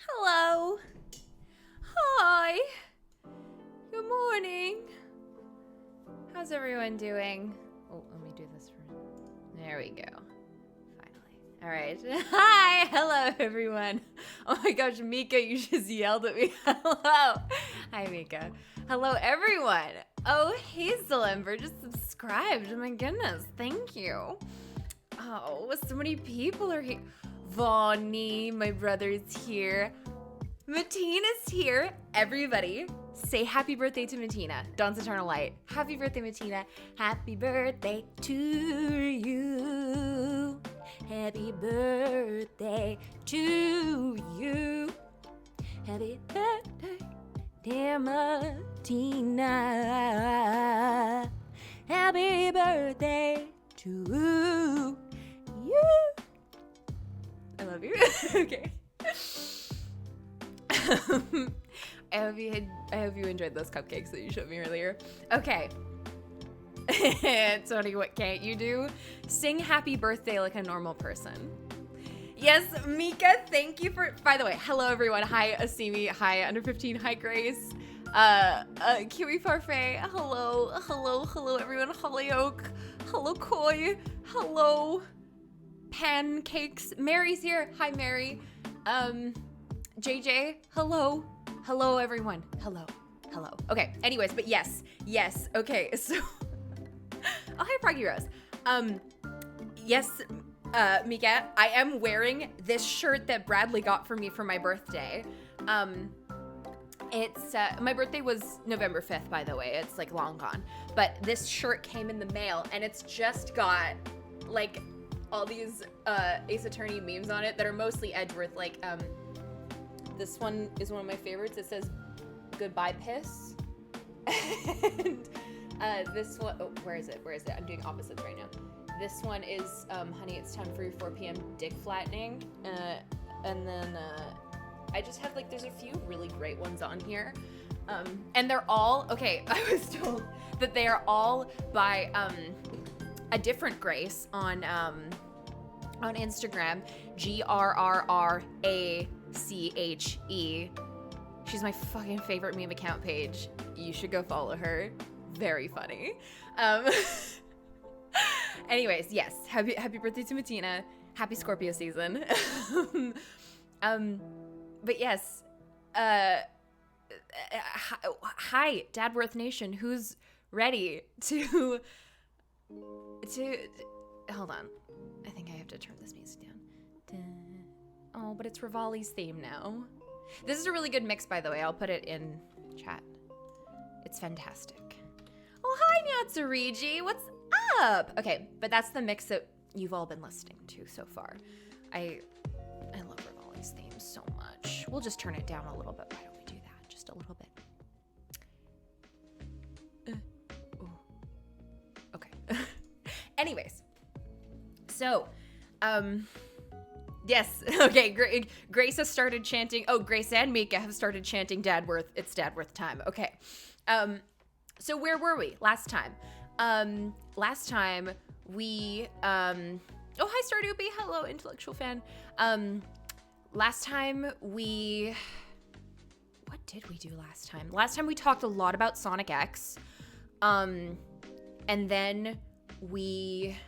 Hello. Hi. Good morning. How's everyone doing? Oh, let me do this for... There we go. Finally. All right. Hi. Hello, everyone. Oh my gosh, Mika, you just yelled at me. Hello. Hi, Mika. Hello, everyone. Oh, Hazel Ember just subscribed. Oh my goodness. Thank you. Oh, so many people are here. Vonnie, my brother's here. Matina's here. Everybody, say happy birthday to Matina. Dawn's Eternal Light. Happy birthday, Matina. Happy birthday to you. Happy birthday to you. Happy birthday, dear Matina. Happy birthday to you. I love you. Okay. I hope you enjoyed those cupcakes that you showed me earlier. Okay. Tony, what can't you do? Sing happy birthday like a normal person. Yes, Mika, thank you for... By the way, hello everyone. Hi, Asimi. Hi, Under 15. Hi, Grace. Kiwi Parfait. Hello everyone. Hollyoak. Hello, Koi. Hello, Pancakes. Mary's here. Hi, Mary. JJ. Hello everyone. Hello. Okay, anyways, but yes. Okay, so... Oh, hi, Froggy Rose. Yes, Mika, I am wearing this shirt that Bradley got for me for my birthday. It's, my birthday was November 5th, by the way. It's, like, long gone. But this shirt came in the mail, and it's just got, like, all these, Ace Attorney memes on it that are mostly Edgeworth. Like, this one is one of my favorites. It says, goodbye, piss. And, this one, oh, where is it? I'm doing opposites right now. This one is, honey, it's time for your 4 p.m. dick flattening. And then, I just have, like, there's a few really great ones on here. And they're all, okay, I was told that they are all by, a different Grace on Instagram, GRRRACHE. She's my fucking favorite meme account page. You should go follow her. Very funny. Anyways, yes, happy birthday to Matina. Happy Scorpio season. But yes, hi, Dadworth Nation. Who's ready to hold on? I think I have to turn this music down. Oh, but it's Rivali's theme now. This is a really good mix, by the way. I'll put it in chat. It's fantastic. Oh, hi, Natsurigi. What's up? Okay, but that's the mix that you've all been listening to so far. I love Rivali's theme so much. We'll just turn it down a little bit. Why don't we do that? Just a little bit. Okay. Anyways. So, yes. Okay, Grace has started chanting. Oh, Grace and Mika have started chanting Dadworth. It's Dadworth time. Okay. So where were we last time? Last time we, oh, hi, Stardoopy. Hello, intellectual fan. Last time we, what did we do last time? Last time we talked a lot about Sonic X. And then we,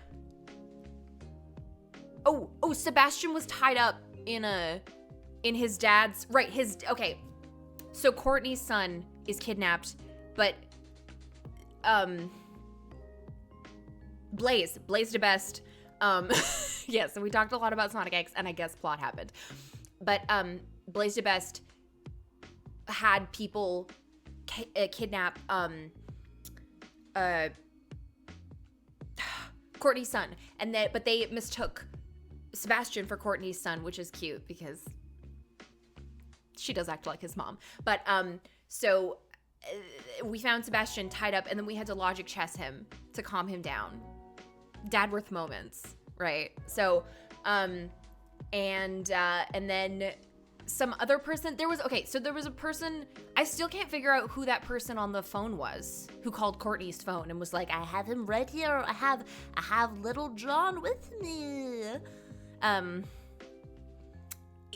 oh, Sebastian was tied up in his dad's, right, okay. So Courtney's son is kidnapped, but, Blaze DeBest, yeah, so we talked a lot about Sonic X, and I guess plot happened. But, Blaze DeBest had people kidnap, Courtney's son, but they mistook Sebastian for Courtney's son, which is cute because she does act like his mom. But, so we found Sebastian tied up, and then we had to logic chess him to calm him down. Dadworth moments, right? So, and then some other person, there was a person, I still can't figure out who that person on the phone was, who called Courtney's phone and was like, I have him right here, I have little John with me.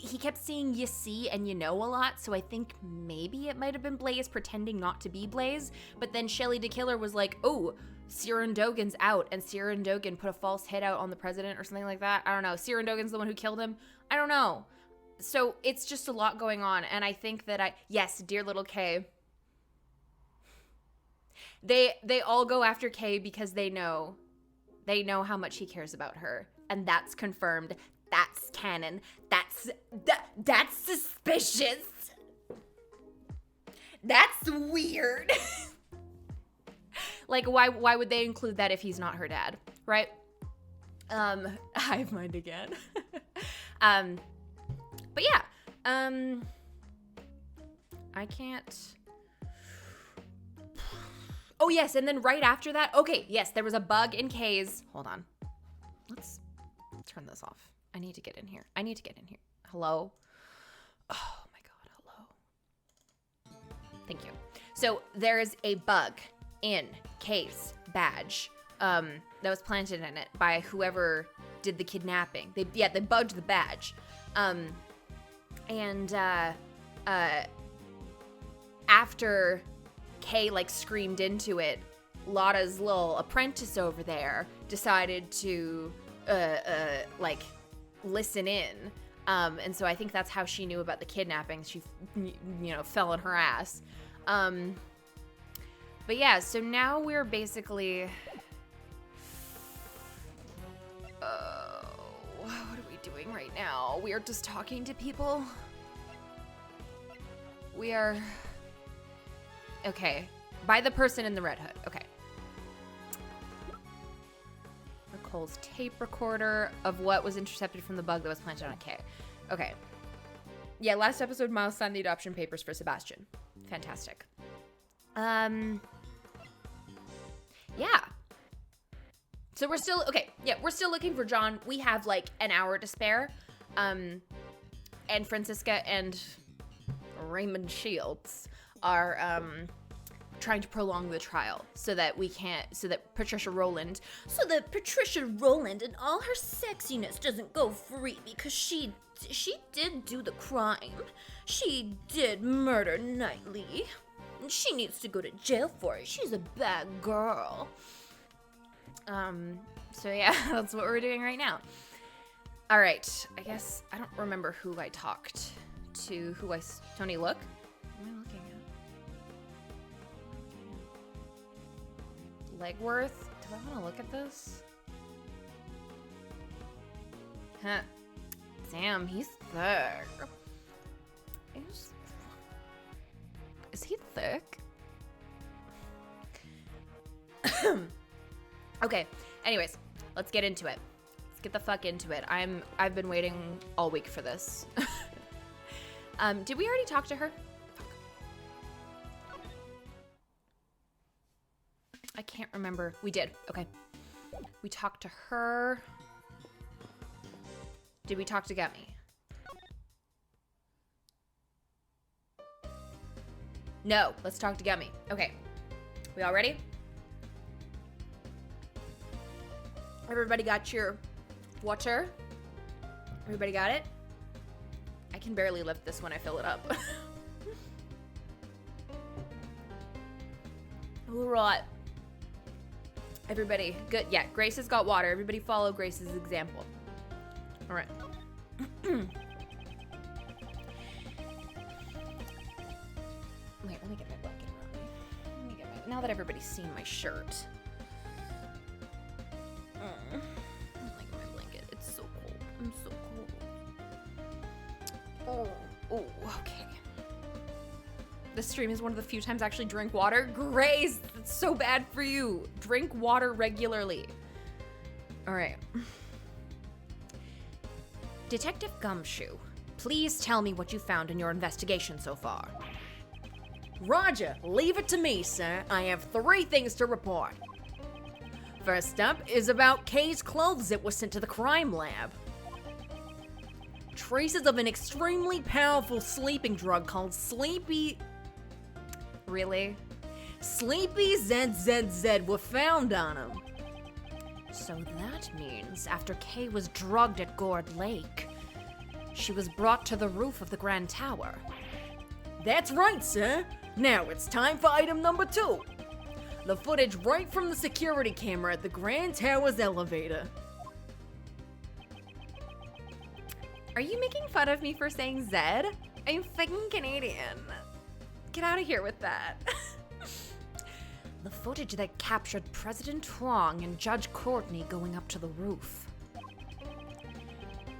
he kept saying you see and you know a lot, so I think maybe it might have been Blaze pretending not to be Blaze, but then Shelly the Killer was like, oh, Siren Dogan's out, and Siren Dogan put a false hit out on the president or something like that. I don't know. Siren Dogan's the one who killed him. I don't know. So it's just a lot going on, and I think that yes, dear little Kay. They all go after Kay because they know how much he cares about her, and that's confirmed. That's canon. That's suspicious. That's weird. Like, why would they include that if he's not her dad, right? Hive mind again. But yeah, I can't. Oh yes, and then right after that, okay, yes, there was a bug in Kay's. Hold on, let's turn this off. I need to get in here. Hello? Oh my God, hello. Thank you. So there is a bug in Kay's badge that was planted in it by whoever did the kidnapping. They bugged the badge. After Kay like screamed into it, Lotta's little apprentice over there decided to like listen in. And so I think that's how she knew about the kidnapping. She, fell on her ass. But yeah, so now we're basically, what are we doing right now? We are just talking to people. We are, okay, by the person in the red hood, okay. Nicole's tape recorder of what was intercepted from the bug that was planted on Kay. Okay. Yeah, last episode, Miles signed the adoption papers for Sebastian. Fantastic. Yeah. So we're still, okay, yeah, we're still looking for John. We have like an hour to spare. And Francisca and Raymond Shields are, trying to prolong the trial so that Patricia Rowland in all her sexiness doesn't go free because she did do the crime. She did murder Knightley. And she needs to go to jail for it. She's a bad girl. So yeah, that's what we're doing right now. All right, I guess I don't remember who I talked to. Tony, look. What am I looking at? Legworth? Do I want to look at this? Huh. Damn, he's thick. Is he thick? Okay, anyways, let's get into it. Let's get the fuck into it. I've been waiting all week for this. Did we already talk to her? I can't remember. We did. Okay. We talked to her. Did we talk to Gummy? No. Let's talk to Gummy. Okay. We all ready? Everybody got your water? Everybody got it? I can barely lift this when I fill it up. All right. Everybody, good. Yeah, Grace has got water. Everybody follow Grace's example. All right. Wait, let me get my blanket around me. Now that everybody's seen my shirt. I like my blanket. It's so cold. I'm so cold. Oh, okay. This stream is one of the few times I actually drink water. Grace, it's so bad for you. Drink water regularly. All right. Detective Gumshoe, please tell me what you found in your investigation so far. Roger, leave it to me, sir. I have 3 things to report. First up is about Kay's clothes that were sent to the crime lab. Traces of an extremely powerful sleeping drug called Sleepy... Really? Sleepy ZZZ were found on him. So that means after Kay was drugged at Gourd Lake, She was brought to the roof of the Grand Tower. That's right, sir. Now it's time for item number 2. The footage right from the security camera at the Grand Tower's elevator. Are you making fun of me for saying Zed? I'm fucking Canadian. Get out of here with that. The footage that captured President Huang and Judge Courtney going up to the roof.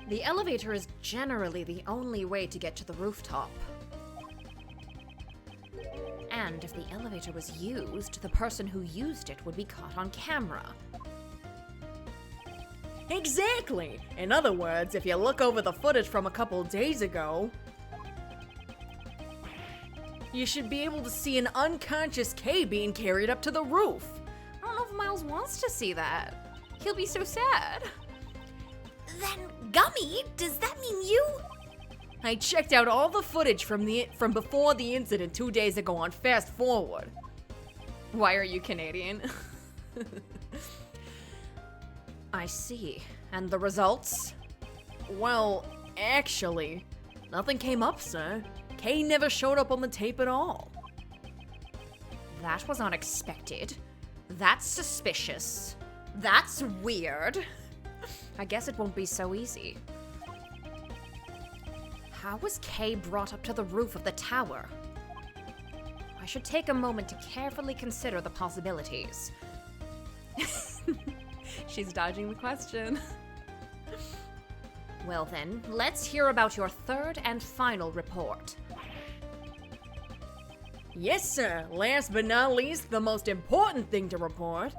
The elevator is generally the only way to get to the rooftop. And if the elevator was used, the person who used it would be caught on camera. Exactly! In other words, if you look over the footage from a couple days ago, you should be able to see an unconscious Kay being carried up to the roof. I don't know if Miles wants to see that. He'll be so sad. Then, Gummy, does that mean you? I checked out all the footage from before the incident 2 days ago on Fast Forward. Why are you Canadian? I see. And the results? Well, actually, nothing came up, sir. Kay never showed up on the tape at all. That was unexpected. That's suspicious. That's weird. I guess it won't be so easy. How was Kay brought up to the roof of the tower? I should take a moment to carefully consider the possibilities. She's dodging the question. Well then, let's hear about your third and final report. Yes, sir. Last but not least, the most important thing to report.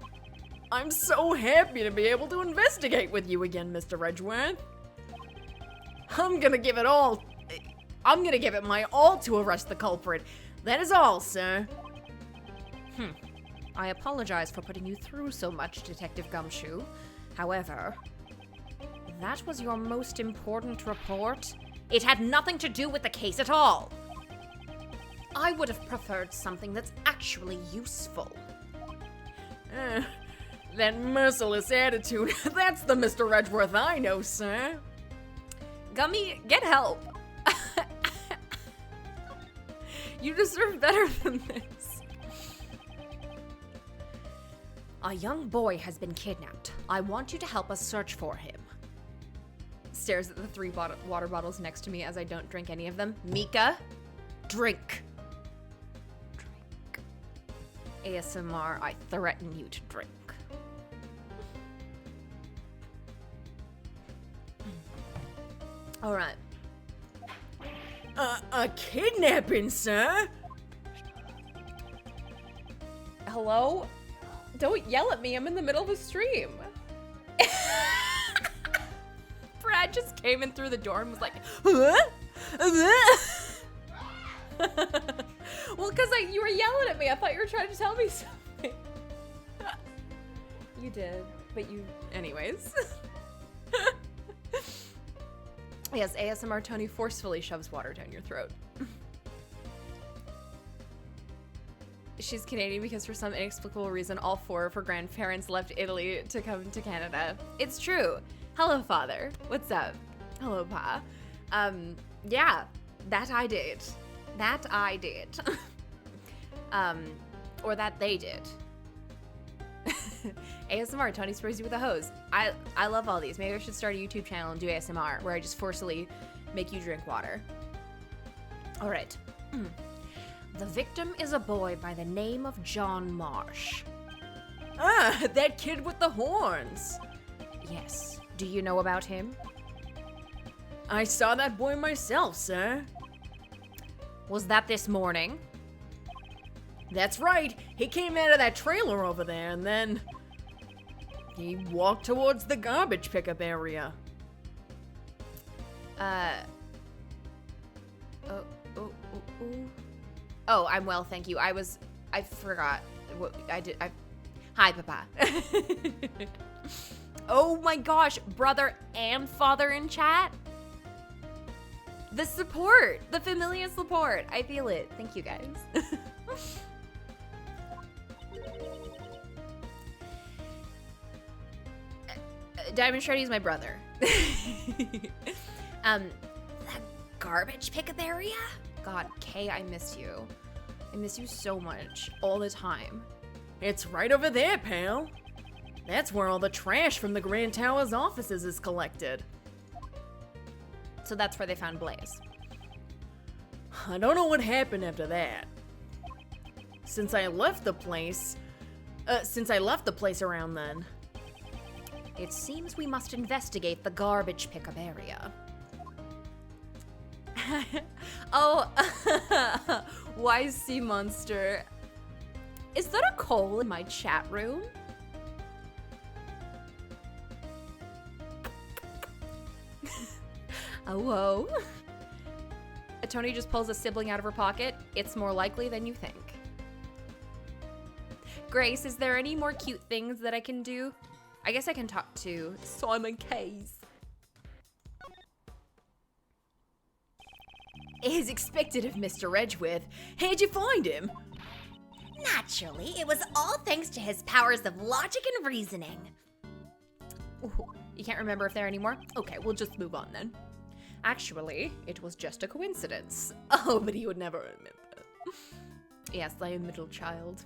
I'm so happy to be able to investigate with you again, Mr. Edgeworth. I'm gonna give it my all to arrest the culprit. That is all, sir. I apologize for putting you through so much, Detective Gumshoe. However, that was your most important report. It had nothing to do with the case at all. I would have preferred something that's actually useful. That merciless attitude, that's the Mr. Edgeworth I know, sir. Gummy, get help. You deserve better than this. A young boy has been kidnapped. I want you to help us search for him. Stares at the 3 water bottles next to me as I don't drink any of them. Mika, drink. Drink. ASMR, I threaten you to drink. All right. A kidnapping, sir? Hello? Don't yell at me. I'm in the middle of a stream. Brad just came in through the door and was like, huh? Well, because you were yelling at me. I thought you were trying to tell me something. You did, but you... Anyways. Yes, ASMR Tony forcefully shoves water down your throat. She's Canadian because for some inexplicable reason, all 4 of her grandparents left Italy to come to Canada. It's true. Hello, father. What's up? Hello, pa. Yeah, that I did. That I did. Or that they did. ASMR, Tony sprays you with a hose. I love all these. Maybe I should start a YouTube channel and do ASMR where I just forcefully make you drink water. All right. The victim is a boy by the name of John Marsh. Ah, that kid with the horns. Yes. Do you know about him? I saw that boy myself, sir. Was that this morning? That's right. He came out of that trailer over there and then he walked towards the garbage pickup area. Oh, I'm well, thank you. I forgot what I did. Hi, Papa. Oh my gosh, brother and father in chat. The support, the familiar support. I feel it. Thank you, guys. Diamond Shreddy is my brother. garbage pickup area? God, Kay, I miss you. I miss you so much, all the time. It's right over there, pal. That's where all the trash from the Grand Tower's offices is collected. So that's where they found Blaze. I don't know what happened after that. Since I left the place around then. It seems we must investigate the garbage pickup area. Oh, wise sea monster. Is that a call in my chat room? Oh, whoa. Tony just pulls a sibling out of her pocket. It's more likely than you think. Grace, is there any more cute things that I can do? I guess I can talk to Simon Case. As expected of Mr. Edgeworth. How'd you find him? Naturally, it was all thanks to his powers of logic and reasoning. Ooh, you can't remember if there are any more? Okay, we'll just move on then. Actually, it was just a coincidence. Oh, but he would never admit that. Yes, I am middle child.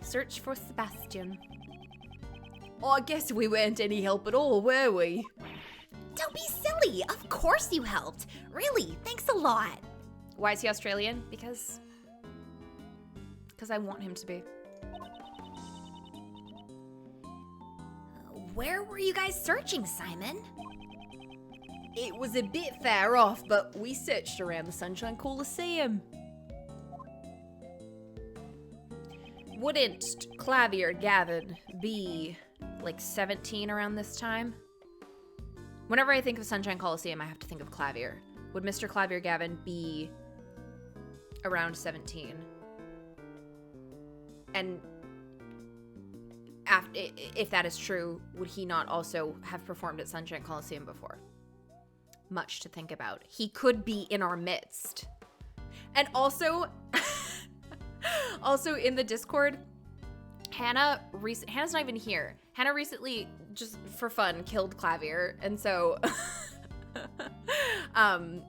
Search for Sebastian. Oh, I guess we weren't any help at all, were we? Don't be silly. Of course you helped. Really, thanks a lot. Why is he Australian? Because I want him to be. Where were you guys searching, Simon? It was a bit far off, but we searched around the Sunshine Coliseum. Wouldn't Clavier Gavin be like 17 around this time? Whenever I think of Sunshine Coliseum, I have to think of Clavier. Would Mr. Clavier Gavin be around 17? And if that is true, would he not also have performed at Sunshine Coliseum before? Much to think about. He could be in our midst. And also, also in the Discord, Hannah's not even here. Hannah recently, just for fun, killed Clavier, and so, and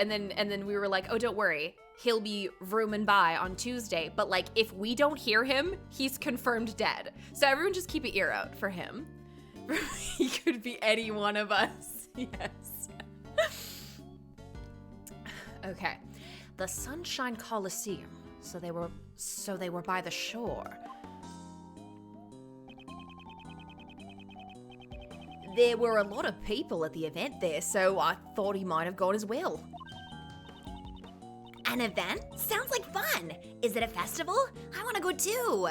then we were like, oh, don't worry, he'll be rooming by on Tuesday. But like, if we don't hear him, he's confirmed dead. So everyone just keep an ear out for him. He could be any one of us. Yes. Okay. The Sunshine Coliseum. So they were by the shore. There were a lot of people at the event there, so I thought he might have gone as well. An event? Sounds like fun. Is it a festival? I want to go too.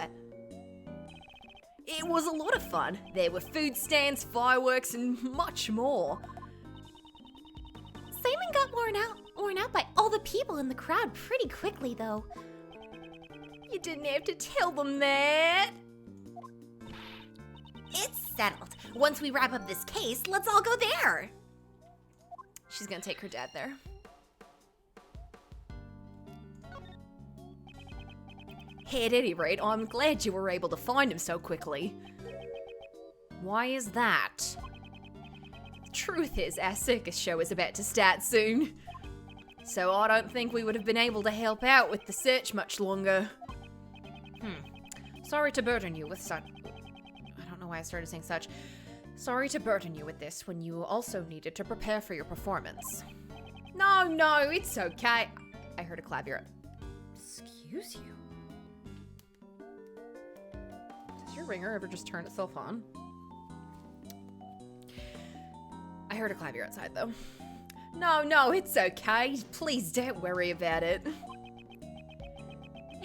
It was a lot of fun. There were food stands, fireworks, and much more. Simon got worn out by all the people in the crowd pretty quickly, though. You didn't have to tell them that. It's settled. Once we wrap up this case, let's all go there. She's gonna take her dad there. At any rate, I'm glad you were able to find him so quickly. Why is that? Truth is, our circus show is about to start soon. So I don't think we would have been able to help out with the search much longer. Sorry to burden you with such... I don't know why I started saying such. Sorry to burden you with this when you also needed to prepare for your performance. No, it's okay. I heard a Clavier. Excuse you? Does your ringer ever just turn itself on? I heard a Clavier outside, though. No, it's okay. Please don't worry about it.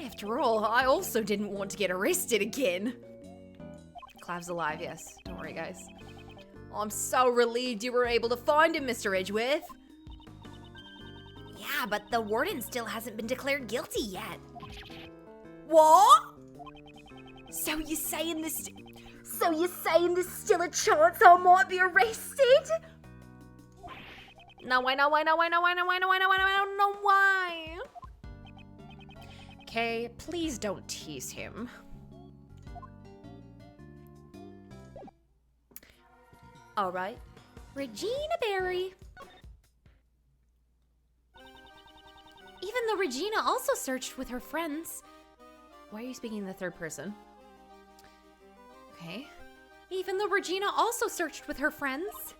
After all, I also didn't want to get arrested again. Clav's alive, yes. Don't worry, guys. I'm so relieved you were able to find him, Mr. Edgeworth. Yeah, but the warden still hasn't been declared guilty yet. What? So you're saying there's still a chance I might be arrested? No, why? Okay, please don't tease him. All right. Regina Berry. Even though Regina also searched with her friends. Why are you speaking in the third person? Okay. Even though Regina also searched with her friends.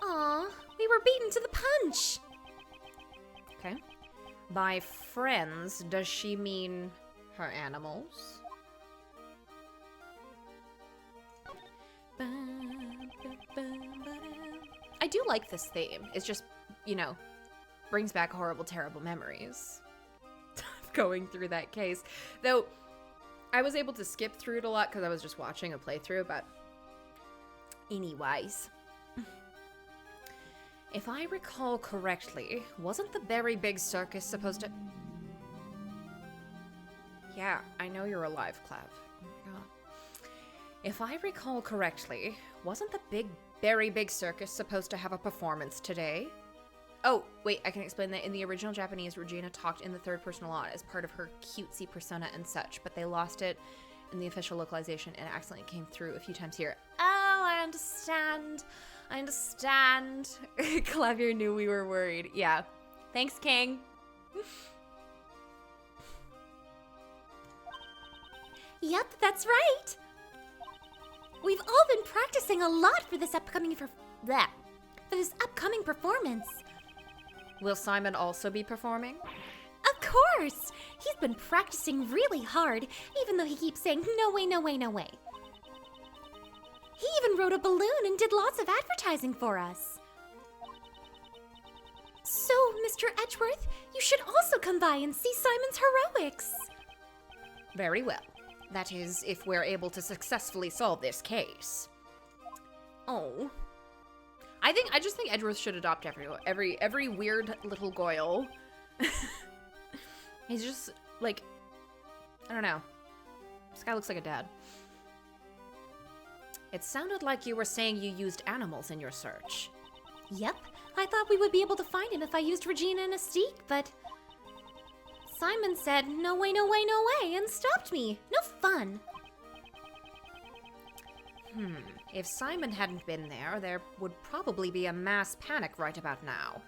Aw, we were beaten to the punch. Okay. By friends, does she mean her animals? I do like this theme. It's just, you know, brings back horrible, terrible memories of going through that case. Though, I was able to skip through it a lot because I was just watching a playthrough, but anyways. If I recall correctly, wasn't the Very Big Circus supposed to... Yeah, I know you're alive, Clav. Oh my god. If I recall correctly, wasn't the Very Big Circus supposed to have a performance today? Oh, wait, I can explain that. In the original Japanese, Regina talked in the third person a lot as part of her cutesy persona and such, but they lost it in the official localization and accidentally came through a few times here. Oh, I understand. I understand. Clavier knew we were worried. Yeah. Thanks, King. Yep, that's right. We've all been practicing a lot for this upcoming performance. Will Simon also be performing? Of course! He's been practicing really hard, even though he keeps saying, no way, no way, no way. He even wrote a balloon and did lots of advertising for us. So, Mr. Edgeworth, you should also come by and see Simon's heroics. Very well. That is, if we're able to successfully solve this case. Oh. I just think Edgeworth should adopt every weird little Goyle. He's just, like, I don't know. This guy looks like a dad. It sounded like you were saying you used animals in your search. Yep, I thought we would be able to find him if I used Regina and Astique, but Simon said, no way, no way, no way, and stopped me. No fun. If Simon hadn't been there, there would probably be a mass panic right about now.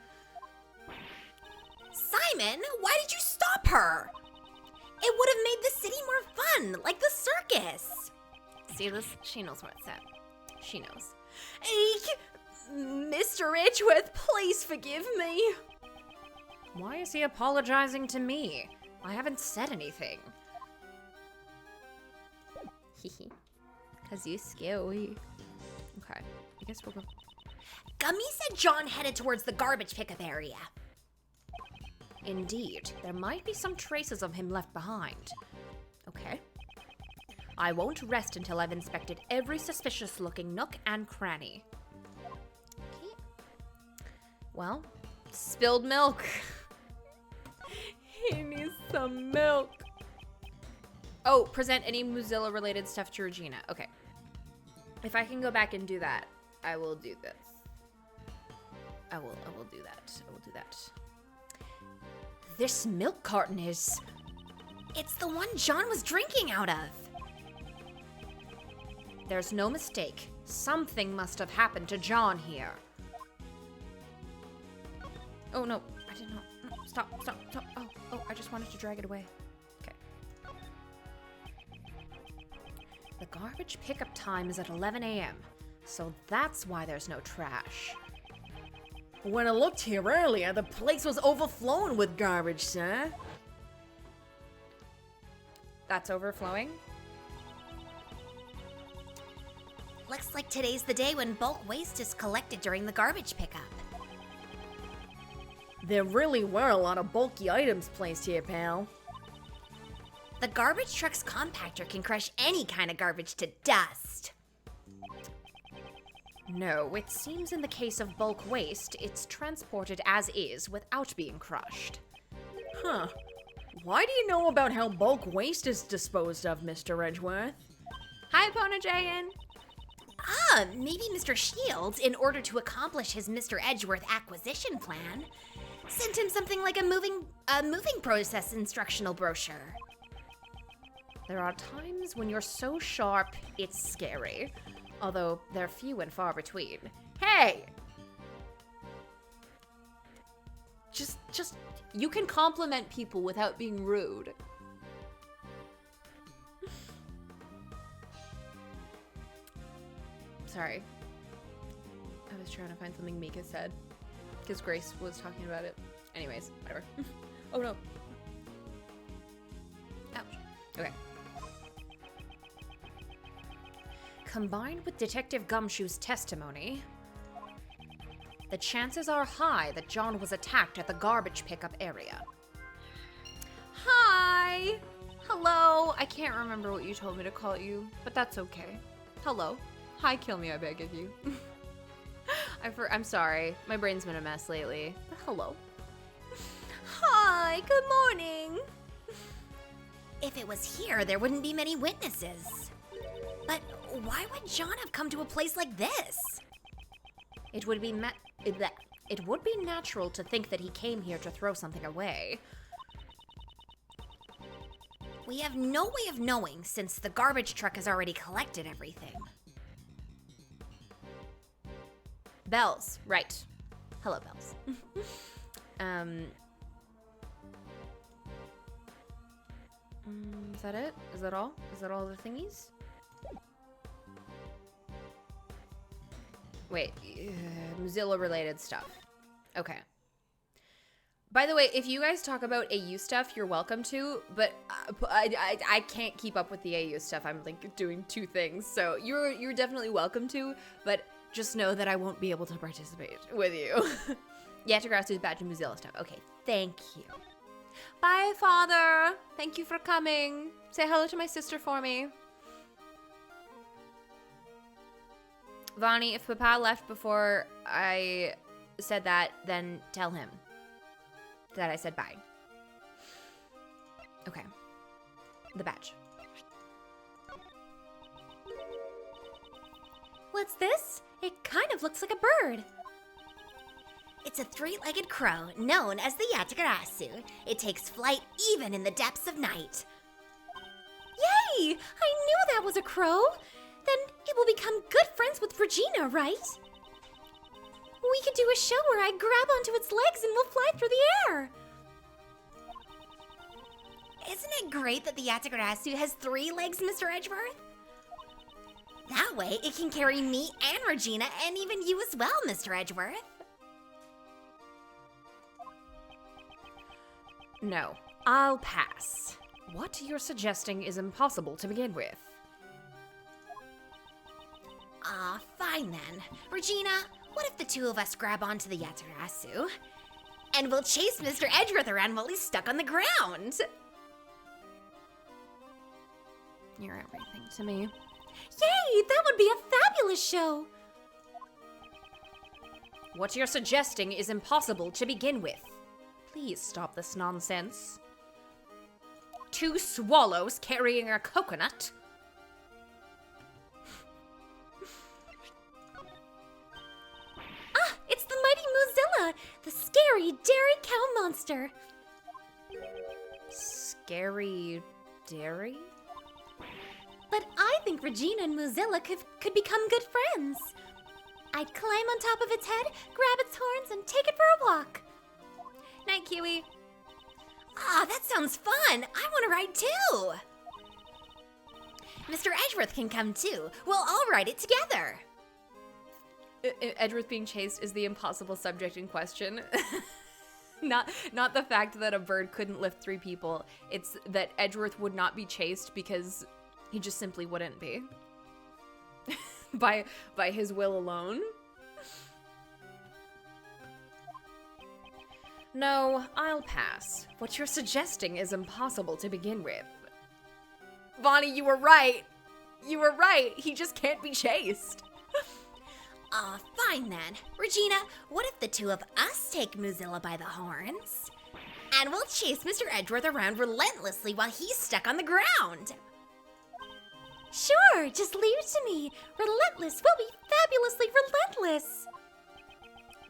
Simon, why did you stop her? It would have made the city more fun, like the circus. See this? She knows what's up. She knows. Eek! Mr. Edgeworth, please forgive me. Why is he apologizing to me? I haven't said anything. Hehe. 'Cause you scary. Okay, I guess we'll go. Gummy said John headed towards the garbage pickup area. Indeed, there might be some traces of him left behind. Okay. I won't rest until I've inspected every suspicious-looking nook and cranny. Okay. Well, spilled milk. He needs some milk. Oh, present any Mozilla-related stuff to Regina. Okay. If I can go back and do that, I will do this. I will do that. I will do that. This milk carton is... It's the one John was drinking out of. There's no mistake. Something must have happened to John here. Oh, no. I did not. No, stop. Oh, I just wanted to drag it away. Okay. The garbage pickup time is at 11 a.m., so that's why there's no trash. When I looked here earlier, the place was overflowing with garbage, sir. That's overflowing? Looks like today's the day when bulk waste is collected during the garbage pickup. There really were a lot of bulky items placed here, pal. The garbage truck's compactor can crush any kind of garbage to dust. No, it seems in the case of bulk waste, it's transported as is without being crushed. Huh. Why do you know about how bulk waste is disposed of, Mr. Edgeworth? Hi, Ponajayan! Ah, maybe Mr. Shields, in order to accomplish his Mr. Edgeworth acquisition plan, sent him something like a moving process instructional brochure. There are times when you're so sharp, it's scary. Although they're few and far between. Hey! Just, you can compliment people without being rude. Sorry. I was trying to find something Mika said. Because Grace was talking about it. Anyways, whatever. Oh no. Ouch. Okay. Combined with Detective Gumshoe's testimony, the chances are high that John was attacked at the garbage pickup area. Hi! Hello! I can't remember what you told me to call you, but that's okay. Hello. Hi, kill me, I beg of you. I'm sorry. My brain's been a mess lately. But hello. Hi, good morning. If it was here, there wouldn't be many witnesses. But why would John have come to a place like this? It would be natural to think that he came here to throw something away. We have no way of knowing since the garbage truck has already collected everything. Bells, right. Hello, Bells. Is that it? Is that all? Is that all the thingies? Wait, Mozilla-related stuff. Okay. By the way, if you guys talk about AU stuff, you're welcome to, but I can't keep up with the AU stuff. I'm like doing two things, so you're definitely welcome to, but just know that I won't be able to participate with you. Yatagrasu's badge and Mozilla stuff. Okay, thank you. Bye, Father. Thank you for coming. Say hello to my sister for me. Vani, if Papa left before I said that, then tell him that I said bye. Okay. The badge. What's this? It kind of looks like a bird. It's a three-legged crow known as the Yatagarasu. It takes flight even in the depths of night. Yay! I knew that was a crow. Then it will become good friends with Regina, right? We could do a show where I grab onto its legs and we'll fly through the air. Isn't it great that the Yatagarasu has 3 legs, Mr. Edgeworth? That way, it can carry me and Regina and even you as well, Mr. Edgeworth. No, I'll pass. What you're suggesting is impossible to begin with. Fine then. Regina, what if the two of us grab onto the Yatagarasu? And we'll chase Mr. Edgeworth around while he's stuck on the ground. You're everything to me. Yay! That would be a fabulous show! What you're suggesting is impossible to begin with. Please stop this nonsense. 2 swallows carrying a coconut? It's the mighty Mozilla, the scary dairy cow monster. Scary dairy? But I think Regina and Mozilla could become good friends. I'd climb on top of its head, grab its horns, and take it for a walk. Night, Kiwi. That sounds fun. I want to ride too. Mr. Edgeworth can come too. We'll all ride it together. Edgeworth being chased is the impossible subject in question. Not the fact that a bird couldn't lift 3 people. It's that Edgeworth would not be chased because he just simply wouldn't be. by his will alone. No, I'll pass. What you're suggesting is impossible to begin with. Vonnie, you were right. You were right. He just can't be chased. Fine then. Regina, what if the two of us take Mozilla by the horns? And we'll chase Mr. Edgeworth around relentlessly while he's stuck on the ground. Sure, just leave it to me. Relentless, we'll be fabulously relentless.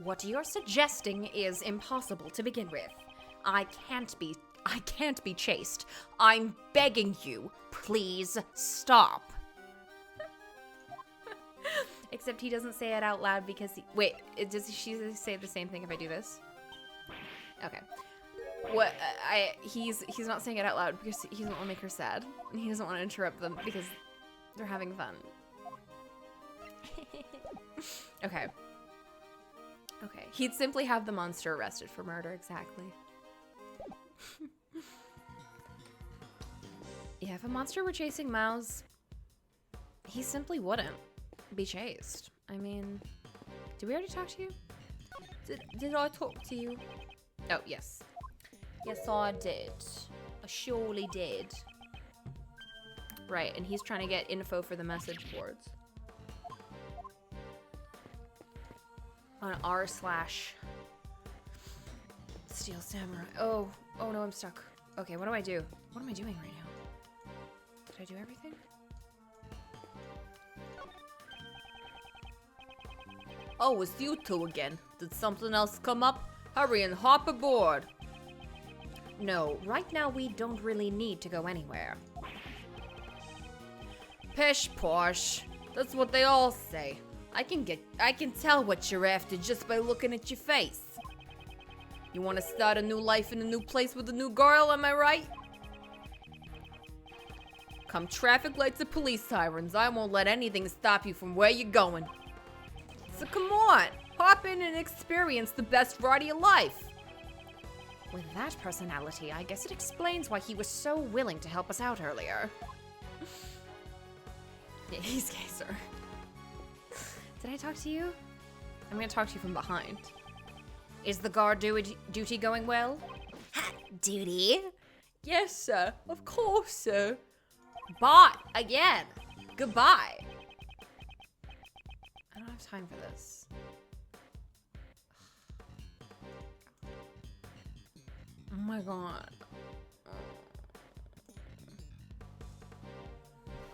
What you're suggesting is impossible to begin with. I can't be chased. I'm begging you, please stop. Except he doesn't say it out loud because wait, does she say the same thing if I do this? Okay. What he's not saying it out loud because he doesn't want to make her sad. He doesn't want to interrupt them because they're having fun. Okay. Okay. He'd simply have the monster arrested for murder, exactly. Yeah, if a monster were chasing Mouse, he simply wouldn't be chased. I mean, did we already talk to you? Did I talk to you? Oh, yes. Yes, I did. I surely did. Right, and he's trying to get info for the message boards. On r/Steel Samurai. Oh no, I'm stuck. Okay, what do I do? What am I doing right now? Did I do everything? Oh, it's you two again. Did something else come up? Hurry and hop aboard. No, right now we don't really need to go anywhere. Pish posh. That's what they all say. I can tell what you're after just by looking at your face. You want to start a new life in a new place with a new girl, am I right? Come traffic lights or police sirens, I won't let anything stop you from where you're going. So come on, hop in and experience the best ride of your life. With that personality, I guess it explains why he was so willing to help us out earlier. Yeah, he's gay, sir. Did I talk to you? I'm gonna talk to you from behind. Is the guard duty going well? Ha, duty? Yes, sir. Of course, sir. Bye again. Goodbye. I don't have time for this. Oh my god.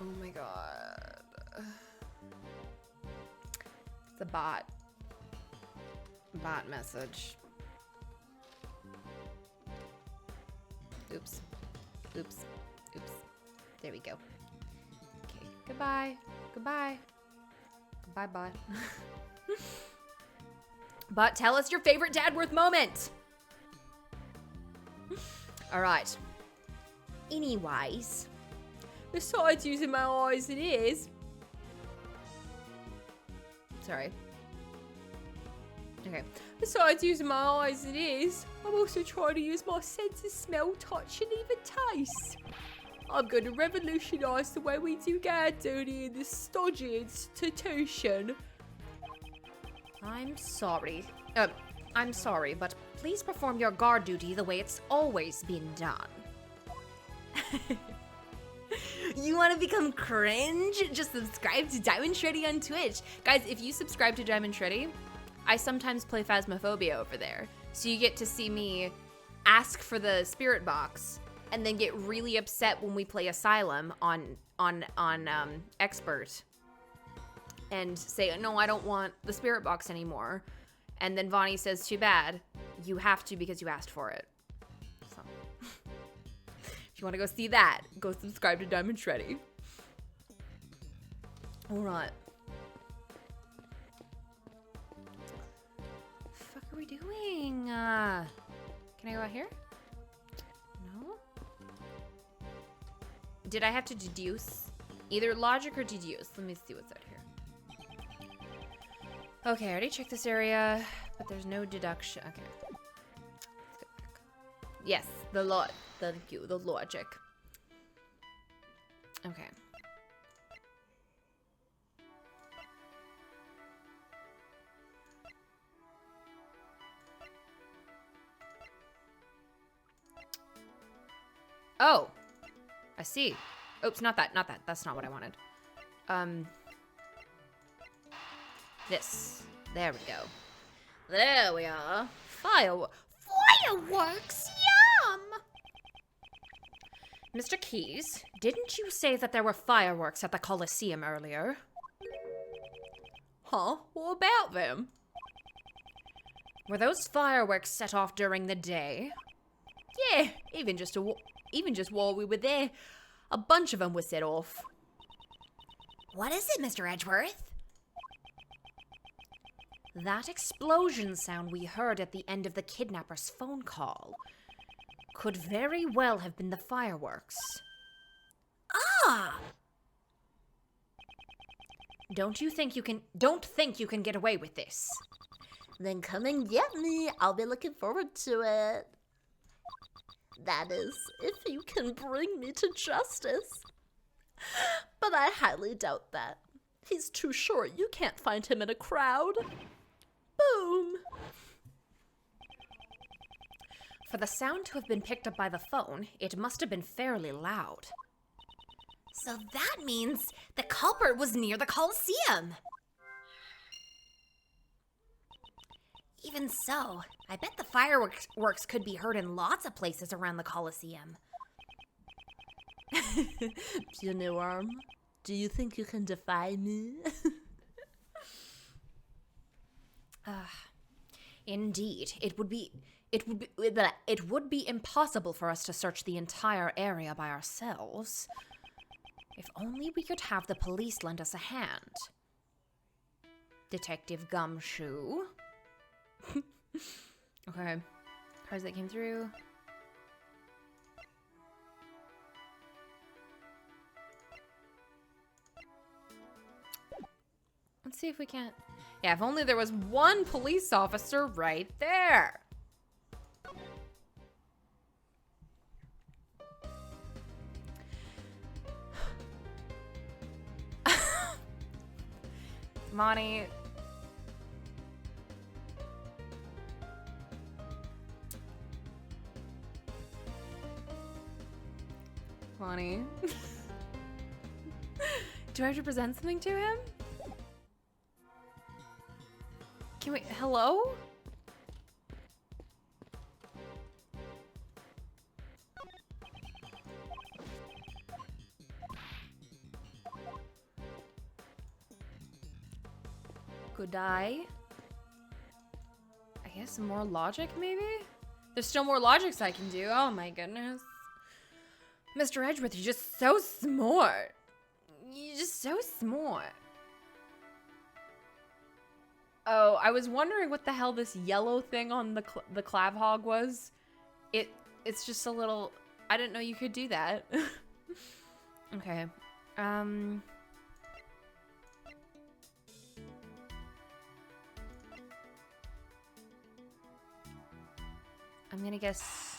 Oh my god. It's a bot. Bot message. Oops. Oops. Oops. There we go. Okay. Goodbye. Goodbye. Goodbye, bot. Bot, tell us your favorite Dadworth moment. All right. Anyways. Besides using my eyes and ears. Sorry. Okay. Besides using my eyes and ears, I'm also trying to use my senses, smell, touch, and even taste. I'm going to revolutionize the way we do guard duty in this stodgy institution. I'm sorry, but please perform your guard duty the way it's always been done. You want to become cringe? Just subscribe to Diamond Shreddy on Twitch. Guys, if you subscribe to Diamond Shreddy, I sometimes play Phasmophobia over there. So you get to see me ask for the spirit box and then get really upset when we play Asylum on Expert and say, no, I don't want the spirit box anymore. And then Vonnie says, too bad. You have to because you asked for it. So if you want to go see that, go subscribe to Diamond Shreddy. All right. What the fuck are we doing? Can I go out here? No? Did I have to deduce? Either logic or deduce. Let me see what's out here. Okay, I already checked this area, but there's no deduction. Okay. Let's go back. Yes, thank you, the logic. Okay. Oh, I see. Oops, not that. That's not what I wanted. This. There we go. There we are. Fireworks, yum! Mr. Keys, didn't you say that there were fireworks at the Coliseum earlier? Huh? What about them? Were those fireworks set off during the day? Yeah, even just while we were there, a bunch of them were set off. What is it, Mr. Edgeworth? That explosion sound we heard at the end of the kidnapper's phone call could very well have been the fireworks. Ah! Don't think you can get away with this. Then come and get me. I'll be looking forward to it. That is, if you can bring me to justice. But I highly doubt that. He's too short. You can't find him in a crowd. Boom. For the sound to have been picked up by the phone, it must have been fairly loud. So that means the culprit was near the Coliseum. Even so, I bet the fireworks could be heard in lots of places around the Coliseum. Puny worm, do you think you can defy me? Indeed, it would be impossible for us to search the entire area by ourselves. If only we could have the police lend us a hand. Detective Gumshoe. Okay. Cards that came through. Let's see if we can't. Yeah, if only there was one police officer right there. Monty. Monty. Do I have to present something to him? Can we... Hello? Could I guess some more logic, maybe? There's still more logics I can do. Oh my goodness. Mr. Edgeworth, you're just so smart. You're just so smart. Oh, I was wondering what the hell this yellow thing on the clav hog was. It's just a little... I didn't know you could do that. Okay. I'm gonna guess...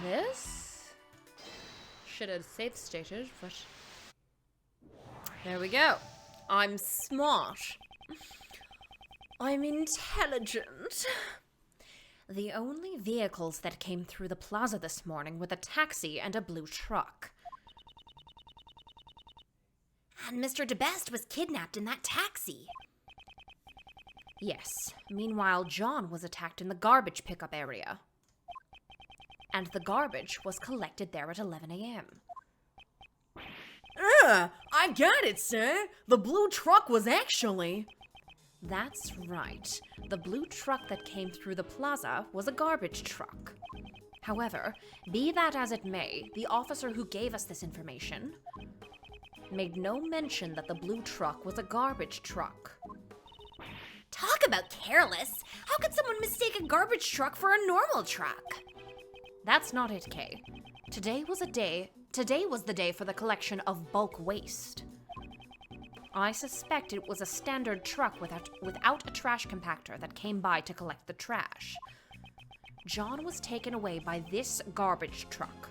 this? Should have safe stated, but... There we go. I'm smart. I'm intelligent. The only vehicles that came through the plaza this morning were the taxi and a blue truck. And Mr. DeBest was kidnapped in that taxi. Yes. Meanwhile, John was attacked in the garbage pickup area. And the garbage was collected there at 11 a.m. I got it, sir. The blue truck was actually... That's right. The blue truck that came through the plaza was a garbage truck. However, be that as it may, the officer who gave us this information made no mention that the blue truck was a garbage truck. Talk about careless. How could someone mistake a garbage truck for a normal truck? That's not it, Kay. Today was the day for the collection of bulk waste. I suspect it was a standard truck without a trash compactor that came by to collect the trash. John was taken away by this garbage truck.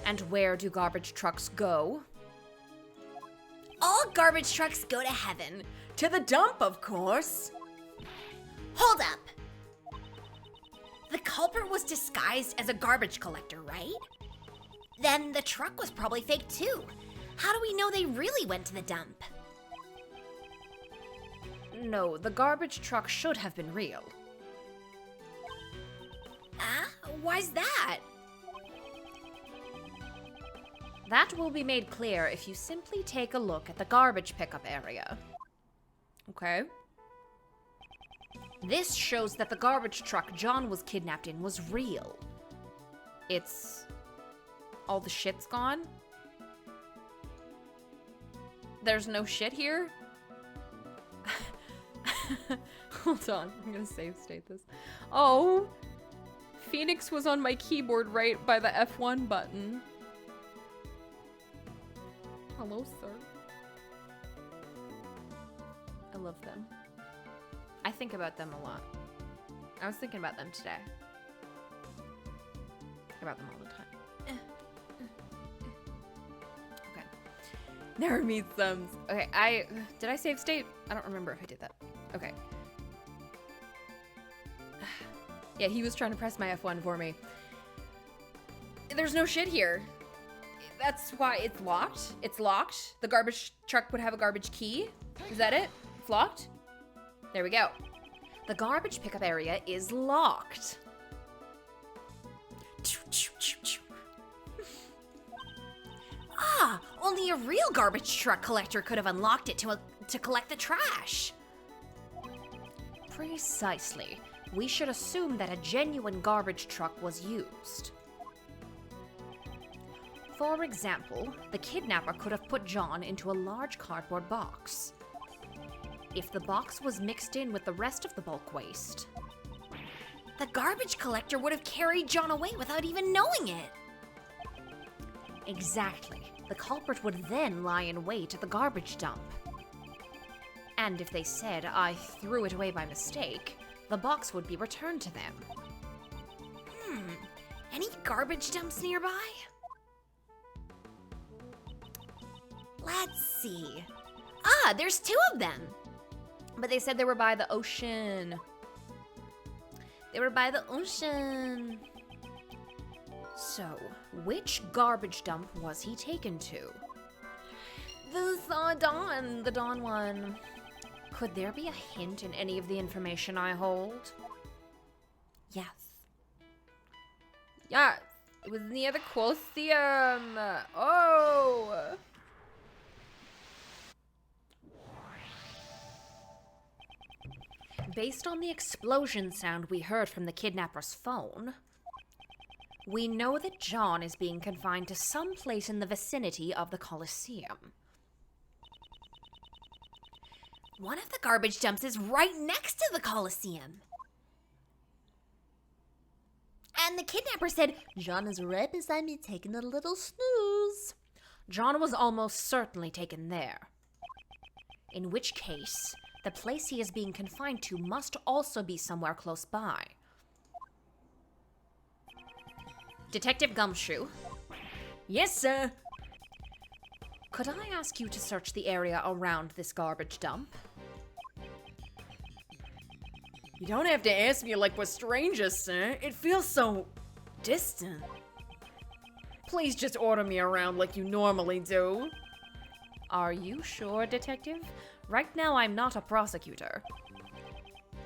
And where do garbage trucks go? All garbage trucks go to heaven. To the dump, of course. Hold up. The culprit was disguised as a garbage collector, right? Then the truck was probably fake too. How do we know they really went to the dump? No, the garbage truck should have been real. Why's that? That will be made clear if you simply take a look at the garbage pickup area. Okay. This shows that the garbage truck John was kidnapped in was real. It's... all the shit's gone? There's no shit here? Hold on, I'm gonna save state this. Oh, Phoenix was on my keyboard right by the F1 button. Hello, sir. I love them. I think about them a lot. I was thinking about them today. Think about them all the time. Okay. Never meet them. Okay, did I save state? I don't remember if I did that. Okay. Yeah, he was trying to press my F1 for me. There's no shit here. That's why it's locked. It's locked. The garbage truck would have a garbage key. Is that it? It's locked? There we go. The garbage pickup area is locked. Ah, only a real garbage truck collector could have unlocked it to collect the trash. Precisely. We should assume that a genuine garbage truck was used. For example, the kidnapper could have put John into a large cardboard box. If the box was mixed in with the rest of the bulk waste, The garbage collector would have carried John away without even knowing it. exactly, the culprit would then lie in wait at the garbage dump. And if they said, "I threw it away by mistake," the box would be returned to them. Any garbage dumps nearby? Let's see. Ah, there's 2 of them. But they said they were by the ocean. They were by the ocean. So, which garbage dump was he taken to? The Dawn one. Could there be a hint in any of the information I hold? Yes. Yes, it was near the Colosseum. Oh! Based on the explosion sound we heard from the kidnapper's phone, we know that John is being confined to some place in the vicinity of the Colosseum. One of the garbage dumps is right next to the Colosseum. And the kidnapper said, John is right beside me taking a little snooze. John was almost certainly taken there. In which case, the place he is being confined to must also be somewhere close by. Detective Gumshoe, Yes, sir. could I ask you to search the area around this garbage dump? You don't have to ask me like we're strangers, sir. It feels so distant. Please just order me around like you normally do. Are you sure, Detective? Right now I'm not a prosecutor.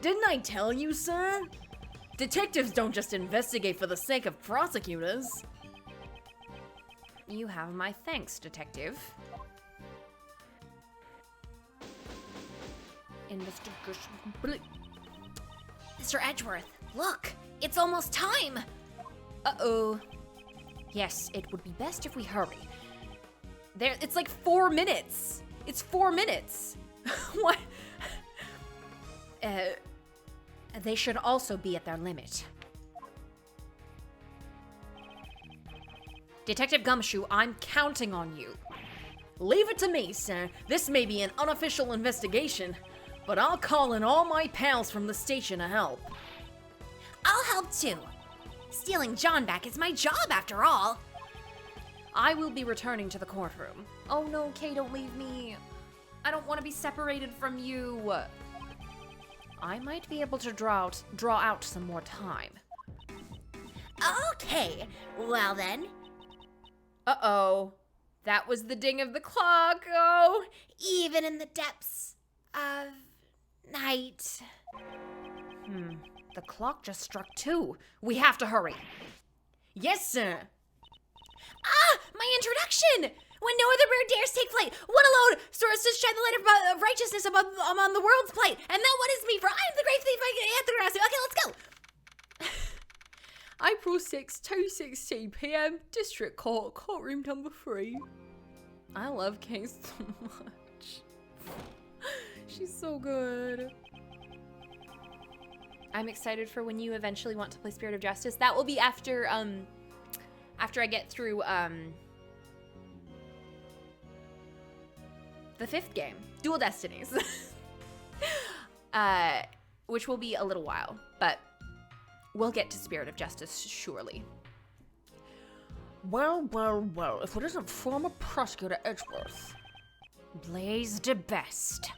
Didn't I tell you, sir? Detectives don't just investigate for the sake of prosecutors. You have my thanks, Detective. Investigation complete. Mr. Edgeworth, look, it's almost time. Uh-oh. Yes, it would be best if we hurry. It's like 4 minutes. It's 4 minutes. What? They should also be at their limit. Detective Gumshoe, I'm counting on you. Leave it to me, sir. This may be an unofficial investigation, but I'll call in all my pals from the station to help. I'll help too. Stealing John back is my job after all. I will be returning to the courtroom. Oh no, Kay, don't leave me. I don't want to be separated from you. I might be able to draw out some more time. Okay, well then. Uh-oh. That was the ding of the clock. Oh. Even in the depths of night. The clock just struck 2. We have to hurry. Yes, sir. Ah, my introduction! When no other bird dares take flight, one alone soars to shine the light of righteousness among the world's plight. And that one is me, for I am the great thief at the grass. Okay, let's go. April 6, 2:16 p.m. District Court, courtroom number 3. I love Kay so much. She's so good. I'm excited for when you eventually want to play Spirit of Justice. That will be after I get through the 5th game, Dual Destinies. Which will be a little while, but we'll get to Spirit of Justice surely. Well, well, well, if it isn't former prosecutor Edgeworth. Blaze de best.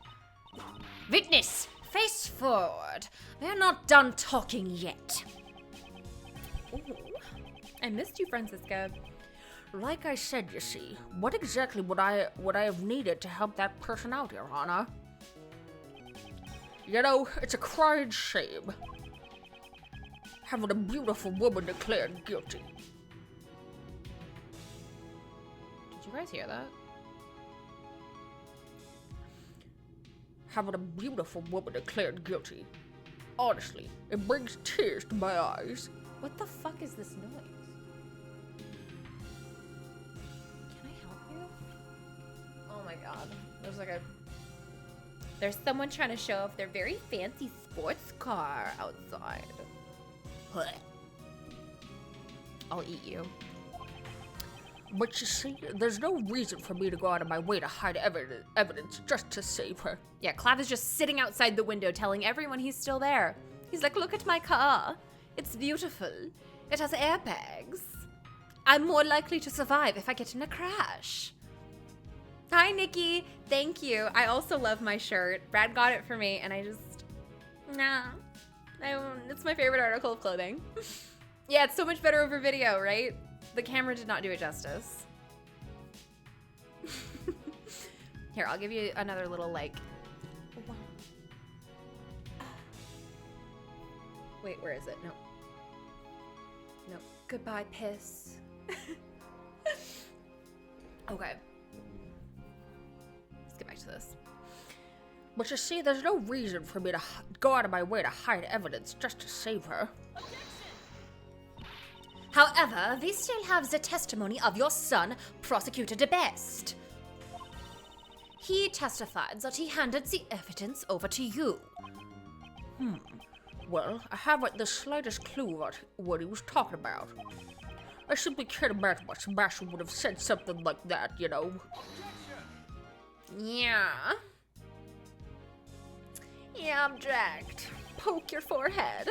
Witness, face forward. We're not done talking yet. Ooh, I missed you, Francisca. Like I said, you see, what exactly would I have needed to help that person out, Your Honor? You know, it's a crying shame. Having a beautiful woman declared guilty. Did you guys hear that? Having a beautiful woman declared guilty. Honestly, it brings tears to my eyes. What the fuck is this noise? Can I help you? Oh my god. There's someone trying to show off their very fancy sports car outside. What? I'll eat you. But you see, there's no reason for me to go out of my way to hide evidence just to save her. Yeah, Clav is just sitting outside the window telling everyone he's still there. He's like, look at my car. It's beautiful. It has airbags. I'm more likely to survive if I get in a crash. Hi, Nikki. Thank you. I also love my shirt. Brad got it for me, and I just... Nah. It's my favorite article of clothing. Yeah, it's so much better over video, right? The camera did not do it justice. Here, I'll give you another little, like... Wait, where is it? No. No. Goodbye, piss. Okay. Let's get back to this. But you see, there's no reason for me to go out of my way to hide evidence just to save her. However, we still have the testimony of your son, Prosecutor de Best. He testified that he handed the evidence over to you. Well, I haven't the slightest clue what he was talking about. I simply can't imagine why Sebastian would have said something like that, you know. Yeah. Yeah, object. Poke your forehead.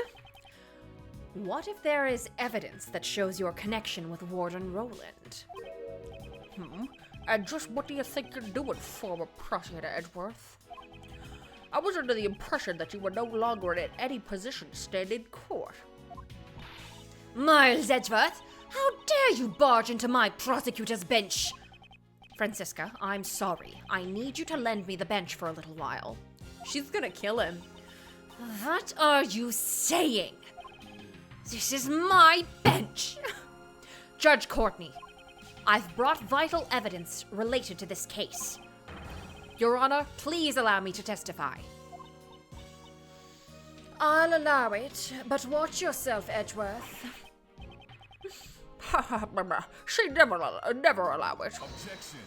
What if there is evidence that shows your connection with Warden Roland? And just what do you think you're doing, former prosecutor Edgeworth? I was under the impression that you were no longer in any position to stand in court. Miles Edgeworth, how dare you barge into my prosecutor's bench? Francisca, I'm sorry. I need you to lend me the bench for a little while. She's gonna kill him. What are you saying? This is my bench. Judge Courtney, I've brought vital evidence related to this case. Your Honor, please allow me to testify. I'll allow it, but watch yourself, Edgeworth. She never allow it. Objection.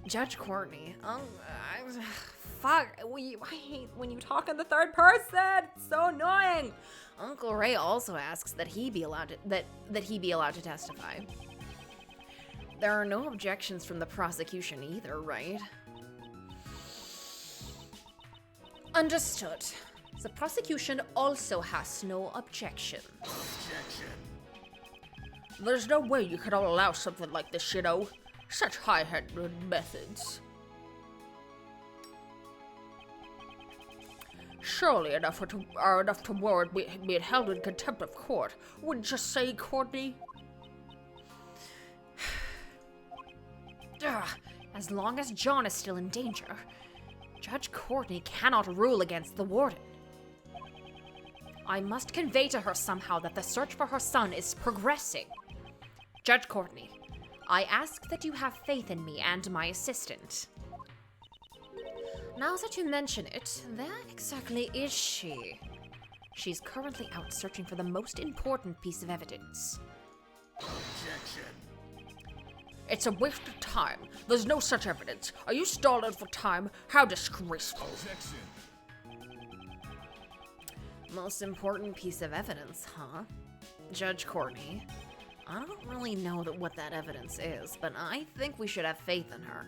Judge Courtney, fuck, I hate when you talk in the third person. It's so annoying. Uncle Ray also asks that he be allowed to testify. There are no objections from the prosecution either, right? Understood. The prosecution also has no objections. Objection. There's no way you could all allow something like this, you know. Such high-handed methods. Surely enough to warrant being held in contempt of court. Wouldn't you say, Courtney? As long as John is still in danger, Judge Courtney cannot rule against the warden. I must convey to her somehow that the search for her son is progressing. Judge Courtney, I ask that you have faith in me and my assistant. Now that you mention it, where exactly is she? She's currently out searching for the most important piece of evidence. Objection. It's a waste of time. There's no such evidence. Are you stalling for time? How disgraceful. Objection. Most important piece of evidence, huh? Judge Courtney. I don't really know what that evidence is, but I think we should have faith in her.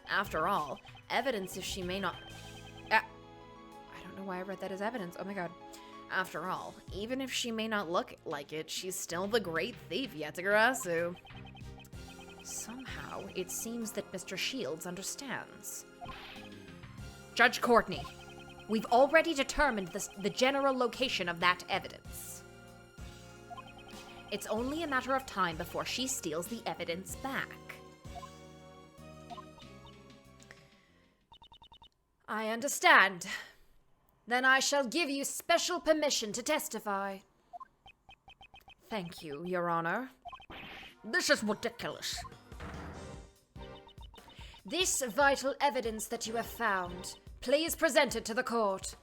After all, evidence if she may not... I don't know why I read that as evidence. Oh my god. After all, even if she may not look like it, she's still the great thief Yatagarasu. Somehow, it seems that Mr. Shields understands. Judge Courtney, we've already determined the general location of that evidence. It's only a matter of time before she steals the evidence back. I understand. Then I shall give you special permission to testify. Thank you, Your Honor. This is ridiculous. This vital evidence that you have found, please present it to the court.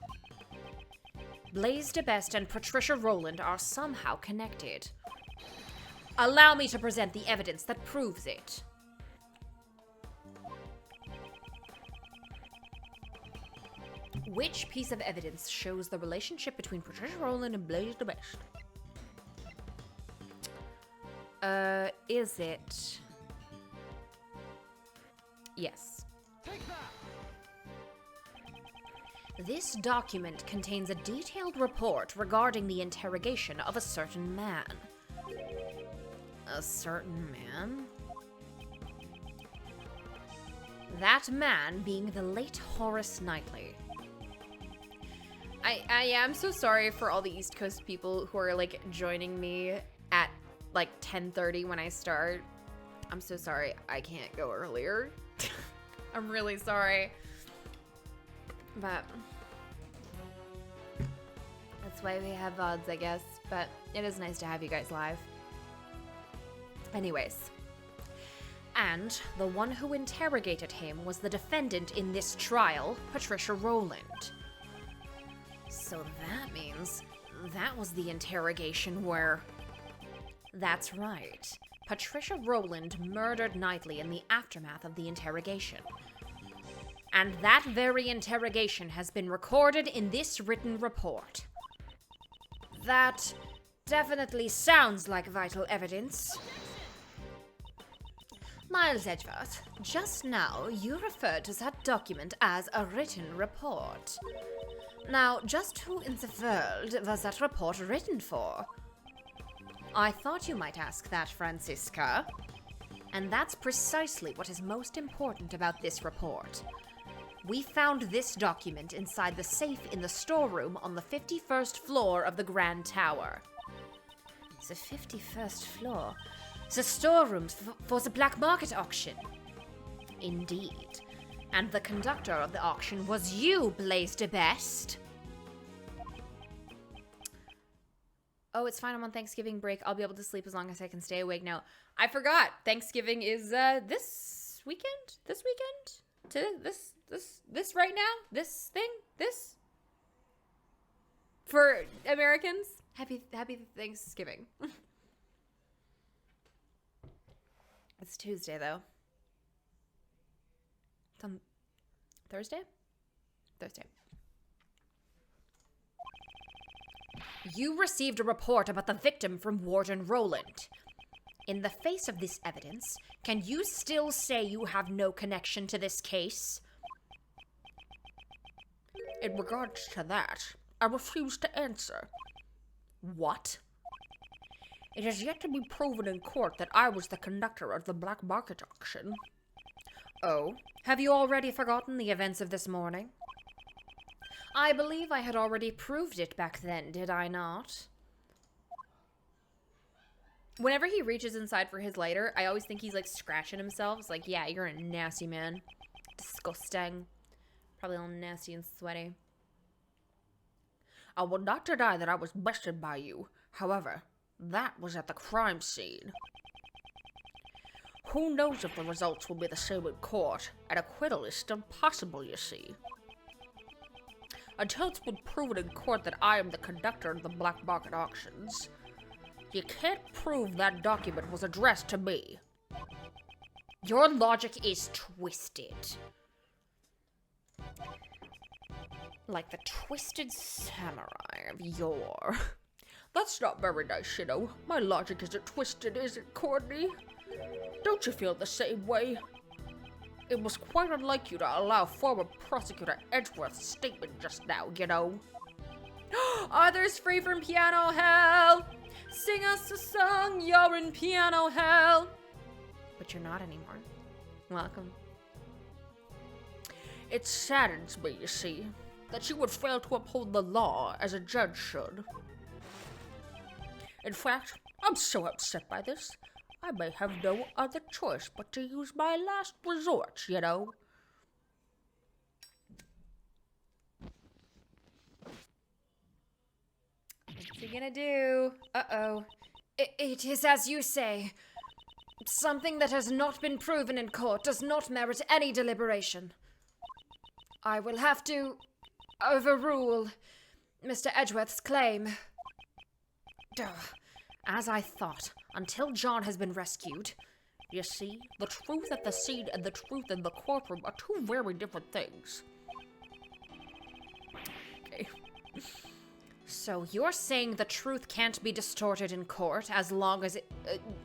Blaise DeBest and Patricia Rowland are somehow connected. Allow me to present the evidence that proves it. Which piece of evidence shows the relationship between Patricia Rowland and Blaise DeBest? Is it... Yes. This document contains a detailed report regarding the interrogation of a certain man. A certain man? That man being the late Horace Knightley. I am so sorry for all the East Coast people who are, like, joining me at, like, 10:30 when I start. I'm so sorry. I can't go earlier. I'm really sorry. But that's why we have VODs, I guess. But it is nice to have you guys live. Anyways. And the one who interrogated him was the defendant in this trial, Patricia Rowland. So that means that was the interrogation where... That's right. Patricia Rowland murdered Knightley in the aftermath of the interrogation. And that very interrogation has been recorded in this written report. That definitely sounds like vital evidence. Miles Edgeworth, just now you referred to that document as a written report. Now, just who in the world was that report written for? I thought you might ask that, Francisca. And that's precisely what is most important about this report. We found this document inside the safe in the storeroom on the 51st floor of the Grand Tower. The 51st floor? The storeroom for the black market auction? Indeed. And the conductor of the auction was you, Blaise DeBest. Oh, it's fine. I'm on Thanksgiving break. I'll be able to sleep as long as I can stay awake now. I forgot. Thanksgiving is this weekend? This weekend? This right now? This thing? This? For Americans? Happy Thanksgiving. It's Tuesday, though. It's on Thursday? Thursday. You received a report about the victim from Warden Rowland. In the face of this evidence, can you still say you have no connection to this case? In regards to that, I refuse to answer. What? It has yet to be proven in court that I was the conductor of the black market auction. Oh, have you already forgotten the events of this morning? I believe I had already proved it back then, did I not? Whenever he reaches inside for his lighter, I always think he's, like, scratching himself. It's like, yeah, you're a nasty man. Disgusting. Probably all nasty and sweaty. I will not deny that I was bested by you. However, that was at the crime scene. Who knows if the results will be the same in court? An acquittal is still possible, you see. Until it's been proven in court that I am the conductor of the black market auctions, you can't prove that document was addressed to me. Your logic is twisted. Like the twisted samurai of yore. That's not very nice, you know. My logic isn't twisted, is it, Courtney? Don't you feel the same way? It was quite unlike you to allow former prosecutor Edgeworth's statement just now, you know. Arthur's free from piano hell. Sing us a song, you're in piano hell. But you're not anymore. Welcome. It saddens me, you see, that you would fail to uphold the law as a judge should. In fact, I'm so upset by this, I may have no other choice but to use my last resort, you know. What's he gonna do? Uh-oh. It is as you say. Something that has not been proven in court does not merit any deliberation. I will have to overrule Mr. Edgeworth's claim. Duh. As I thought, until John has been rescued. You see, the truth at the scene and the truth in the courtroom are two very different things. Okay. So you're saying the truth can't be distorted in court as long as it...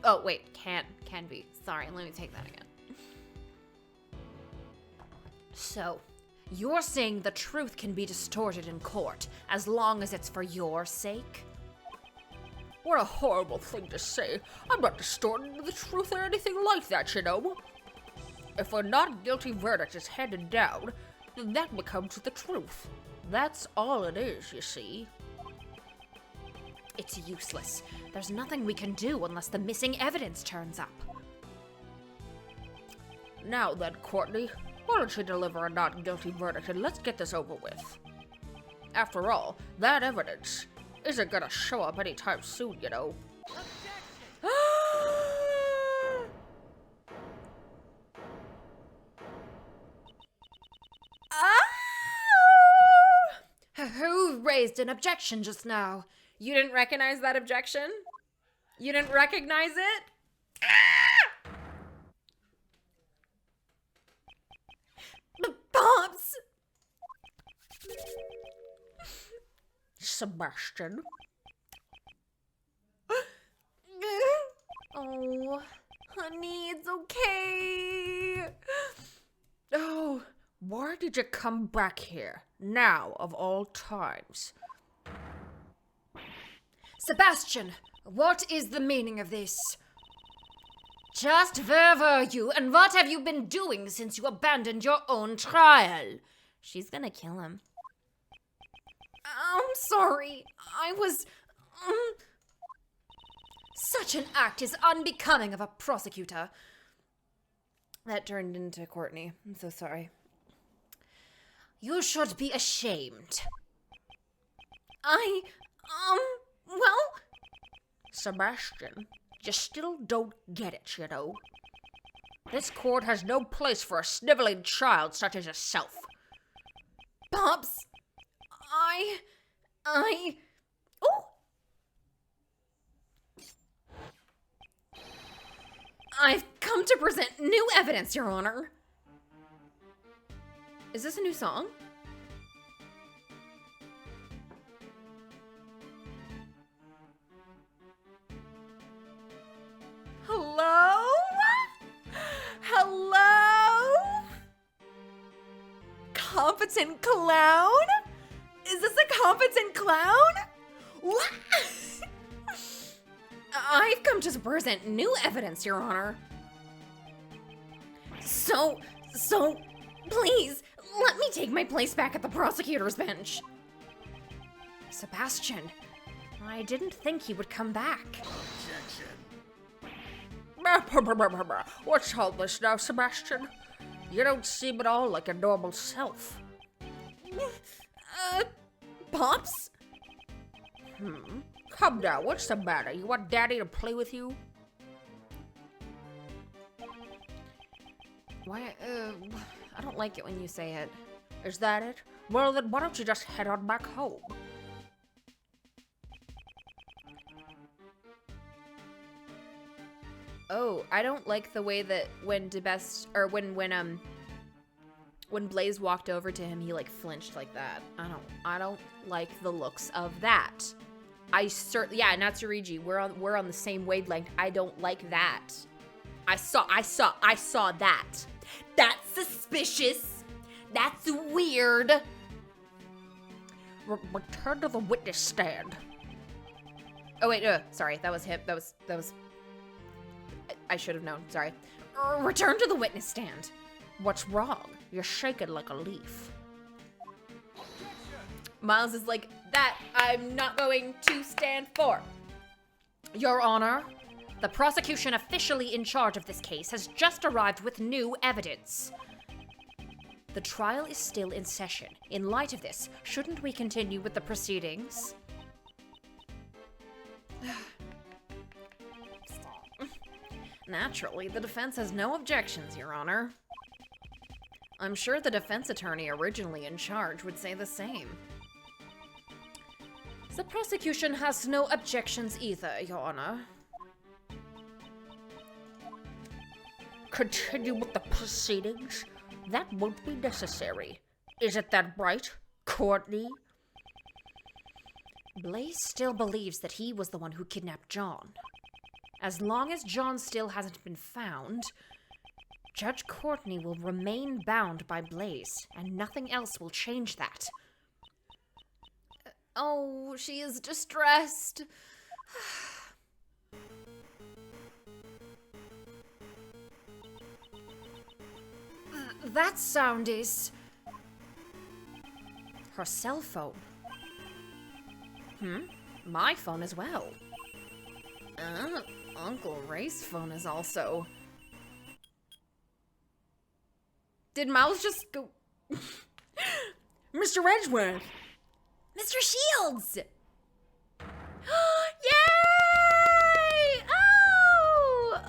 oh, wait. Can be. Sorry, let me take that again. So, you're saying the truth can be distorted in court as long as it's for your sake? What a horrible thing to say. I'm not distorting the truth or anything like that, you know. If a not guilty verdict is handed down, then that becomes the truth. That's all it is, you see. It's useless. There's nothing we can do unless the missing evidence turns up. Now then, Courtney, why don't you deliver a not guilty verdict and let's get this over with. After all, that evidence isn't gonna show up anytime soon, you know. Who raised an objection just now? You didn't recognize that objection? You didn't recognize it? Pops! Sebastian. Oh, honey, it's okay. Oh, why did you come back here? Now, of all times. Sebastian, what is the meaning of this? Just where were you, and what have you been doing since you abandoned your own trial? She's gonna kill him. I'm sorry. I was... Such an act is unbecoming of a prosecutor. That turned into Courtney. I'm so sorry. You should be ashamed. Well... Sebastian, you still don't get it, you know. This court has no place for a sniveling child such as yourself. Pops, Oh! I've come to present new evidence, Your Honor. Is this a new song? Hello? Hello? Competent clown? Is this a competent clown? What? I've come to present new evidence, Your Honor. So, please, let me take my place back at the prosecutor's bench. Sebastian, I didn't think he would come back. Objection. What's all this now, Sebastian? You don't seem at all like your normal self. Pops? Come now, what's the matter? You want Daddy to play with you? Why, I don't like it when you say it. Is that it? Well, then why don't you just head on back home? Oh, I don't like the way that when When Blaze walked over to him, he like flinched like that. I don't like the looks of that. Yeah, Natsurigi, we're on the same wavelength. I don't like that. I saw that. That's suspicious. That's weird. Return to the witness stand. Oh wait, sorry, that was him. That was. I should have known. Sorry. Return to the witness stand. What's wrong? You're shaking like a leaf. Miles is like, that I'm not going to stand for. Your Honor, the prosecution officially in charge of this case has just arrived with new evidence. The trial is still in session. In light of this, shouldn't we continue with the proceedings? Naturally, the defense has no objections, Your Honor. I'm sure the defense attorney originally in charge would say the same. The prosecution has no objections either, Your Honor. Continue with the proceedings? That won't be necessary. Isn't that right, Courtney? Blaze still believes that he was the one who kidnapped John. As long as John still hasn't been found, Judge Courtney will remain bound by Blaze, and nothing else will change that. Oh, she is distressed. That sound is... her cell phone. My phone as well. Uncle Ray's phone is also... Did Miles just go... Mr. Edgeworth! Mr. Shields! Yay!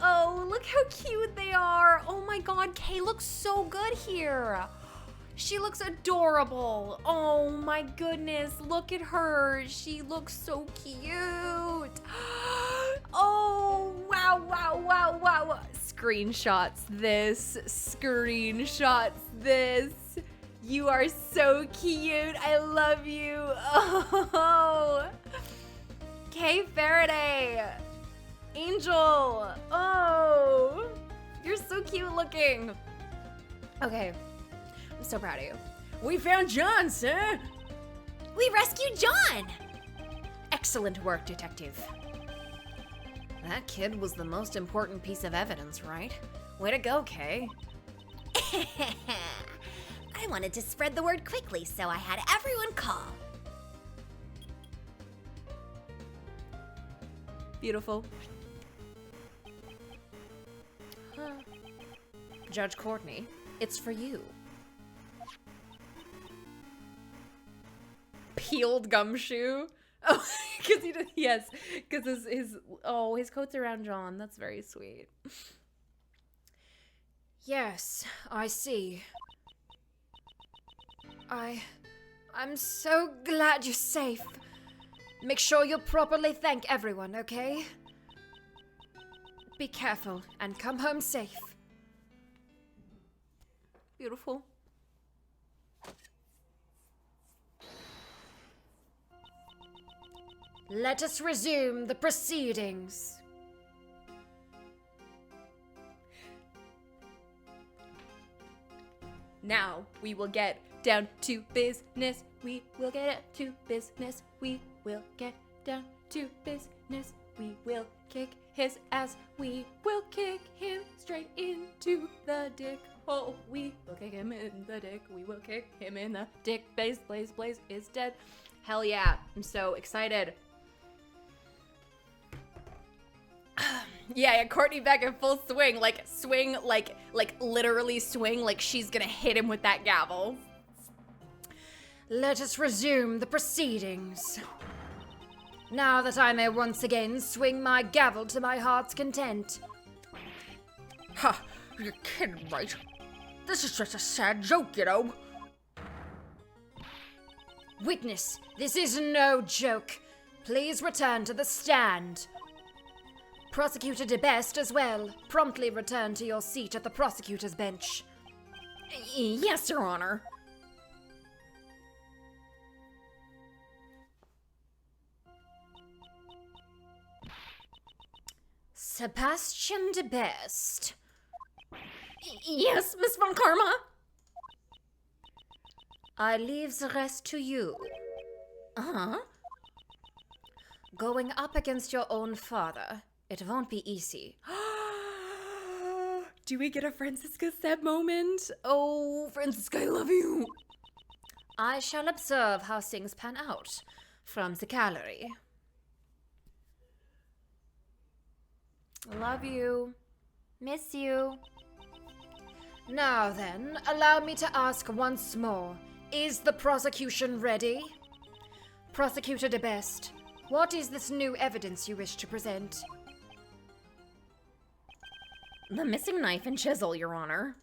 Oh, look how cute they are. Oh my god, Kay looks so good here. She looks adorable. Oh my goodness, look at her. She looks so cute. Oh, wow. Screenshots this. You are so cute. I love you. Oh. Kay Faraday. Angel. Oh. You're so cute looking. Okay. I'm so proud of you. We found John, sir! We rescued John! Excellent work, Detective. That kid was the most important piece of evidence, right? Way to go, Kay. I wanted to spread the word quickly, so I had everyone call. Beautiful. Judge Courtney, it's for you. Peeled gumshoe. Oh, because he did, yes, because his coat's around John. That's very sweet. Yes, I see. I'm so glad you're safe. Make sure you properly thank everyone, okay? Be careful and come home safe. Beautiful. Let us resume the proceedings. Now we will get down to business. We will get to business. We will get down to business. We will kick his ass. We will kick him straight into the dick hole. We will kick him in the dick. We will kick him in the dick. Blaze is dead. Hell yeah. I'm so excited. Yeah, Courtney back in full swing, like literally swing, like she's gonna hit him with that gavel. Let us resume the proceedings. Now that I may once again swing my gavel to my heart's content. Ha! You're kidding, right? This is just a sad joke, you know. Witness, this is no joke. Please return to the stand. Prosecutor DeBest as well. Promptly return to your seat at the prosecutor's bench. Yes, Your Honor. Sebastian de Best. Yes, Miss Von Karma. I leave the rest to you. Uh-huh. Going up against your own father, it won't be easy. Do we get a Francisca Seb moment? Oh, Francisca, I love you. I shall observe how things pan out from the gallery. Love you. Miss you. Now then, allow me to ask once more. Is the prosecution ready? Prosecutor de Best, what is this new evidence you wish to present? The missing knife and chisel, Your Honor.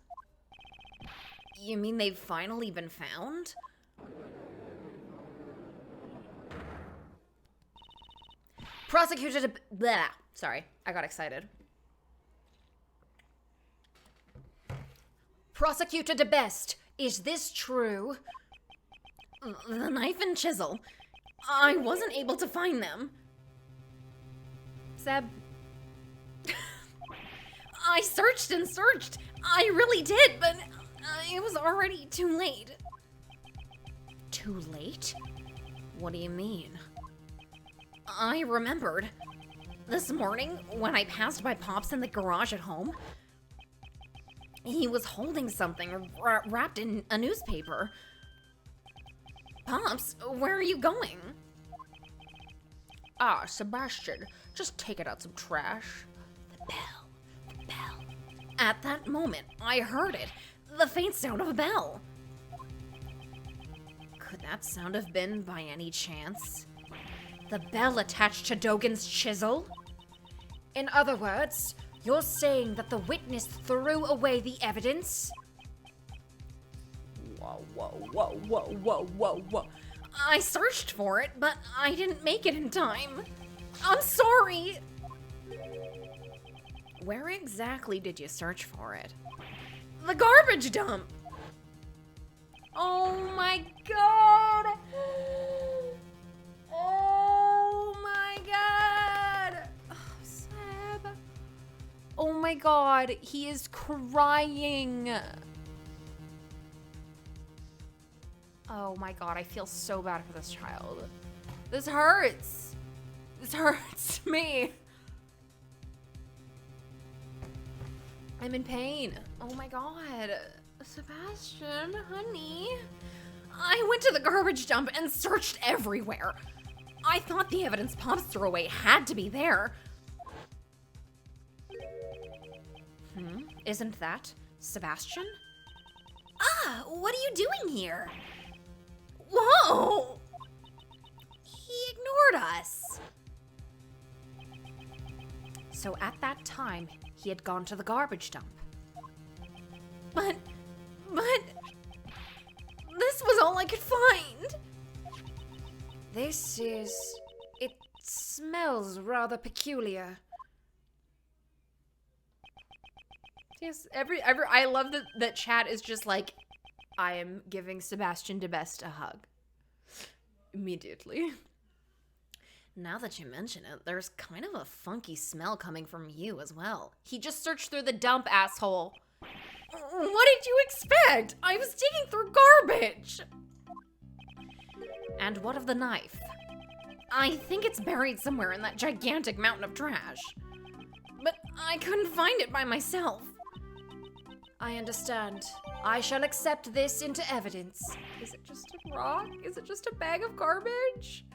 You mean they've finally been found? Prosecutor de... Blah. Sorry, I got excited. Prosecutor de Best, is this true? The knife and chisel. I wasn't able to find them. Seb, I searched and searched. I really did, but it was already too late. Too late? What do you mean? I remembered. This morning, when I passed by Pops in the garage at home, he was holding something wrapped in a newspaper. Pops, where are you going? Ah, Sebastian, just taking out some trash. The bell. At that moment, I heard it. The faint sound of a bell. Could that sound have been, by any chance, The bell attached to Dogen's chisel? In other words, you're saying that the witness threw away the evidence? whoa. I searched for it, but I didn't make it in time. I'm sorry. Where exactly did you search for it? The garbage dump. Oh my god! Oh my god! Oh, Seb. Oh my god, he is crying. Oh my god, I feel so bad for this child. This hurts. This hurts me. I'm in pain. Oh my god. Sebastian, honey. I went to the garbage dump and searched everywhere. I thought the evidence Pops threw away had to be there. Isn't that Sebastian? Ah, what are you doing here? Whoa! He ignored us. So at that time, he had gone to the garbage dump. But this was all I could find. It smells rather peculiar. Yes, I love that chat is just like, I am giving Sebastian de Best a hug. Immediately. Now that you mention it, there's kind of a funky smell coming from you as well. He just searched through the dump, asshole. What did you expect? I was digging through garbage. And what of the knife? I think it's buried somewhere in that gigantic mountain of trash. But I couldn't find it by myself. I understand. I shall accept this into evidence. Is it just a rock? Is it just a bag of garbage?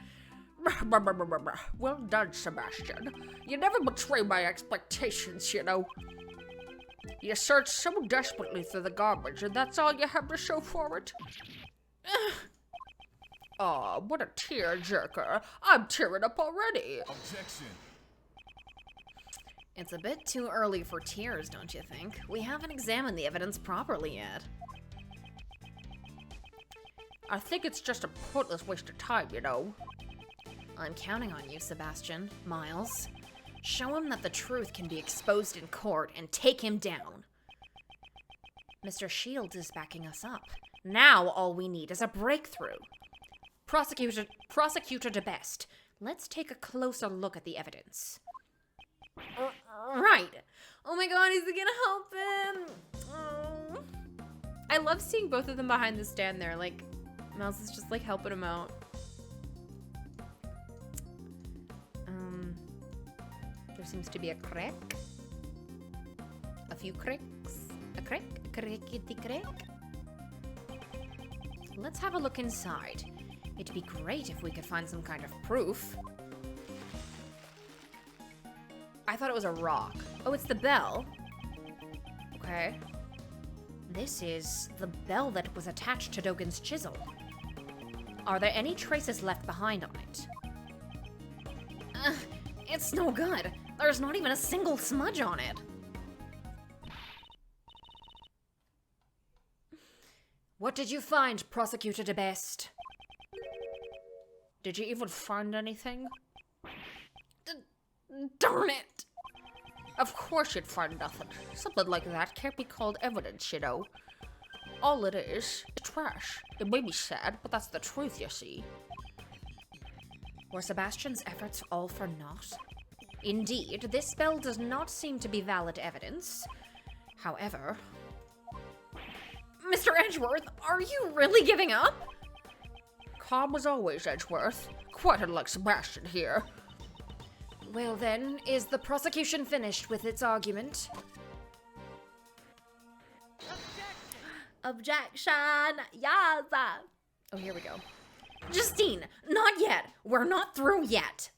Well done, Sebastian. You never betray my expectations, you know. You searched so desperately through the garbage, and that's all you have to show for it? Aw, what a tear-jerker. I'm tearing up already. Objection. It's a bit too early for tears, don't you think? We haven't examined the evidence properly yet. I think it's just a pointless waste of time, you know. I'm counting on you, Sebastian. Miles. Show him that the truth can be exposed in court and take him down. Mr. Shields is backing us up. Now all we need is a breakthrough. Prosecutor DeBest, let's take a closer look at the evidence. Right. Oh my god, he's gonna help him. Oh. I love seeing both of them behind the stand there. Like, Mouse is just like helping him out. There seems to be a crack. A few cracks. A crack. A crackety crack. Let's have a look inside. It'd be great if we could find some kind of proof. I thought it was a rock. Oh, it's the bell. Okay. This is the bell that was attached to Dogen's chisel. Are there any traces left behind on it? It's no good. There's not even a single smudge on it. What did you find, Prosecutor DeBest? Did you even find anything? Darn it! Of course you'd find nothing. Something like that can't be called evidence, you know. All it is trash. It may be sad, but that's the truth, you see. Were Sebastian's efforts all for naught? Indeed, this spell does not seem to be valid evidence. However... Mr. Edgeworth, are you really giving up? Calm as always, Edgeworth. Quite unlike Sebastian here. Well then, is the prosecution finished with its argument? Objection! Yes! Oh, here we go. Justine, not yet. We're not through yet.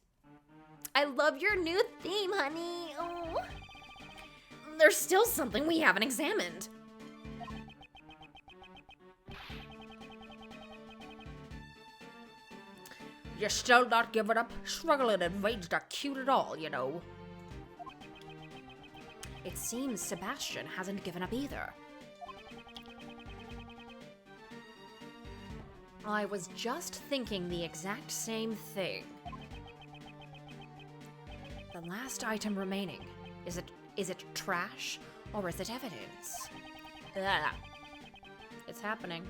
I love your new theme, honey. Oh. There's still something we haven't examined. You're still not giving up? Struggling invades not cute at all, you know. It seems Sebastian hasn't given up either. I was just thinking the exact same thing. The last item remaining. Is it trash or is it evidence? It's happening.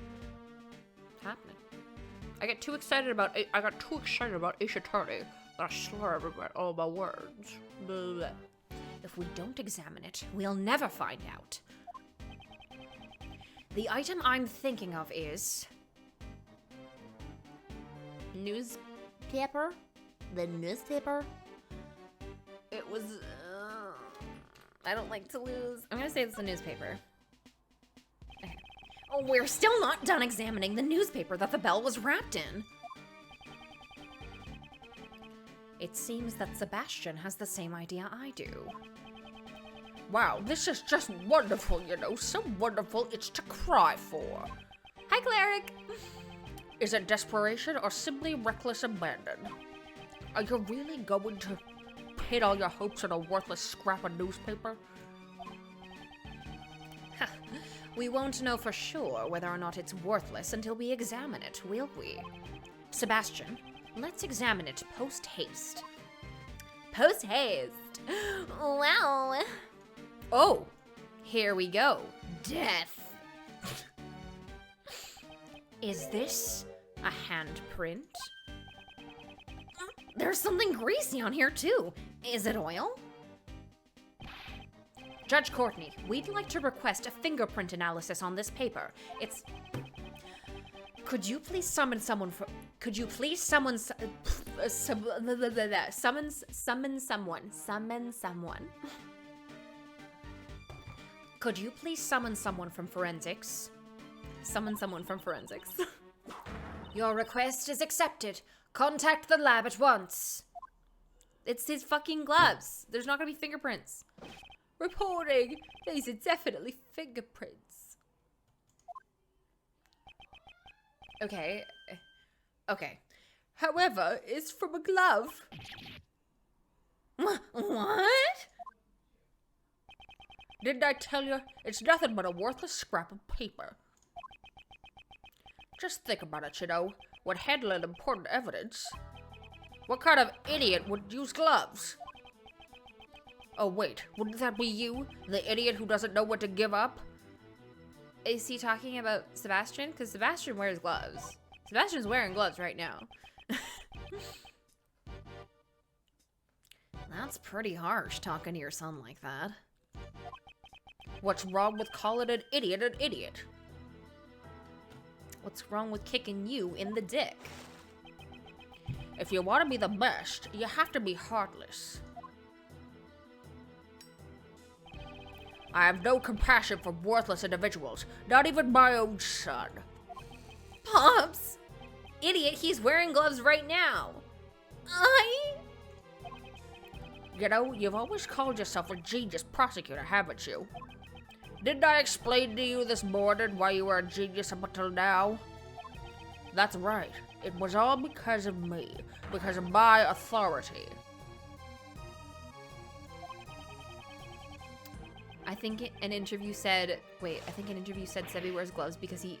It's happening. I got too excited about Ace Attorney that I slur all my words. Blah. If we don't examine it, we'll never find out. The item I'm thinking of is... Newspaper? The newspaper? It was... I don't like to lose. I'm gonna say it's the newspaper. Oh, we're still not done examining the newspaper that the bell was wrapped in. It seems that Sebastian has the same idea I do. Wow, this is just wonderful, you know. So wonderful it's to cry for. Hi, Cleric! Is it desperation or simply reckless abandon? Are you really going to pin all your hopes on a worthless scrap of newspaper? We won't know for sure whether or not it's worthless until we examine it, will we? Sebastian, let's examine it post-haste. Post-haste! Wow. Oh, here we go. Death. Is this a handprint? There's something greasy on here, too. Is it oil? Judge Courtney, we'd like to request a fingerprint analysis on this paper. It's... Could you please summon someone for... Could you please summon... Summon someone. Could you please summon someone from forensics? Summon someone from forensics. Your request is accepted. Contact the lab at once. It's his fucking gloves. There's not gonna be fingerprints. Reporting. These are definitely fingerprints. Okay. However, it's from a glove. What? Didn't I tell you? It's nothing but a worthless scrap of paper. Just think about it, you know. When handling important evidence, what kind of idiot would use gloves? Oh wait, wouldn't that be you? The idiot who doesn't know what to give up? Is he talking about Sebastian? Because Sebastian wears gloves. Sebastian's wearing gloves right now. That's pretty harsh, talking to your son like that. What's wrong with calling an idiot an idiot? What's wrong with kicking you in the dick? If you want to be the best, you have to be heartless. I have no compassion for worthless individuals, not even my own son. Pops! Idiot, he's wearing gloves right now. You know, you've always called yourself a genius prosecutor, haven't you? Didn't I explain to you this morning why you were a genius up until now? That's right. It was all because of me, because of my authority. I think an interview said Sebi wears gloves because he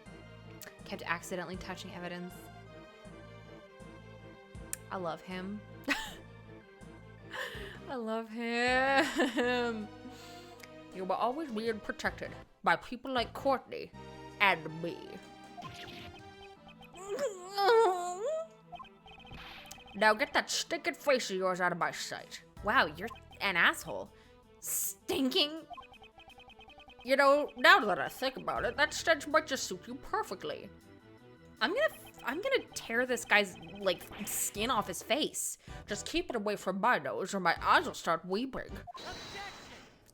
kept accidentally touching evidence. I love him. I love him. You were always being protected by people like Courtney and me. Now get that stinking face of yours out of my sight. Wow, you're an asshole. Stinking? You know, now that I think about it, that stench might just suit you perfectly. I'm gonna tear this guy's, like, skin off his face. Just keep it away from my nose or my eyes will start weeping.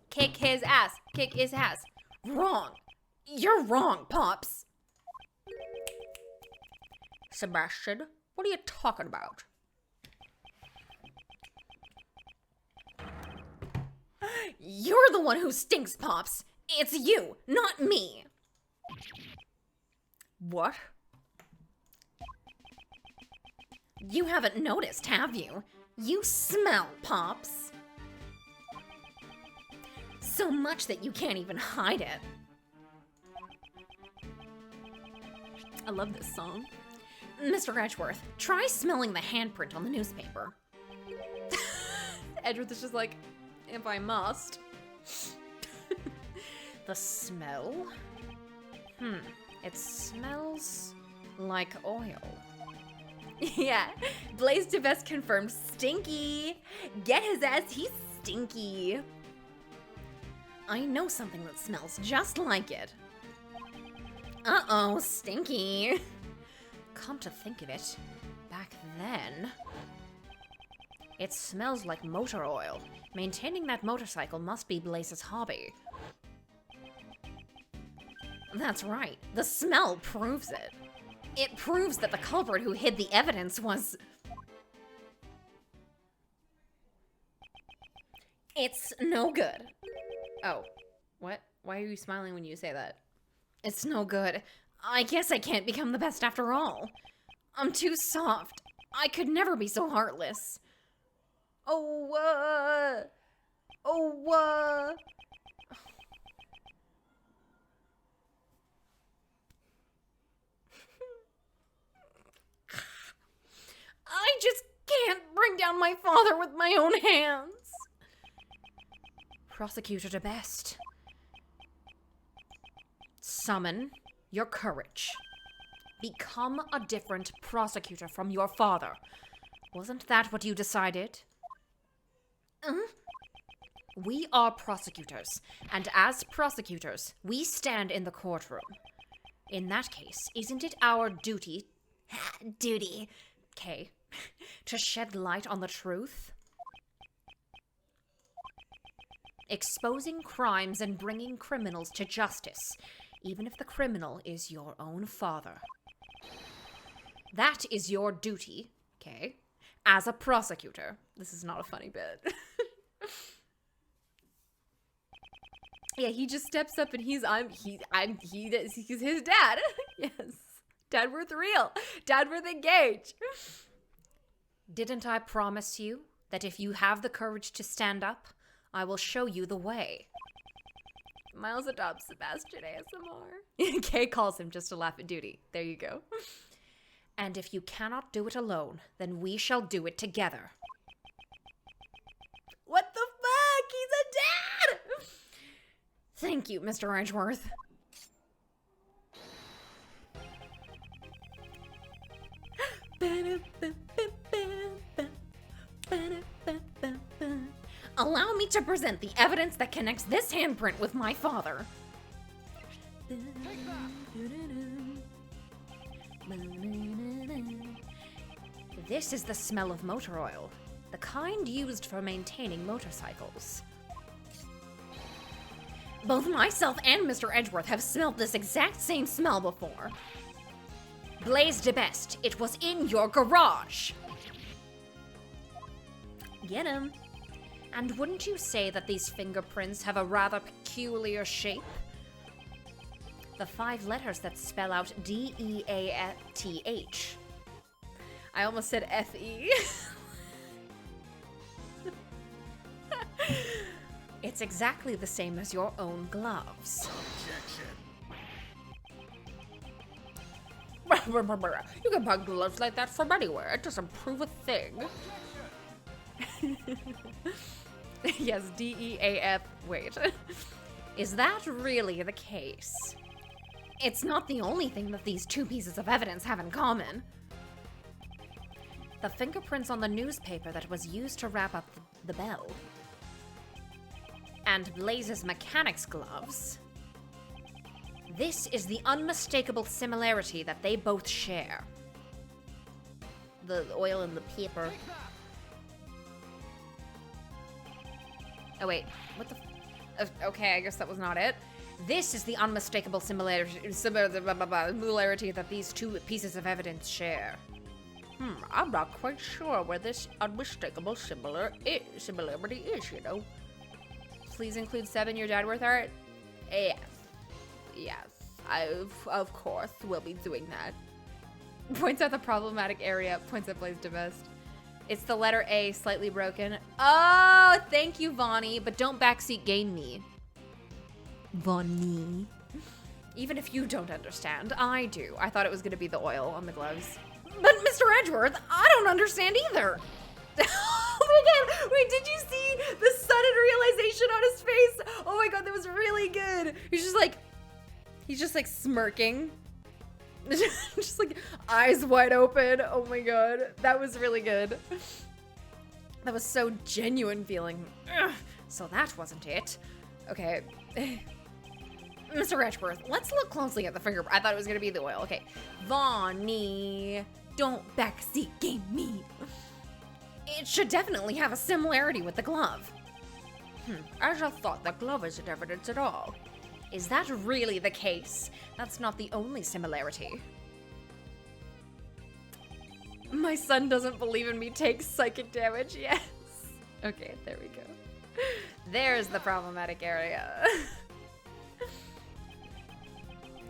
Kick his ass. Kick his ass. Wrong. You're wrong, Pops. Sebastian, what are you talking about? You're the one who stinks, Pops. It's you, not me. What? You haven't noticed, have you? You smell, Pops. So much that you can't even hide it. I love this song. Mr. Edgeworth, try smelling the handprint on the newspaper. Edgeworth is just like, if I must. The smell? It smells like oil. Yeah, Blaze DeVest confirmed stinky. Get his ass, he's stinky. I know something that smells just like it. Uh-oh, stinky. Come to think of it, back then, it smells like motor oil. Maintaining that motorcycle must be Blaze's hobby. That's right, the smell proves it. It proves that the culprit who hid the evidence was... It's no good. Oh, what? Why are you smiling when you say that? It's no good. I guess I can't become the best after all. I'm too soft. I could never be so heartless. I just can't bring down my father with my own hands. Prosecutor DeBest. Summon your courage. Become a different prosecutor from your father. Wasn't that what you decided? We are prosecutors, and as prosecutors, we stand in the courtroom. In that case, isn't it our duty, Kay, to shed light on the truth? Exposing crimes and bringing criminals to justice, even if the criminal is your own father. That is your duty, Kay, as a prosecutor. This is not a funny bit. Yeah, he just steps up and he's his dad. Yes. Dad worth real. Dad worth engage. Didn't I promise you that if you have the courage to stand up, I will show you the way? Miles adopts Sebastian ASMR. Kay calls him just to laugh at duty. There you go. And if you cannot do it alone, then we shall do it together. What the fuck? He's a dad! Thank you, Mr. Edgeworth. Allow me to present the evidence that connects this handprint with my father. This is the smell of motor oil, the kind used for maintaining motorcycles. Both myself and Mr. Edgeworth have smelled this exact same smell before. Blaise de Best, it was in your garage! Get him. And wouldn't you say that these fingerprints have a rather peculiar shape? The 5 letters that spell out D-E-A-T-H. I almost said F-E. It's exactly the same as your own gloves. You can buy gloves like that from anywhere. It doesn't prove a thing. Yes, D-E-A-F. Wait. Is that really the case? It's not the only thing that these 2 pieces of evidence have in common. The fingerprints on the newspaper that was used to wrap up the bell. And Blaise's mechanic's gloves. This is the unmistakable similarity that they both share. The oil and the paper. Oh wait, what the okay, I guess that was not it. This is the unmistakable similarity that these 2 pieces of evidence share. I'm not quite sure where this unmistakable similarity is, you know. Please include 7 your Dadworth art. Yes. Yes. Of course will be doing that. Points out the problematic area, points at Blaise de Best. It's the letter A, slightly broken. Oh, thank you, Vonnie, but don't backseat game me. Vonnie. Even if you don't understand, I do. I thought it was gonna be the oil on the gloves. But Mr. Edgeworth, I don't understand either. Oh my god, wait, did you see the sudden realization on his face? Oh my god, that was really good. He's just like smirking. Just like eyes wide open. Oh my god, that was really good. That was so genuine feeling. Ugh, so that wasn't it. Okay. Mr. Edgeworth, let's look closely at the fingerprint. I thought it was gonna be the oil. Okay. Vonnie, don't backseat game me. It should definitely have a similarity with the glove. As I thought, the glove isn't evidence at all. Is that really the case? That's not the only similarity. My son doesn't believe in me takes psychic damage. Yes. Okay, there we go. There's the problematic area.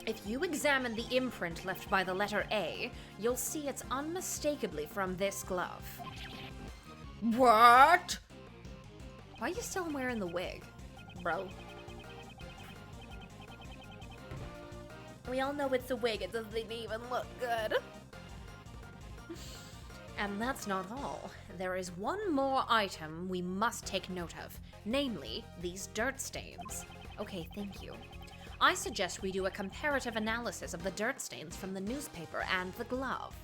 If you examine the imprint left by the letter A, you'll see it's unmistakably from this glove. What? Why are you still wearing the wig, bro? We all know it's a wig. It doesn't even look good. And that's not all. There is one more item we must take note of, namely these dirt stains. Okay, thank you. I suggest we do a comparative analysis of the dirt stains from the newspaper and the glove.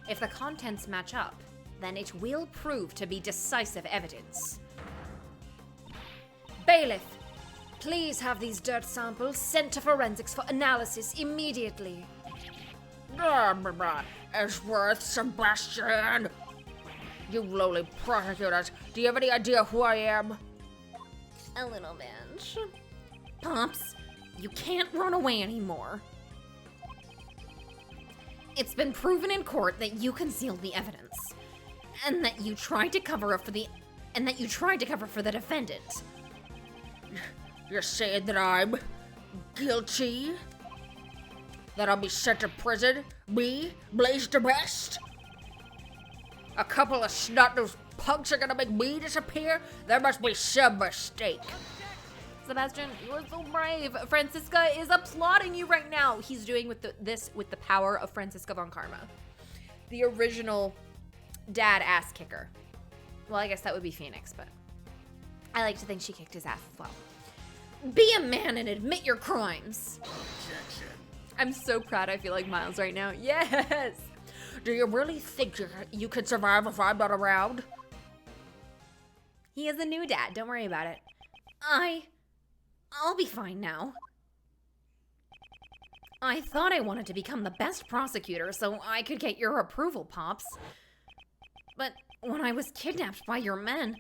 If the contents match up, then it will prove to be decisive evidence. Bailiff, please have these dirt samples sent to forensics for analysis immediately. Edgeworth, Sebastian! You lowly prosecutors, do you have any idea who I am? A little bit. Pops, you can't run away anymore. It's been proven in court that you concealed the evidence, and that you tried to cover up for the defendant. You're saying that I'm guilty? That I'll be sent to prison? Me, Blaise de Best? A couple of snot-nosed punks are gonna make me disappear? There must be some mistake. Sebastian, you are so brave. Francisca is applauding you right now. He's doing this with the power of Francisca von Karma. The original dad ass kicker. Well, I guess that would be Phoenix, but I like to think she kicked his ass as well. Be a man and admit your crimes. I'm so proud I feel like Miles right now. Yes! Do you really think you could survive if I'm not around? He is a new dad. Don't worry about it. I'll be fine now. I thought I wanted to become the best prosecutor so I could get your approval, Pops. But when I was kidnapped by your men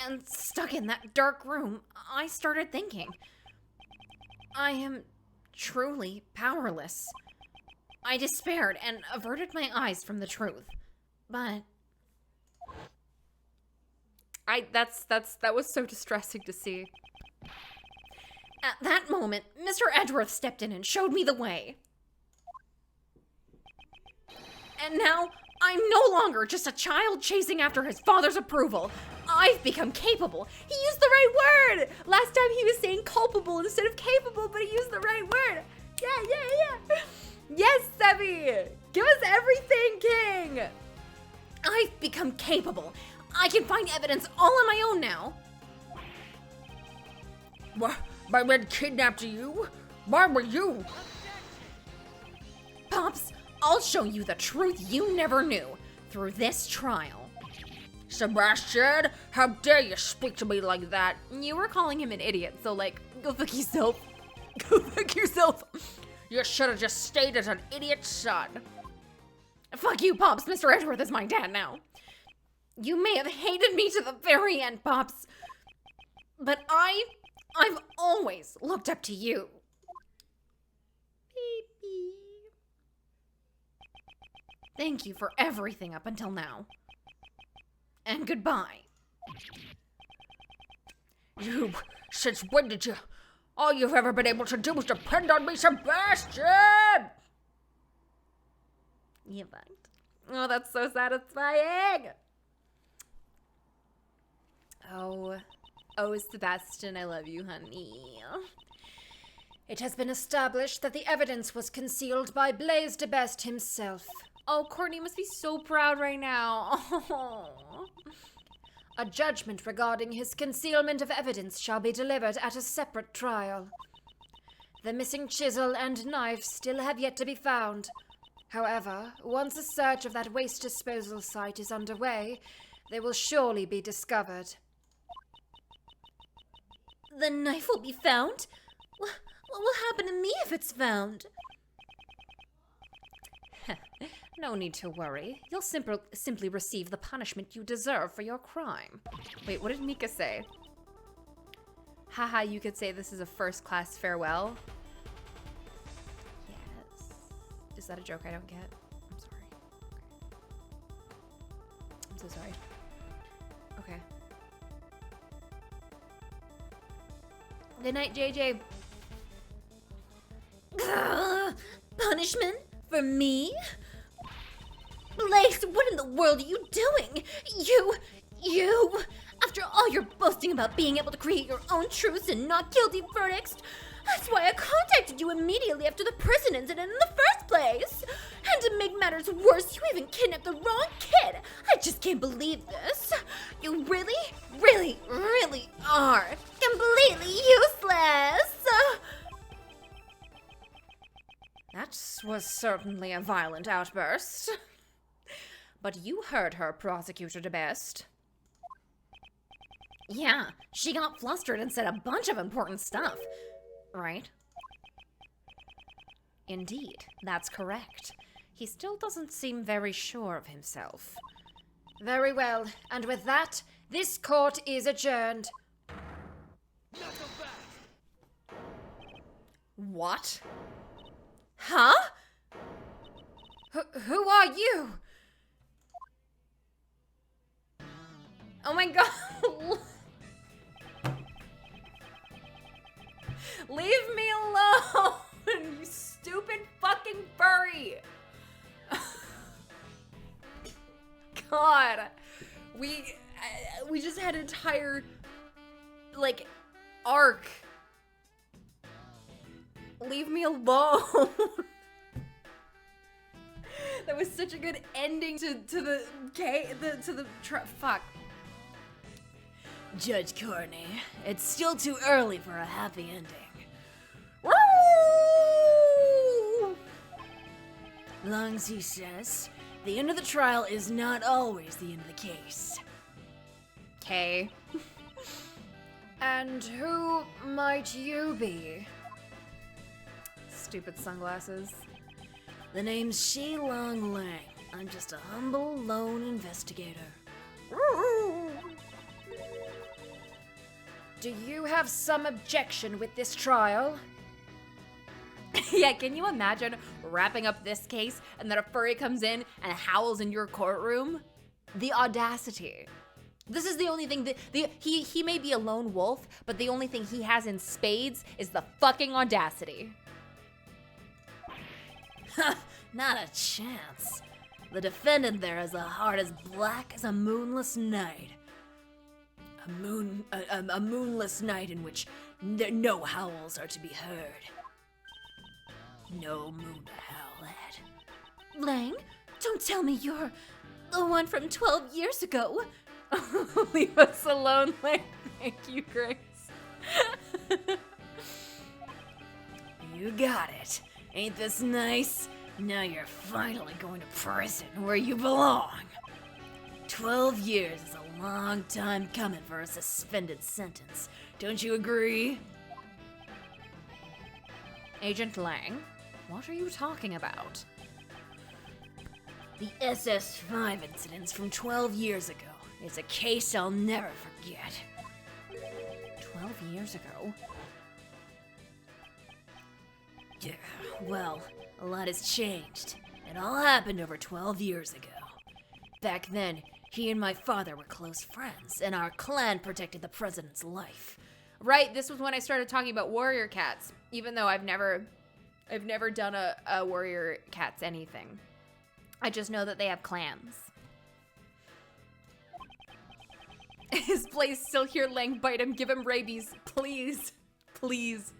and stuck in that dark room, I started thinking, I am truly powerless. I despaired and averted my eyes from the truth. But that was so distressing to see. at that moment, Mr. Edgeworth stepped in and showed me the way. And now, I'm no longer just a child chasing after his father's approval. I've become capable. He used the right word! Last time he was saying culpable instead of capable, but he used the right word. Yeah. Yes, Sebby! Give us everything, King! I've become capable. I can find evidence all on my own now. What? My men kidnapped you? Why were you? Pops, I'll show you the truth you never knew through this trial. Sebastian, how dare you speak to me like that? You were calling him an idiot, so like, go fuck yourself. Go fuck yourself. You should have just stayed as an idiot son. Fuck you, Pops. Mr. Edgeworth is my dad now. You may have hated me to the very end, Pops, but I've always looked up to you. Thank you for everything up until now. And goodbye. You, since when did you? All you've ever been able to do is depend on me, Sebastian! You fucked. Oh, that's so satisfying. Oh, Sebastian, I love you, honey. It has been established that the evidence was concealed by Blaise de Best himself. Oh, Courtney must be so proud right now. Oh. A judgment regarding his concealment of evidence shall be delivered at a separate trial. The missing chisel and knife still have yet to be found. However, once a search of that waste disposal site is underway, they will surely be discovered. The knife will be found? What will happen to me if it's found? No need to worry. You'll simply receive the punishment you deserve for your crime. Wait, what did Mika say? Haha, you could say this is a first-class farewell. Yes. Is that a joke I don't get? I'm sorry. I'm so sorry. Okay. Good night, JJ. Punishment? For me? Blaise, what in the world are you doing? You! After all your boasting about being able to create your own truths and not guilty verdicts, that's why I contacted you immediately after the prison incident in the first place. And to make matters worse, you even kidnapped the wrong kid. I just can't believe this. You really, really, really are completely useless. That was certainly a violent outburst. But you heard her, Prosecutor de Best. Yeah, she got flustered and said a bunch of important stuff. Right? Indeed, that's correct. He still doesn't seem very sure of himself. Very well, and with that, this court is adjourned. What? Huh? Who are you? Oh my god. Leave me alone, you stupid fucking furry. God. We just had an entire, like, arc. Leave me alone. That was such a good ending to the fuck. Judge Courtney, it's still too early for a happy ending. Woo! Lungs, he says, the end of the trial is not always the end of the case. Okay. And who might you be? Stupid sunglasses. The name's Shilong Lang. I'm just a humble lone investigator. Do you have some objection with this trial? Yeah, can you imagine wrapping up this case and then a furry comes in and howls in your courtroom? The audacity. This is the only thing that he may be a lone wolf, but the only thing he has in spades is the fucking audacity. Not a chance. The defendant there has a heart as black as a moonless night. A moonless night in which no howls are to be heard. No moon to howl at. Lang, don't tell me you're the one from 12 years ago. Leave us alone, like, thank you, Grace. You got it. Ain't this nice? Now you're finally going to prison where you belong. 12 years is a long time coming for a suspended sentence. Don't you agree? Agent Lang, what are you talking about? The SS5 incidents from 12 years ago. It's a case I'll never forget. 12 years ago? Yeah, well, a lot has changed. It all happened over 12 years ago. Back then, he and my father were close friends, and our clan protected the president's life. Right, this was when I started talking about warrior cats, even though I've never done a warrior cats anything. I just know that they have clans. His place still here, Lang, bite him, give him rabies, please, please.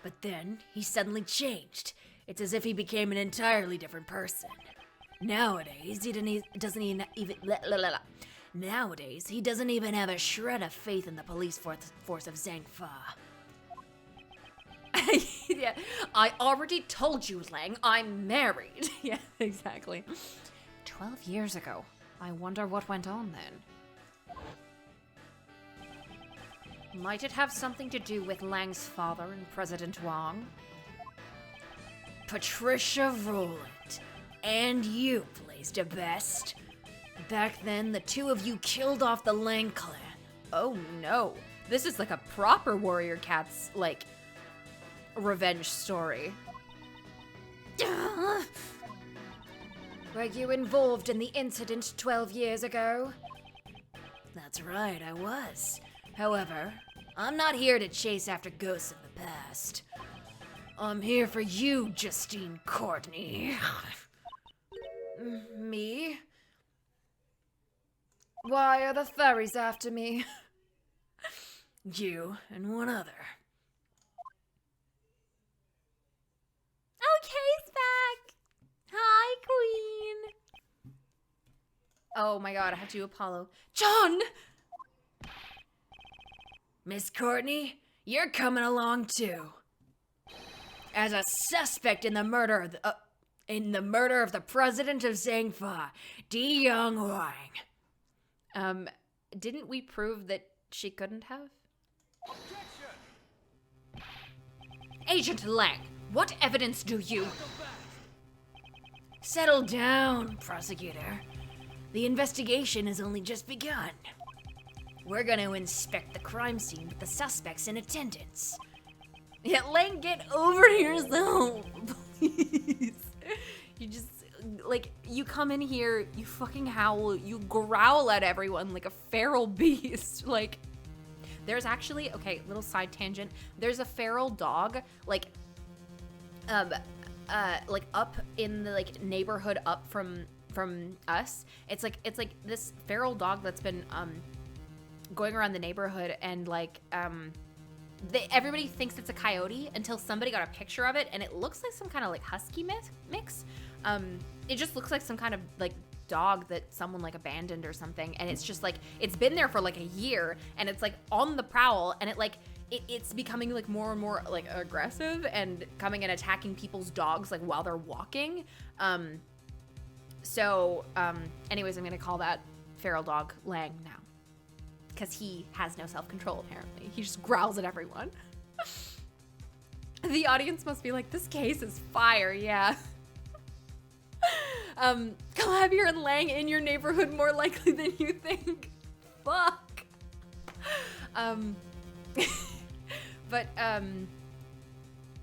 But then, he suddenly changed. It's as if he became an entirely different person. Nowadays, doesn't even have a shred of faith in the police force of Zhangfa. Yeah, I already told you, Lang, I'm married. Yeah, exactly. 12 years ago. I wonder what went on then. Might it have something to do with Lang's father and President Wang? Patricia Rowland, and you placed it best. Back then, the two of you killed off the Lang clan. Oh no, this is like a proper warrior cats, like, revenge story. Were you involved in the incident 12 years ago? That's right, I was. However, I'm not here to chase after ghosts of the past. I'm here for you, Justine Courtney. Me? Why are the fairies after me? You and one other. Okay, back. Hi, Queen. Oh my god, I have to do Apollo. John! Miss Courtney, you're coming along too. As a suspect in the murder of the president of Zhangfa, Di Young Huang. Didn't we prove that she couldn't have? Agent Lang, what evidence do you... Settle down, prosecutor. The investigation has only just begun. We're gonna inspect the crime scene with the suspects in attendance. Yeah, Lang, get over yourself, please. You just, like, you come in here, you fucking howl, you growl at everyone like a feral beast. Like, there's actually, okay, little side tangent. There's a feral dog, like up in the, like, neighborhood up from us. It's like this feral dog that's been, going around the neighborhood and, like, everybody thinks it's a coyote until somebody got a picture of it and it looks like some kind of, like, husky mix. It just looks like some kind of, like, dog that someone, like, abandoned or something, and it's just like, it's been there for like a year and it's like on the prowl, and it's becoming like more and more like aggressive and coming and attacking people's dogs like while they're walking. Anyways, I'm gonna call that feral dog Lang now. Because he has no self-control, apparently. He just growls at everyone. The audience must be like, this case is fire, yeah. Calabier and Lang in your neighborhood more likely than you think. Fuck.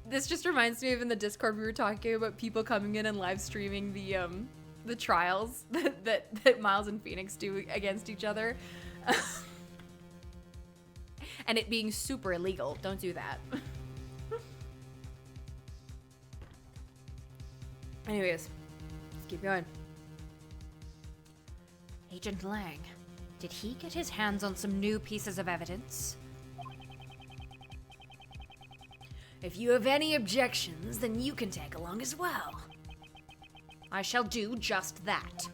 This just reminds me of in the Discord we were talking about people coming in and live streaming the trials that Miles and Phoenix do against each other. And it being super illegal. Don't do that. Anyways, let's keep going. Agent Lang, did he get his hands on some new pieces of evidence? If you have any objections, then you can tag along as well. I shall do just that.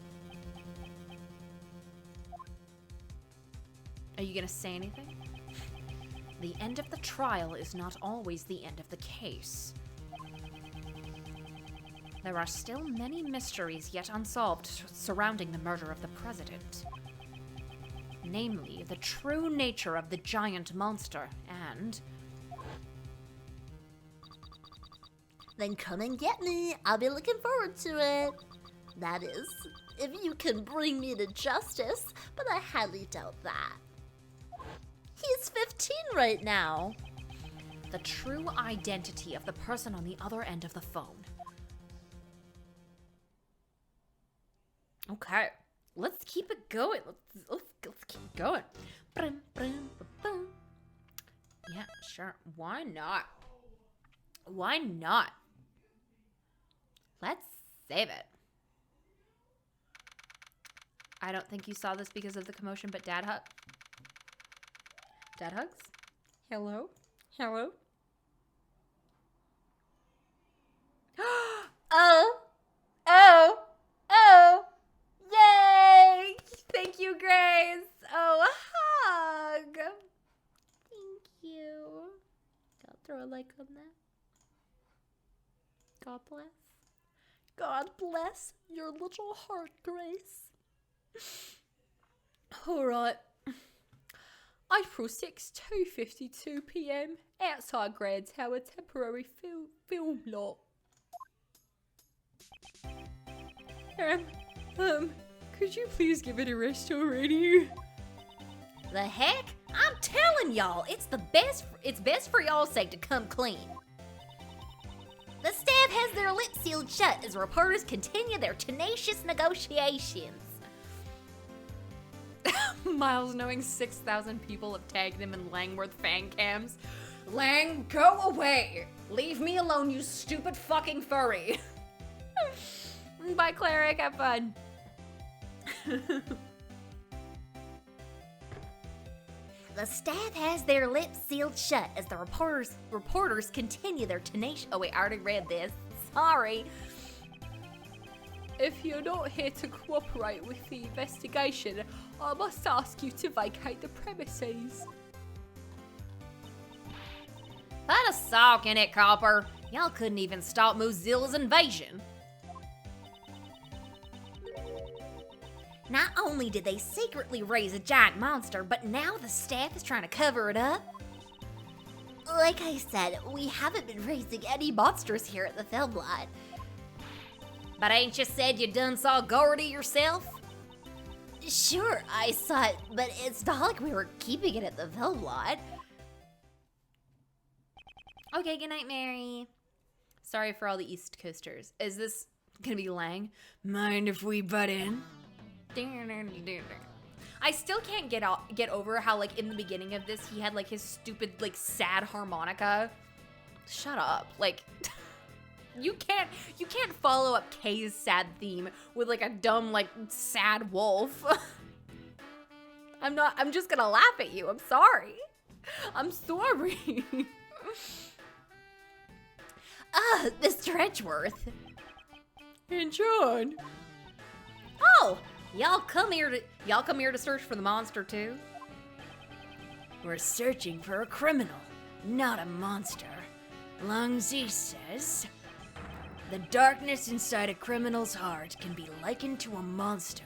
Are you gonna say anything? The end of the trial is not always the end of the case. There are still many mysteries yet unsolved surrounding the murder of the president. Namely, the true nature of the giant monster and... Then come and get me. I'll be looking forward to it. That is, if you can bring me to justice, but I highly doubt that. He's 15 right now. the true identity of the person on the other end of the phone. Okay, let's keep it going. Let's keep going. Brum, brum, brum, brum. Yeah, sure. Why not? Why not? Let's save it. I don't think you saw this because of the commotion, but dad hugs? Hello? Hello? Oh! Yay! Thank you, Grace. Oh, a hug. Thank you. Gotta throw a like on that. God bless. God bless your little heart, Grace. Alright. April 6, 2:52 p.m. outside Grand Tower temporary film lot. Could you please give it a rest already? The heck? I'm telling y'all, it's best for y'all's sake to come clean. The staff has their lips sealed shut as reporters continue their tenacious negotiations. Miles, knowing 6,000 people have tagged him in Langworth fan cams. Lang, go away! Leave me alone, you stupid fucking furry! Bye, Cleric, have fun. The staff has their lips sealed shut as the reporters continue their tenacious... Oh wait, I already read this. Sorry. If you're not here to cooperate with the investigation, I must ask you to vacate the premises. Put a sock in it, Copper. Y'all couldn't even stop Mozilla's invasion. Not only did they secretly raise a giant monster, but now the staff is trying to cover it up. Like I said, we haven't been raising any monsters here at the film lot. But ain't you said you done saw Gordy yourself? Sure, I saw it, but it's not like we were keeping it at the film lot. Okay, good night, Mary. Sorry for all the East Coasters. Is this gonna be Lang? Mind if we butt in? I still can't get over how, like, in the beginning of this, he had, like, his stupid, like, sad harmonica. Shut up. Like, you can't follow up Kay's sad theme with, like, a dumb, like, sad wolf. I'm just gonna laugh at you. I'm sorry. I'm sorry. Mr. Edgeworth. And John. Oh, y'all come here to search for the monster too? We're searching for a criminal. not a monster. Lungzi says, the darkness inside a criminal's heart can be likened to a monster.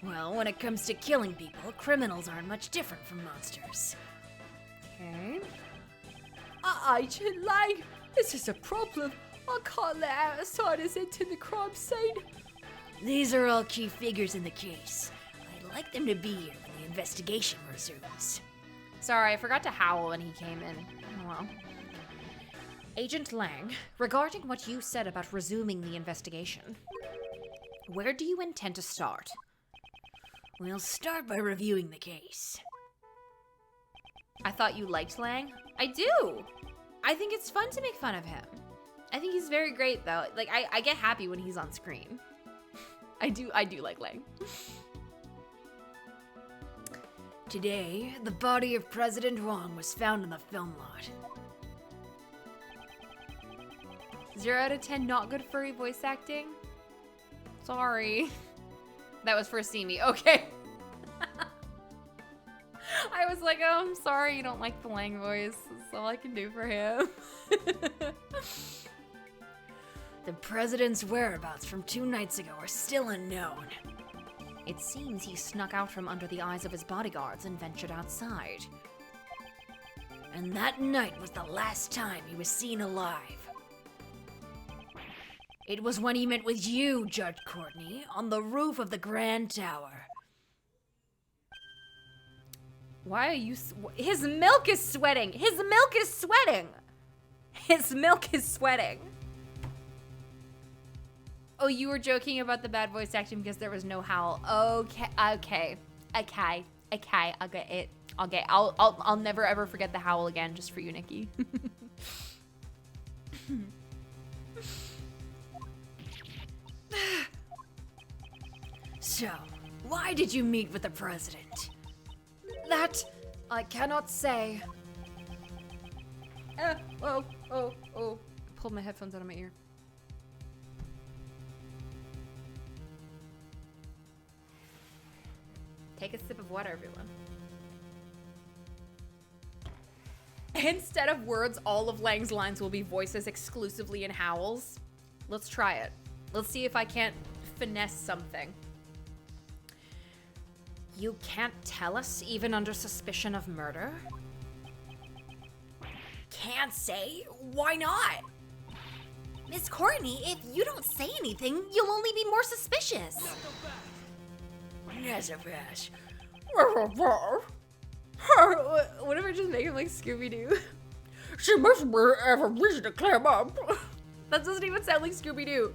Well, when it comes to killing people, criminals aren't much different from monsters. Okay. Agent Lang, this is a problem. I can't let outsiders into the crime scene. These are all key figures in the case. I'd like them to be here when the investigation resumes. Sorry, I forgot to howl when he came in. Oh well. Agent Lang, regarding what you said about resuming the investigation, where do you intend to start? We'll start by reviewing the case. I thought you liked Lang. I do. I think it's fun to make fun of him. I think he's very great though. Like I get happy when he's on screen. I do like Lang. Today, the body of President Wong was found in the film lot. 0 out of 10 not good furry voice acting. Sorry. That was for Simi. Okay. I was like, oh, I'm sorry you don't like the Lang voice. That's all I can do for him. The president's whereabouts from 2 nights ago are still unknown. It seems he snuck out from under the eyes of his bodyguards and ventured outside. And that night was the last time he was seen alive. It was when he met with you, Judge Courtney, on the roof of the Grand Tower. Why are you... His milk is sweating! His milk is sweating! His milk is sweating! Oh, you were joking about the bad voice acting because there was no howl. Okay. I'll get it. I'll never ever forget the howl again just for you, Nikki. So, why did you meet with the president? That I cannot say. Oh. Pulled my headphones out of my ear. Take a sip of water, everyone. Instead of words, all of Lang's lines will be voices exclusively in howls. Let's try it. Let's see if I can't finesse something. You can't tell us, even under suspicion of murder? Can't say? Why not? Miss Courtney, if you don't say anything, you'll only be more suspicious. Nazareth. What if I just make him like Scooby-Doo? She must have a reason to climb up. That doesn't even sound like Scooby-Doo.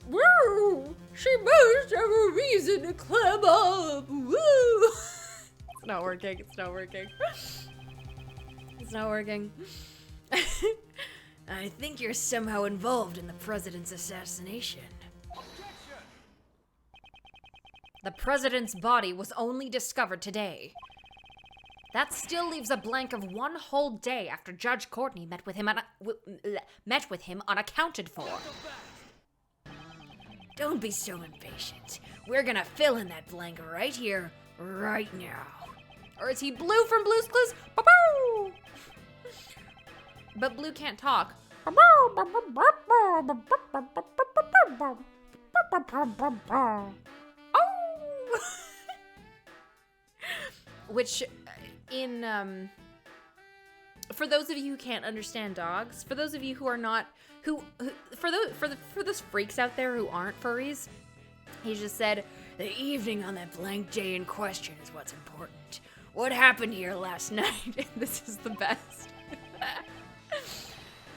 Woo! She must have a reason to climb up. Woo! It's not working. It's not working. It's not working. I think you're somehow involved in the president's assassination. The president's body was only discovered today. That still leaves a blank of 1 whole day after Judge Courtney met with him unaccounted for. Don't be so impatient. We're gonna fill in that blank right here, right now. Or is he Blue from Blue's Clues? Ba-bow! But Blue can't talk. Which, in, for those of you who can't understand dogs, for those of you who are not, for those freaks out there who aren't furries, he just said, the evening on that blank day in question is what's important. What happened here last night? This is the best.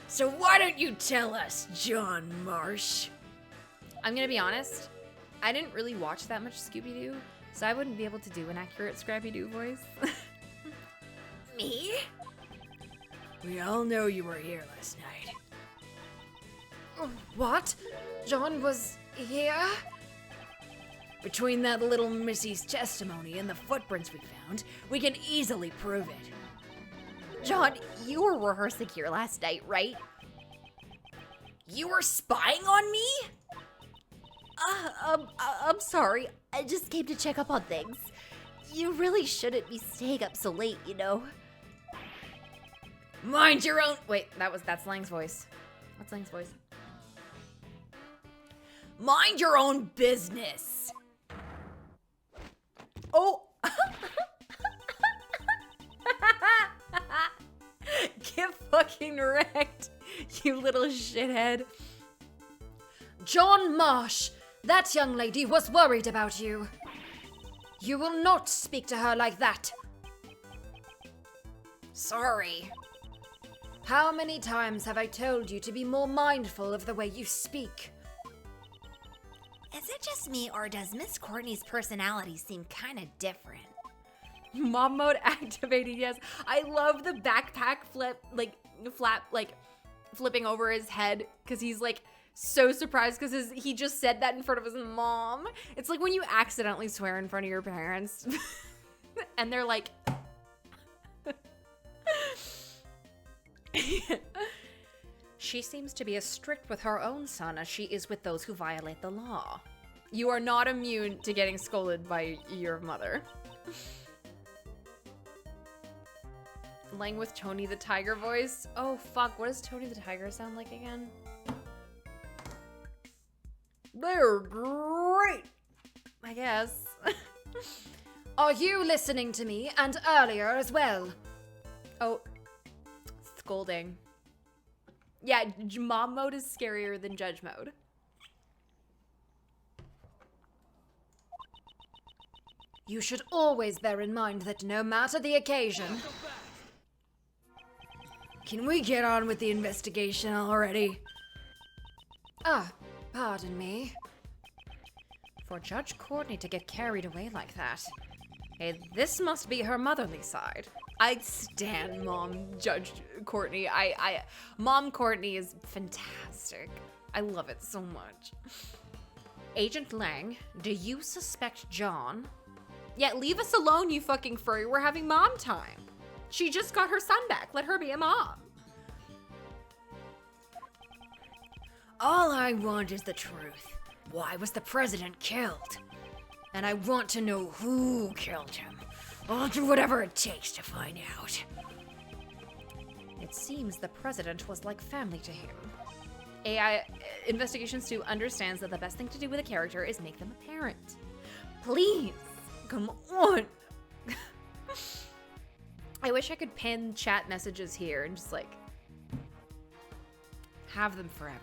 So why don't you tell us, John Marsh? I'm gonna be honest, I didn't really watch that much Scooby-Doo, so I wouldn't be able to do an accurate Scrappy-Doo voice. Me? We all know you were here last night. What? John was here? Between that little Missy's testimony and the footprints we found, we can easily prove it. John, you were rehearsing here last night, right? You were spying on me? I'm sorry. I just came to check up on things. You really shouldn't be staying up so late, you know. Mind your own. Wait, that's Lang's voice. What's Lang's voice? Mind your own business. Oh. Get fucking wrecked, you little shithead. John Marsh, that young lady was worried about you. You will not speak to her like that. Sorry. How many times have I told you to be more mindful of the way you speak? Is it just me, or does Miss Courtney's personality seem kind of different? Mom mode activated, yes. I love the backpack flipping over his head because he's like so surprised because he just said that in front of his mom. It's like when you accidentally swear in front of your parents and they're like... She seems to be as strict with her own son as she is with those who violate the law. You are not immune to getting scolded by your mother. Lang with Tony the Tiger voice. Oh fuck, what does Tony the Tiger sound like again? They're great. I guess. Are you listening to me, and earlier as well? Oh, scolding. Yeah, mom mode is scarier than judge mode. You should always bear in mind that no matter the occasion... Can we get on with the investigation already? Ah, pardon me. For Judge Courtney to get carried away like that, this must be her motherly side. I stan Judge Courtney. Mom Courtney is fantastic. I love it so much. Agent Lang, do you suspect John? Yeah, leave us alone, you fucking furry. We're having mom time. She just got her son back. Let her be a mom. All I want is the truth. Why was the president killed? And I want to know who killed him. I'll do whatever it takes to find out. It seems the president was like family to him. AI Investigations 2 understands that the best thing to do with a character is make them a parent. Please, come on. I wish I could pin chat messages here and just like have them forever.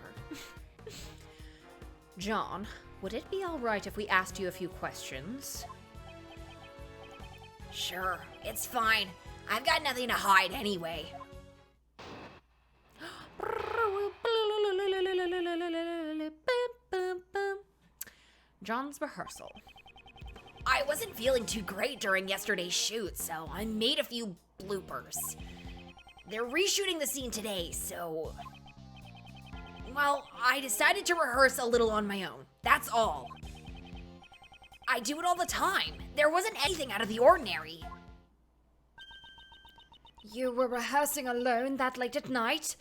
John, would it be all right if we asked you a few questions? Sure, it's fine. I've got nothing to hide anyway. John's rehearsal. I wasn't feeling too great during yesterday's shoot, so I made a few bloopers. They're reshooting the scene today, so... Well, I decided to rehearse a little on my own. That's all. I do it all the time. There wasn't anything out of the ordinary. You were rehearsing alone that late at night?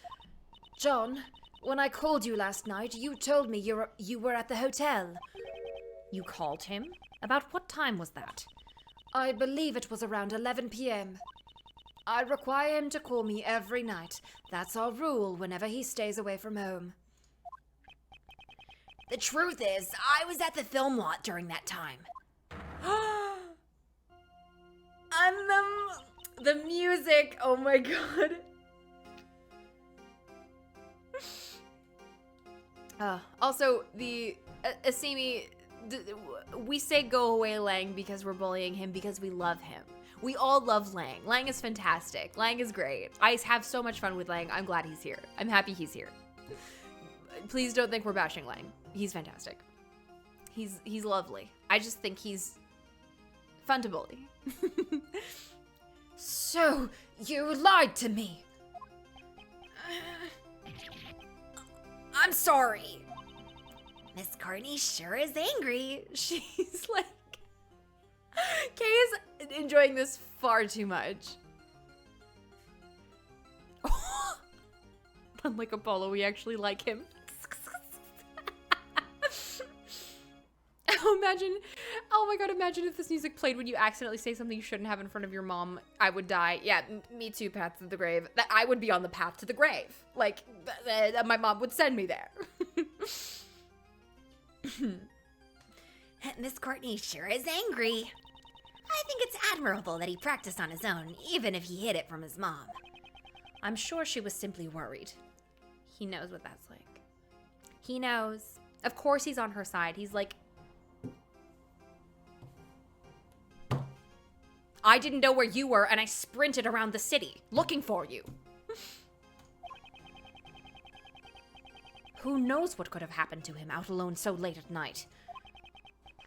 John, when I called you last night, you told me you were at the hotel. You called him? About what time was that? I believe it was around 11 p.m. I require him to call me every night. That's our rule whenever he stays away from home. The truth is, I was at the film lot during that time. And the music, oh my god. Also, the Asimi, we say go away Lang because we're bullying him because we love him. We all love Lang. Lang is fantastic. Lang is great. I have so much fun with Lang. I'm glad he's here. I'm happy he's here. Please don't think we're bashing Lang. He's fantastic. He's lovely. I just think he's fun to bully. So, you lied to me. I'm sorry. Miss Courtney sure is angry. She's like... Kay is enjoying this far too much. Unlike Apollo, we actually like him. Oh my god, imagine if this music played when you accidentally say something you shouldn't have in front of your mom. I would die. Yeah, me too, path to the grave. That I would be on the path to the grave. Like, my mom would send me there. Miss Courtney sure is angry. I think it's admirable that he practiced on his own, even if he hid it from his mom. I'm sure she was simply worried. He knows what that's like. He knows. Of course he's on her side. He's like, I didn't know where you were, and I sprinted around the city looking for you. Who knows what could have happened to him out alone so late at night?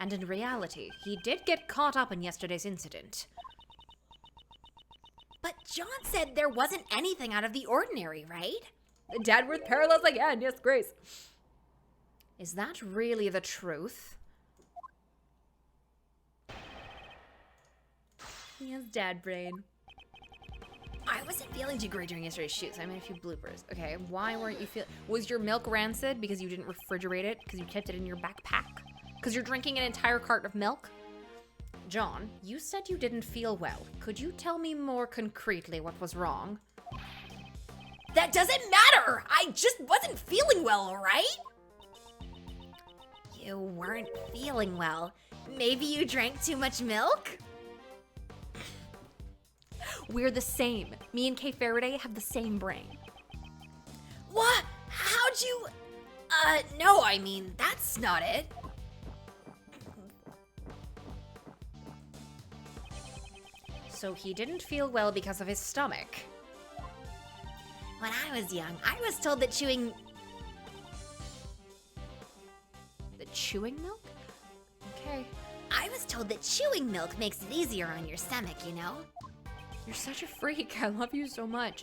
And in reality, he did get caught up in yesterday's incident. But John said there wasn't anything out of the ordinary, right? Dadworth parallels again. Yes, Grace. Is that really the truth? He has dad brain. I wasn't feeling too great during yesterday's shoots. I made a few bloopers. Okay, why weren't you feeling... Was your milk rancid because you didn't refrigerate it? Because you kept it in your backpack? Because you're drinking an entire carton of milk? John, you said you didn't feel well. Could you tell me more concretely what was wrong? That doesn't matter! I just wasn't feeling well, alright? You weren't feeling well. Maybe you drank too much milk? We're the same. Me and Kay Faraday have the same brain. What? How'd you... no, I mean, that's not it. So he didn't feel well because of his stomach. When I was young, I was told that chewing... The chewing milk? Okay. I was told that chewing milk makes it easier on your stomach, you know? You're such a freak. I love you so much.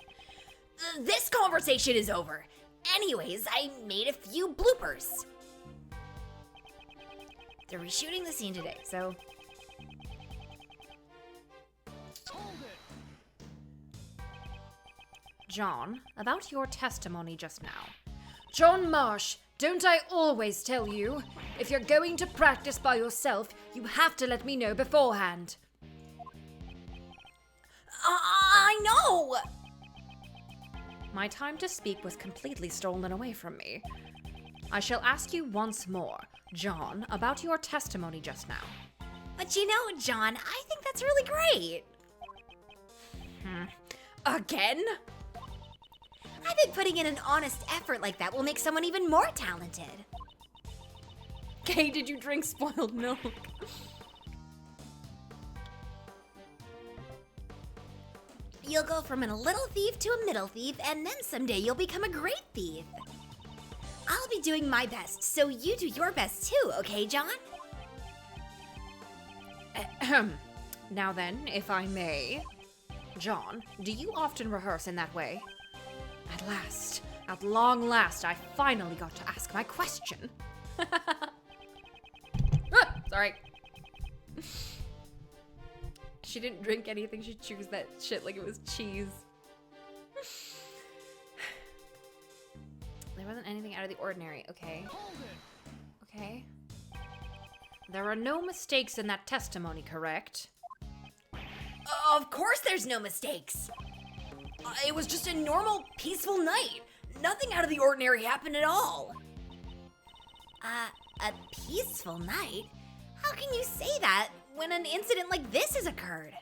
This conversation is over. Anyways, I made a few bloopers. They're reshooting the scene today, so... John, about your testimony just now. John Marsh, don't I always tell you? If you're going to practice by yourself, you have to let me know beforehand. I know! My time to speak was completely stolen away from me. I shall ask you once more, John, about your testimony just now. But you know, John, I think that's really great. Again? I think putting in an honest effort like that will make someone even more talented. Kay, did you drink spoiled milk? You'll go from a little thief to a middle thief, and then someday you'll become a great thief. I'll be doing my best, so you do your best too, okay, John? Now then, if I may. John, do you often rehearse in that way? At long last, I finally got to ask my question. Sorry. She didn't drink anything, she chews that shit like it was cheese. There wasn't anything out of the ordinary, okay. Okay. There are no mistakes in that testimony, correct? Of course there's no mistakes. It was just a normal, peaceful night. Nothing out of the ordinary happened at all. A peaceful night? How can you say that when an incident like this has occurred?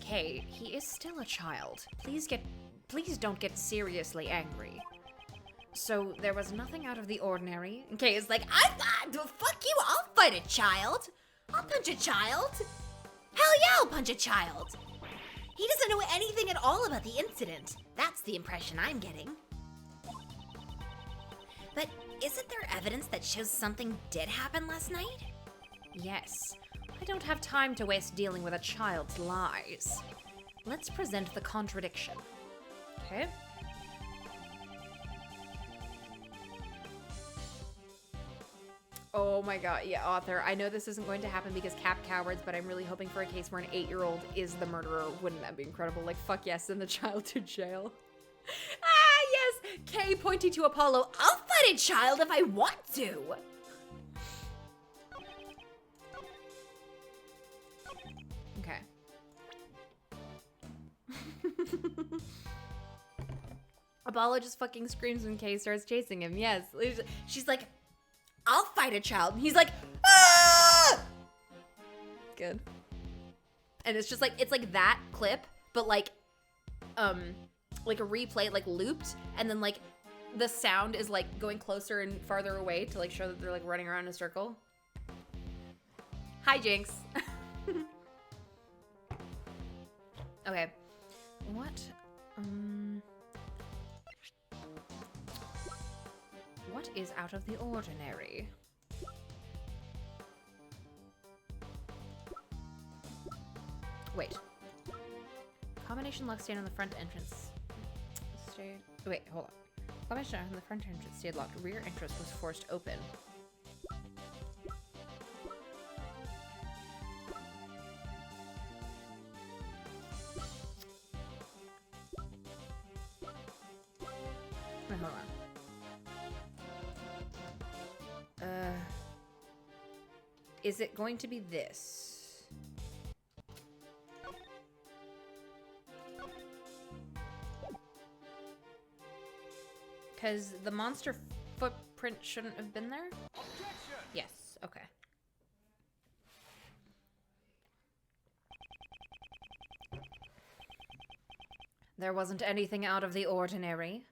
Kay, he is still a child. Please don't get seriously angry. So there was nothing out of the ordinary. Kay is like, fuck you, I'll fight a child. I'll punch a child. Hell yeah, I'll punch a child. He doesn't know anything at all about the incident. That's the impression I'm getting. But isn't there evidence that shows something did happen last night? Yes. I don't have time to waste dealing with a child's lies. Let's present the contradiction. Okay? Oh my god, yeah, author. I know this isn't going to happen because cap cowards, but I'm really hoping for a case where an 8-year-old is the murderer. Wouldn't that be incredible? Like, fuck yes, send the child to jail. Ah, yes! Kay pointing to Apollo. I'll fight a child if I want to! Apollo just fucking screams when Kay starts chasing him. Yes. She's like, I'll fight a child. And he's like, ah! Good. And it's just like, it's like that clip, but like a replay, like looped, and then like the sound is like going closer and farther away to like show that they're like running around in a circle. Hi, Jinx. Okay. What? What is out of the ordinary? Wait. Combination lock stayed on the front entrance. Wait, hold on. Combination on the front entrance stayed locked. Rear entrance was forced open. Wait, hold on. Is it going to be this? Because the monster footprint shouldn't have been there? Objection! Yes, okay. There wasn't anything out of the ordinary.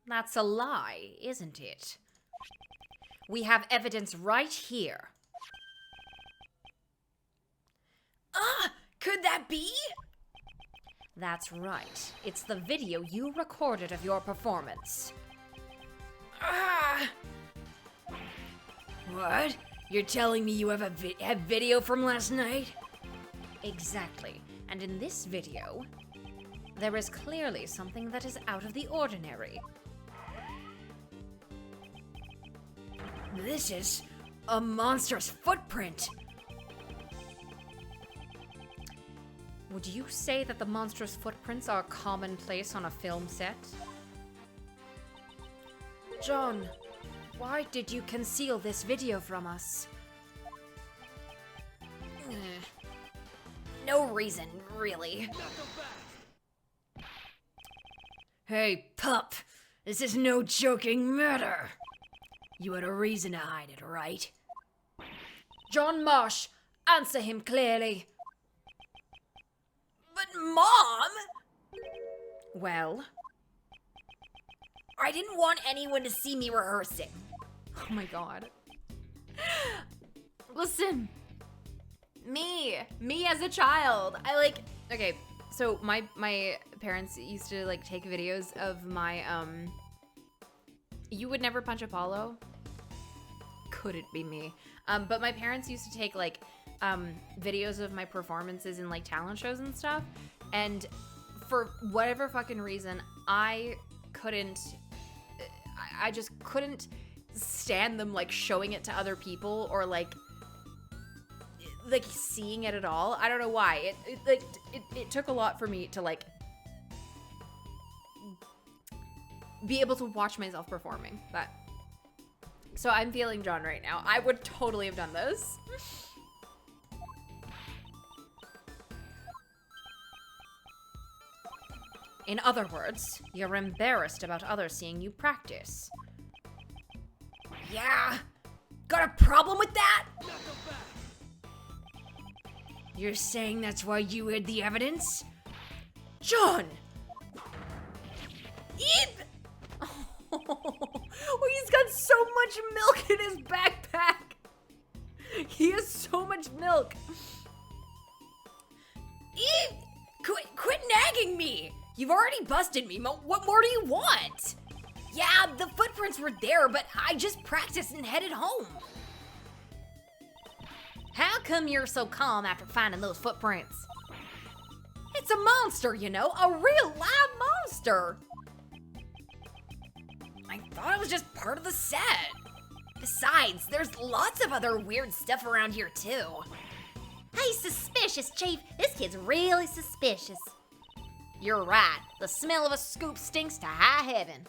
That's a lie, isn't it? We have evidence right here. Could that be? That's right. It's the video you recorded of your performance. What? You're telling me you have have video from last night? Exactly. And in this video, there is clearly something that is out of the ordinary. This is a monstrous footprint. Would you say that the monstrous footprints are commonplace on a film set? John, why did you conceal this video from us? No reason, really. Hey, pup. This is no joking matter. You had a reason to hide it, right? John Marsh, answer him clearly. But Mom! Well? I didn't want anyone to see me rehearsing. Oh my god. Listen. Me as a child. Okay, so my parents used to like take videos of my You Would Never Punch Apollo. Could it be me? But my parents used to take like videos of my performances in like talent shows and stuff, and for whatever fucking reason I just couldn't stand them like showing it to other people or like seeing it at all. I don't know why. It took a lot for me to like be able to watch myself performing that. So I'm feeling John right now. I would totally have done this. In other words, you're embarrassed about others seeing you practice. Yeah? Got a problem with that? You're saying that's why you hid the evidence? John! Eep! Oh, he's got so much milk in his backpack. He has so much milk. Eep! Quit nagging me! You've already busted me. What more do you want? Yeah, the footprints were there, but I just practiced and headed home. How come you're so calm after finding those footprints? It's a monster, you know, a real live monster. I thought it was just part of the set. Besides, there's lots of other weird stuff around here too. Hey, suspicious, Chief. This kid's really suspicious. You're right. The smell of a scoop stinks to high heaven.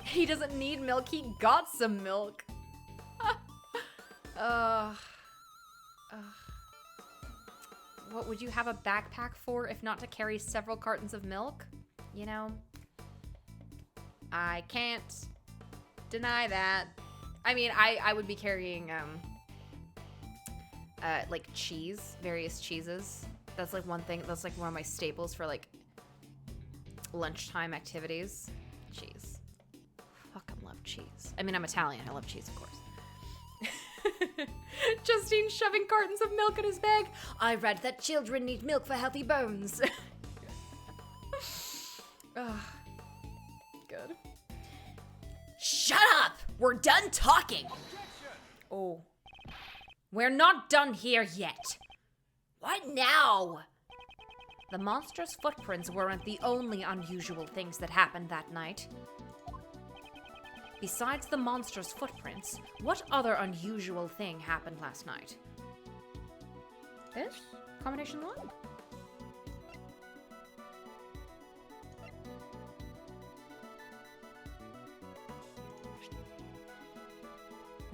He doesn't need milk, he got some milk. what would you have a backpack for if not to carry several cartons of milk? You know? I can't deny that. I mean, I would be carrying, like cheese, various cheeses. That's like one thing, that's like one of my staples for like lunchtime activities. Cheese. Fucking love cheese. I mean, I'm Italian, I love cheese, of course. Justine shoving cartons of milk in his bag. I read that children need milk for healthy bones. Ugh. Good. Shut up! We're done talking! Oh. We're not done here yet. What now? The monster's footprints weren't the only unusual things that happened that night. Besides the monster's footprints, what other unusual thing happened last night? This? Combination 1?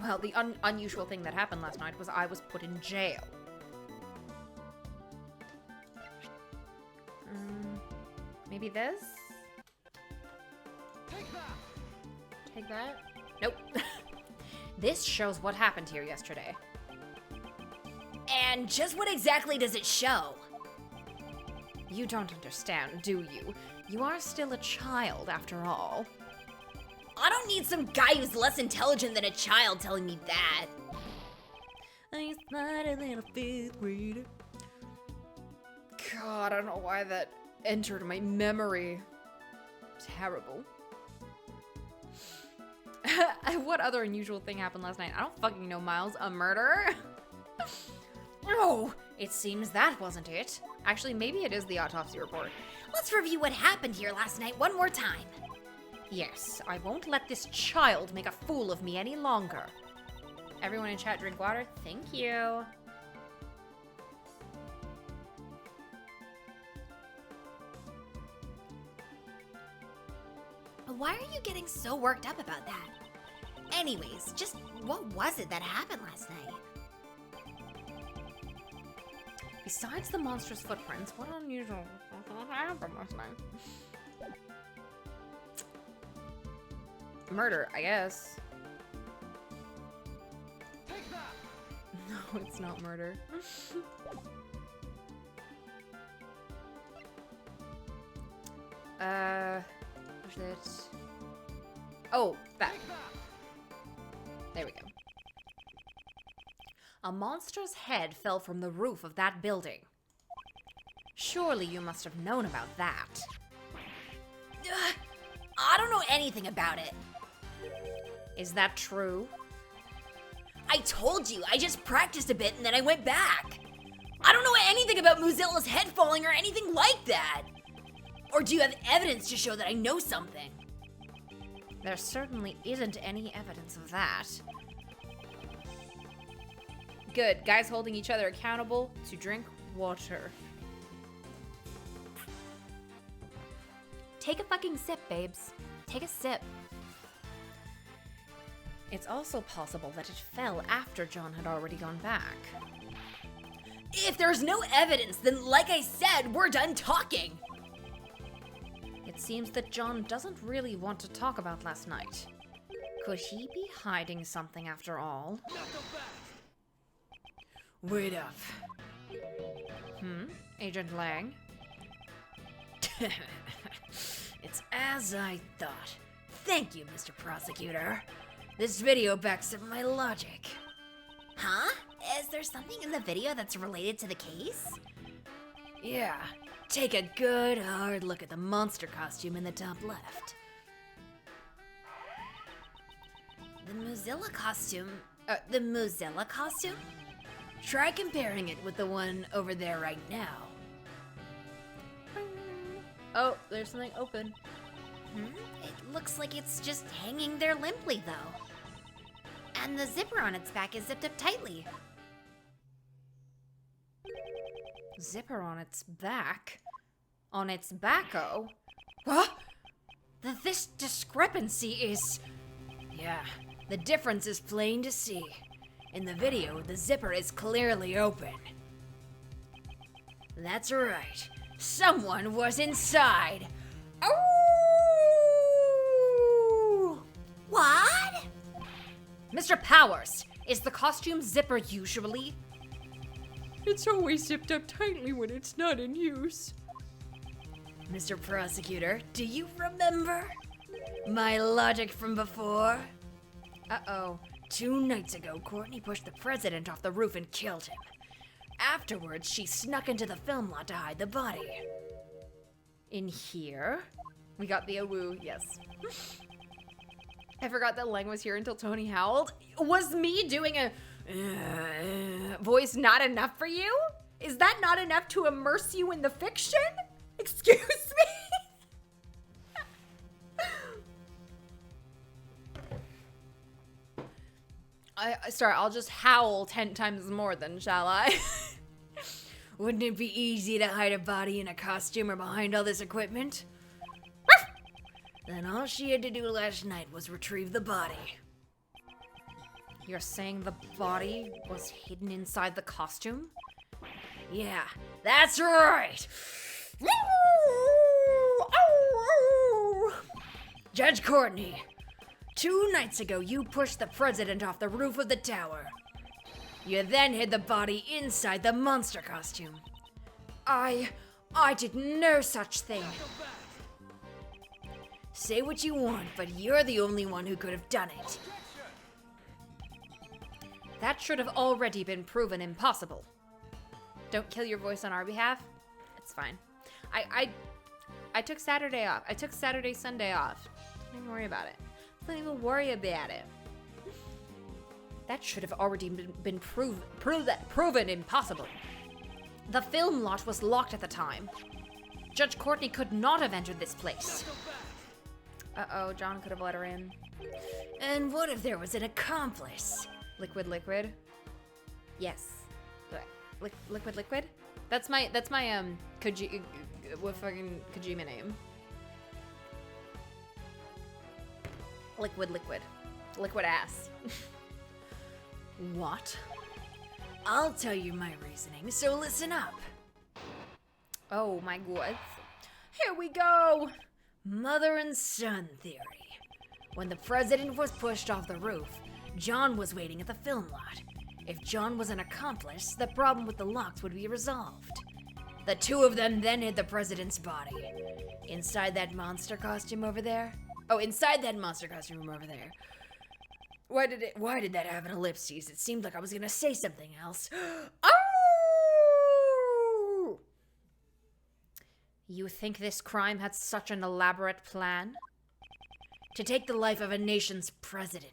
Well, the unusual thing that happened last night was I was put in jail. Maybe this? Take that? Nope. This shows what happened here yesterday. And just what exactly does it show? You don't understand, do you? You are still a child, after all. I don't need some guy who's less intelligent than a child telling me that. I'm smarter than a 5th grader. God, I don't know why that entered my memory. Terrible. What other unusual thing happened last night? I don't fucking know, Miles. A murder? Oh, it seems that wasn't it. Actually, maybe it is the autopsy report. Let's review what happened here last night one more time. Yes, I won't let this child make a fool of me any longer. Everyone in chat drink water? Thank you. Why are you getting so worked up about that? Anyways, just what was it that happened last night? Besides the monstrous footprints, what unusual happened last night? Murder, I guess. No, it's not murder. What's it? Oh, that. There we go. A monster's head fell from the roof of that building. Surely you must have known about that. Ugh, I don't know anything about it. Is that true? I told you, I just practiced a bit and then I went back. I don't know anything about Mozilla's head falling or anything like that. Or do you have evidence to show that I know something? There certainly isn't any evidence of that. Good. Guys holding each other accountable to drink water. Take a fucking sip, babes. Take a sip. It's also possible that it fell after John had already gone back. If there's no evidence, then like I said, we're done talking. It seems that John doesn't really want to talk about last night. Could he be hiding something after all? Wait up. Agent Lang? It's as I thought. Thank you, Mr. Prosecutor. This video backs up my logic. Huh? Is there something in the video that's related to the case? Yeah. Take a good, hard look at the monster costume in the top left. The Mozilla costume? The Mozilla costume? Try comparing it with the one over there right now. Oh, there's something open. It looks like it's just hanging there limply, though. And the zipper on its back is zipped up tightly. Zipper on its back? On its backo? What? This discrepancy is... Yeah, the difference is plain to see. In the video, the zipper is clearly open. That's right. Someone was inside. Oh! What? Mr. Powers, is the costume zipper usually? It's always zipped up tightly when it's not in use. Mr. Prosecutor, do you remember my logic from before? Uh-oh. 2 nights ago, Courtney pushed the president off the roof and killed him. Afterwards, she snuck into the film lot to hide the body. In here? We got the awoo, yes. I forgot that Lang was here until Tony howled. Was me doing a voice not enough for you? Is that not enough to immerse you in the fiction? Excuse me? Sorry, I'll just howl 10 times more then, shall I? Wouldn't it be easy to hide a body in a costume or behind all this equipment? Then all she had to do last night was retrieve the body. You're saying the body was hidden inside the costume? Yeah, that's right! Judge Courtney, 2 nights ago you pushed the president off the roof of the tower. You then hid the body inside the monster costume. I did no such thing. Say what you want, but you're the only one who could have done it. That should have already been proven impossible. Don't kill your voice on our behalf. It's fine. I took Saturday off. I took Saturday, Sunday off. Don't even worry about it. Don't even worry about it. That should have already been proven impossible. The film lot was locked at the time. Judge Courtney could not have entered this place. Uh-oh, John could have let her in. And what if there was an accomplice? Liquid. Yes. Liquid? That's my what fucking Kojima name? Liquid ass. What? I'll tell you my reasoning, so listen up. Oh my god. Here we go! Mother and son theory. When the president was pushed off the roof, John was waiting at the film lot. If John was an accomplice, the problem with the locks would be resolved. The 2 of them then hid the president's body. Inside that monster costume over there? Oh, inside that monster costume over there. Why did that have an ellipses? It seemed like I was gonna say something else. Oh! You think this crime had such an elaborate plan? To take the life of a nation's president.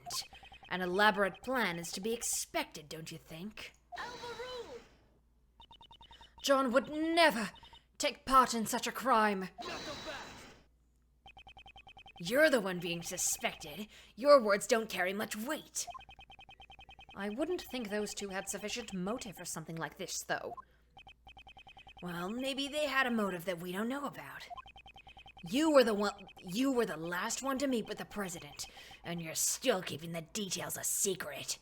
An elaborate plan is to be expected, don't you think? John would never take part in such a crime. You're the one being suspected. Your words don't carry much weight. I wouldn't think those 2 had sufficient motive for something like this, though. Well, maybe they had a motive that we don't know about. You were the last one to meet with the president, and you're still keeping the details a secret.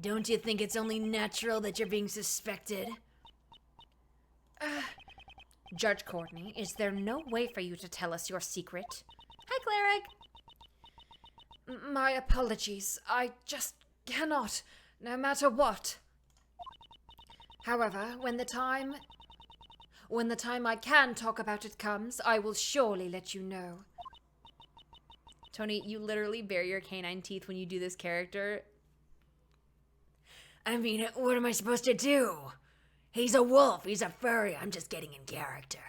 Don't you think it's only natural that you're being suspected? Judge Courtney, is there no way for you to tell us your secret? Hi, Cleric. My apologies. I just cannot, no matter what. However, when the time I can talk about it comes, I will surely let you know. Tony, you literally bare your canine teeth when you do this character. I mean, what am I supposed to do? He's a wolf, he's a furry, I'm just getting in character.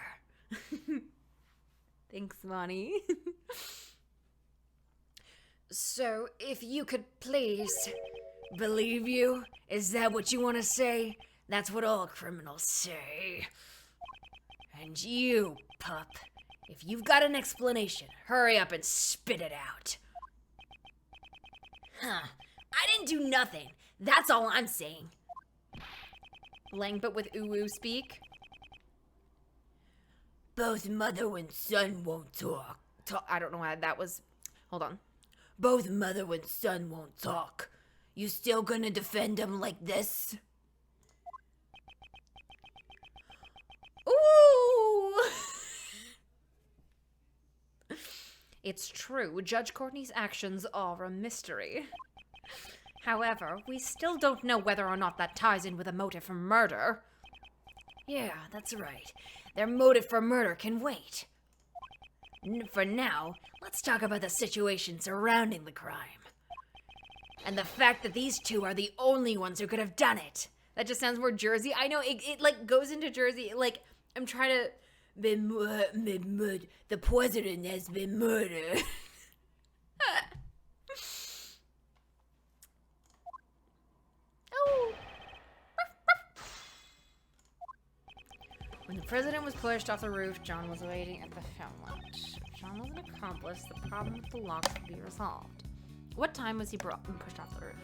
Thanks, Monty. So, if you could please... Believe you? Is that what you want to say? That's what all criminals say. And you, pup, if you've got an explanation, hurry up and spit it out. Huh. I didn't do nothing. That's all I'm saying. Lang, but with uwu speak. Both mother and son won't talk. I don't know why that was. Hold on. Both mother and son won't talk. You still gonna defend them like this? Ooh! It's true, Judge Courtney's actions are a mystery. However, we still don't know whether or not that ties in with a motive for murder. Yeah, that's right. Their motive for murder can wait. For now, let's talk about the situation surrounding the crime. And the fact that these two are the only ones who could have done it. That just sounds more Jersey. I know, it like goes into Jersey. Like, I'm trying to... The president has been murdered. Oh. When the president was pushed off the roof, John was waiting at the film lounge. John was an accomplice. The problem with the locks would be resolved. What time was he pushed off the roof?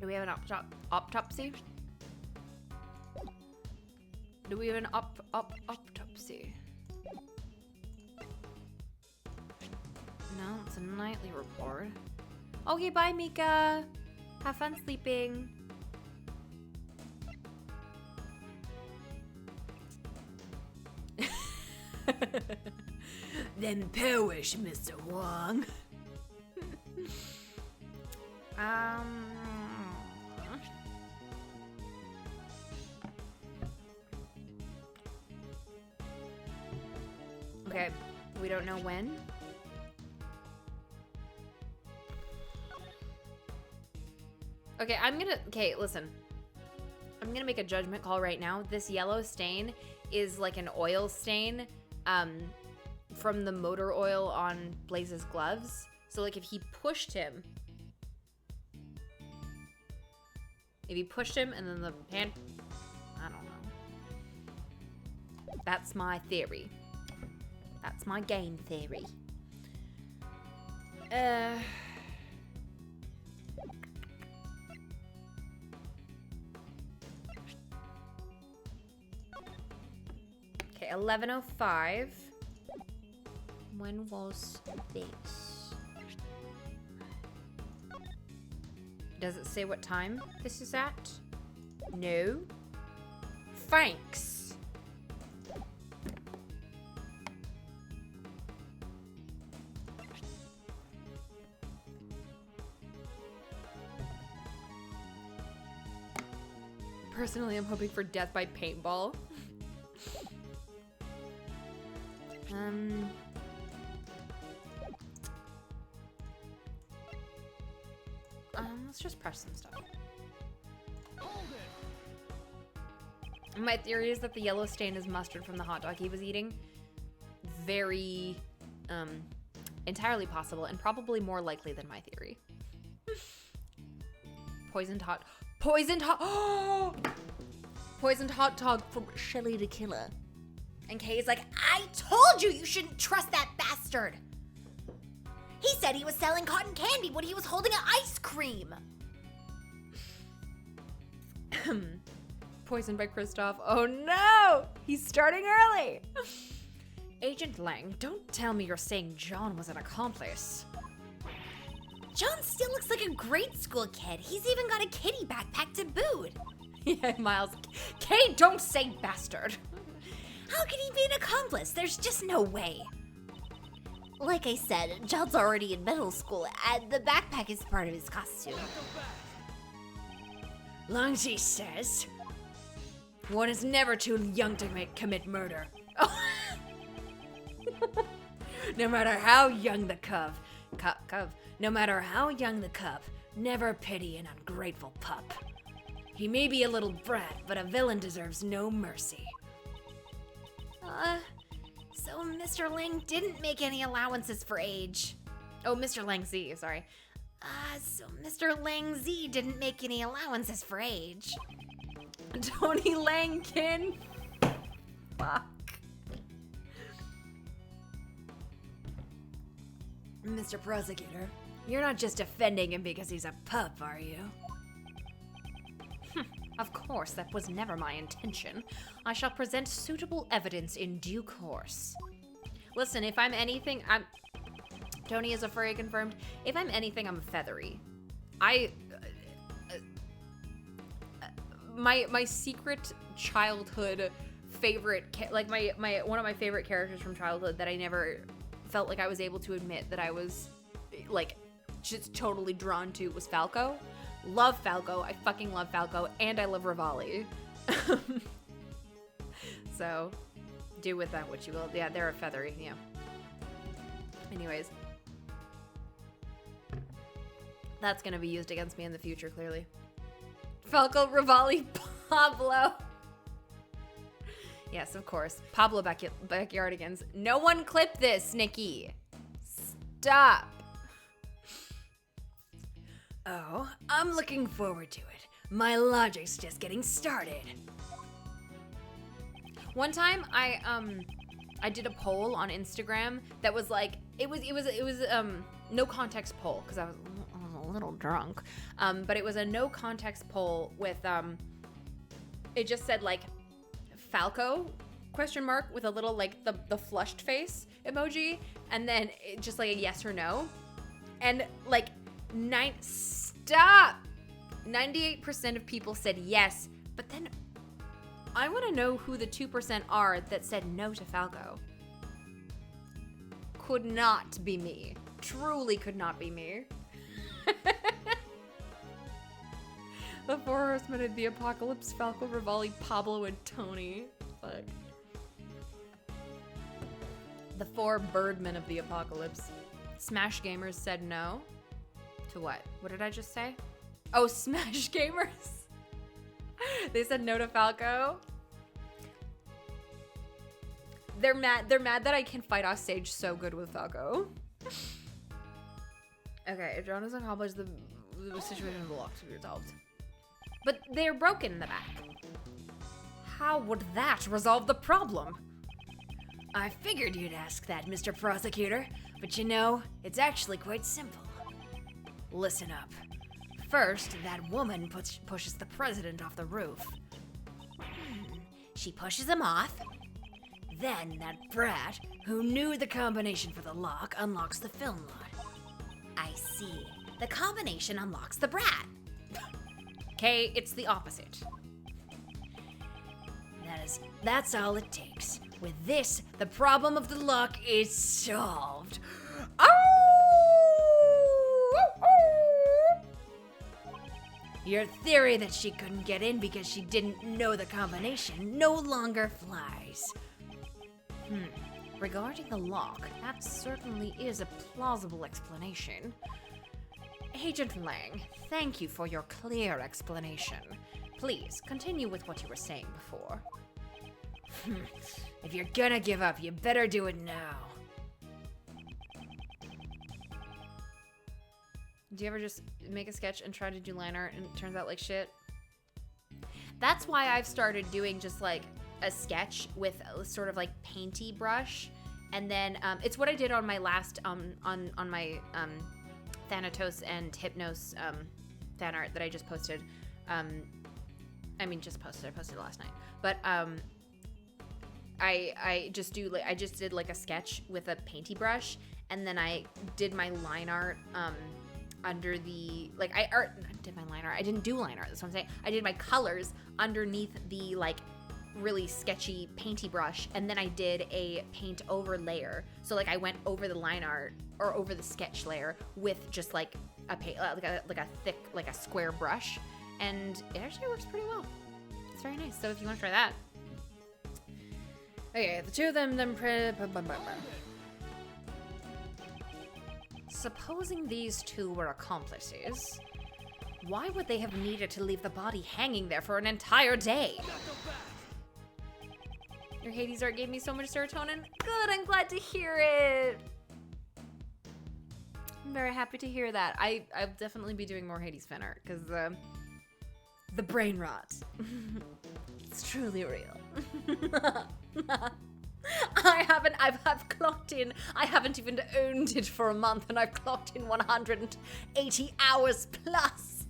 Do we have an autopsy? Do we have an autopsy? No, it's a nightly report. Okay, bye, Mika. Have fun sleeping. Then perish, Mr. Wong. Okay, we don't know when. Okay, listen. I'm gonna make a judgment call right now. This yellow stain is like an oil stain from the motor oil on Blaze's gloves. So like if he pushed him and then the hand, I don't know. That's my theory. That's my game theory. Okay, 11:05. When was this? Does it say what time this is at? No. Thanks. Personally, I'm hoping for death by paintball. Let's just press some stuff. My theory is that the yellow stain is mustard from the hot dog he was eating. Very, entirely possible and probably more likely than my theory. Poisoned hot dog from Shelly the Killer. And Kay's like, I told you shouldn't trust that bastard. He said he was selling cotton candy when he was holding an ice cream. Poisoned by Kristoff. Oh no! He's starting early! Agent Lang, don't tell me you're saying John was an accomplice. John still looks like a grade school kid. He's even got a kitty backpack to boot. Yeah, Miles. Kay, don't say bastard. How could he be an accomplice? There's just no way. Like I said, John's already in middle school, and the backpack is part of his costume. Longzy says, one is never too young to commit murder. No matter how young the cub, no matter how young the cub, never pity an ungrateful pup. He may be a little brat, but a villain deserves no mercy. So Mr. Lang didn't make any allowances for age. Oh, Mr. Lang Z, sorry. So Mr. Lang Z didn't make any allowances for age. Tony Langkin. Fuck. Mr. Prosecutor, you're not just defending him because he's a pup, are you? Of course, that was never my intention. I shall present suitable evidence in due course. Listen, if I'm anything, Tony is a furry confirmed. If I'm anything, I'm feathery. my secret childhood favorite, like my one of my favorite characters from childhood that I never felt like I was able to admit that I was like just totally drawn to was Falco. Love Falco. I fucking love Falco, and I love Rivali. So, do with that what you will. Yeah, they're a feathery. Yeah. Anyways, that's gonna be used against me in the future, clearly. Falco, Rivali, Pablo. Yes, of course. Pablo Backyardigans. No one clip this, Nikki. Stop. Oh, I'm looking forward to it. My logic's just getting started. One time I did a poll on Instagram that was like it was no context poll because I was a little drunk. But it was a no context poll with it just said like Falco ? With a little like the flushed face emoji, and then it just like a yes or no. And like 98% of people said yes, but then I want to know who the 2% are that said no to Falco. Could not be me. Truly could not be me. The Four Horsemen of the Apocalypse, Falco, Rivali, Pablo, and Tony. Fuck. The Four Birdmen of the Apocalypse. Smash Gamers said no. To what? What did I just say? Oh, Smash Gamers. They said no to Falco. They're mad that I can fight off stage so good with Falco. Okay, if John doesn't accomplish the situation will lock to be resolved. But they're broken in the back. How would that resolve the problem? I figured you'd ask that, Mr. Prosecutor, but you know, it's actually quite simple. Listen up. First, that woman pushes the president off the roof. She pushes him off. Then that brat, who knew the combination for the lock, unlocks the film lot. I see. The combination unlocks the brat. Okay, it's the opposite. That's all it takes. With this, the problem of the lock is solved. Your theory that she couldn't get in because she didn't know the combination no longer flies. Regarding the lock, that certainly is a plausible explanation. Agent Lang, thank you for your clear explanation. Please, continue with what you were saying before. If you're gonna give up, you better do it now. Do you ever just make a sketch and try to do line art and it turns out like shit? That's why I've started doing just like a sketch with a sort of like painty brush, and then it's what I did on my last on my Thanatos and Hypnos fan art that I just posted. I posted it last night, but I just did like a sketch with a painty brush, and then I did my line art under the I did my line art. I didn't do line art. That's what I'm saying. I did my colors underneath the like really sketchy painty brush, and then I did a paint over layer. So like I went over the line art or over the sketch layer with just like a paint like a thick like a square brush, and it actually works pretty well. It's very nice. So if you want to try that. Okay, the two of them supposing these two were accomplices, why would they have needed to leave the body hanging there for an entire day? Your Hades art gave me so much serotonin. Good, I'm glad to hear it. I'm very happy to hear that. I'll definitely be doing more Hades fan art, because the brain rot. It's truly real. I've clocked in. I haven't even owned it for a month, and I've clocked in 180 hours plus.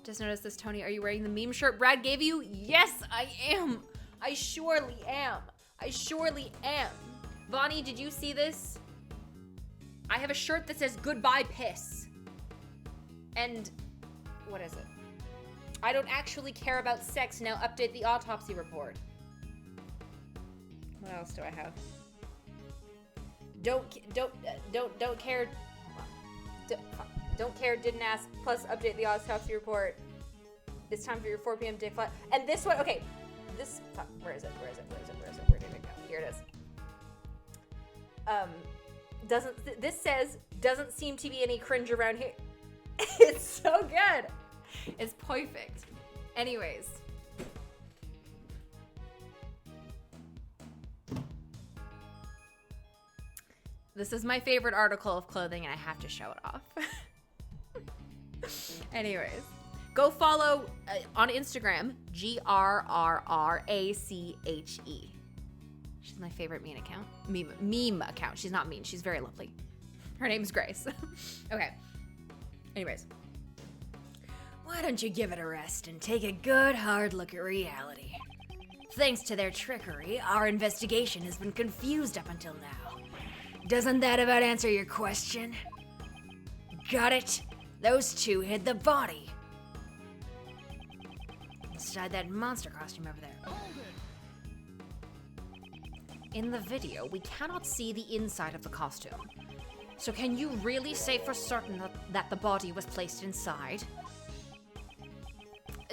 Just noticed this, Tony. Are you wearing the meme shirt Brad gave you? Yes, I am. I surely am. Vonnie, did you see this? I have a shirt that says goodbye piss. And what is it? I don't actually care about sex. Now update the autopsy report. What else do I have? Don't care. Don't care. Didn't ask. Plus update the autopsy report. It's time for your 4 p.m. day flight. And this one, okay. This, where is it? Where did it go? Here it is. This says, doesn't seem to be any cringe around here. It's so good. It's perfect. Anyways. This is my favorite article of clothing and I have to show it off. Anyways. Go follow on Instagram, GRRRACHE. She's my favorite meme account. Meme account. She's not mean. She's very lovely. Her name's Grace. Okay. Anyways. Why don't you give it a rest and take a good hard look at reality? Thanks to their trickery, our investigation has been confused up until now. Doesn't that about answer your question? Got it? Those two hid the body. Inside that monster costume over there. In the video, we cannot see the inside of the costume. So can you really say for certain that the body was placed inside?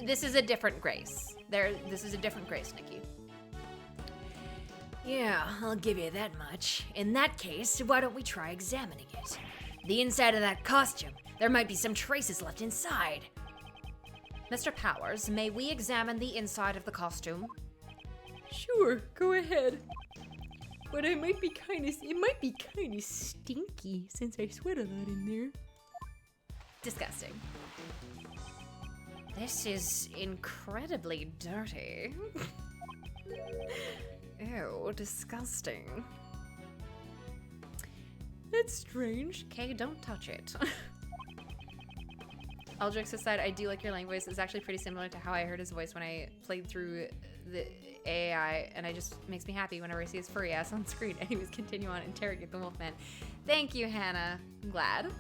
This is a different Grace. This is a different Grace, Nikki. Yeah, I'll give you that much. In that case, why don't we try examining it? The inside of that costume, there might be some traces left inside. Mr. Powers, may we examine the inside of the costume? Sure, go ahead. But it might be kind of stinky since I sweat a lot in there. Disgusting. This is incredibly dirty. Ew, disgusting. That's strange. Okay, don't touch it. All jokes aside, I do like your Lang voice. It's actually pretty similar to how I heard his voice when I played through the AAI, and it just makes me happy whenever I see his furry ass on screen. Anyways, continue on, interrogate the Wolfman. Thank you, Hannah. I'm glad.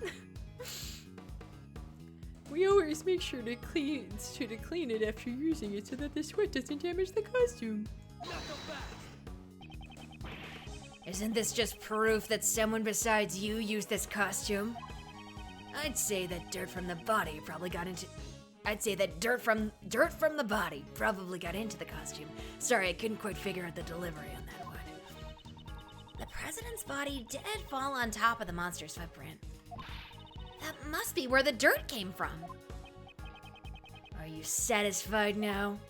We always make sure to clean it after using it so that the sweat doesn't damage the costume. Isn't this just proof that someone besides you used this costume? I'd say that dirt from the body probably got into the costume. Sorry, I couldn't quite figure out the delivery on that one. The president's body did fall on top of the monster's footprint. That must be where the dirt came from. Are you satisfied now?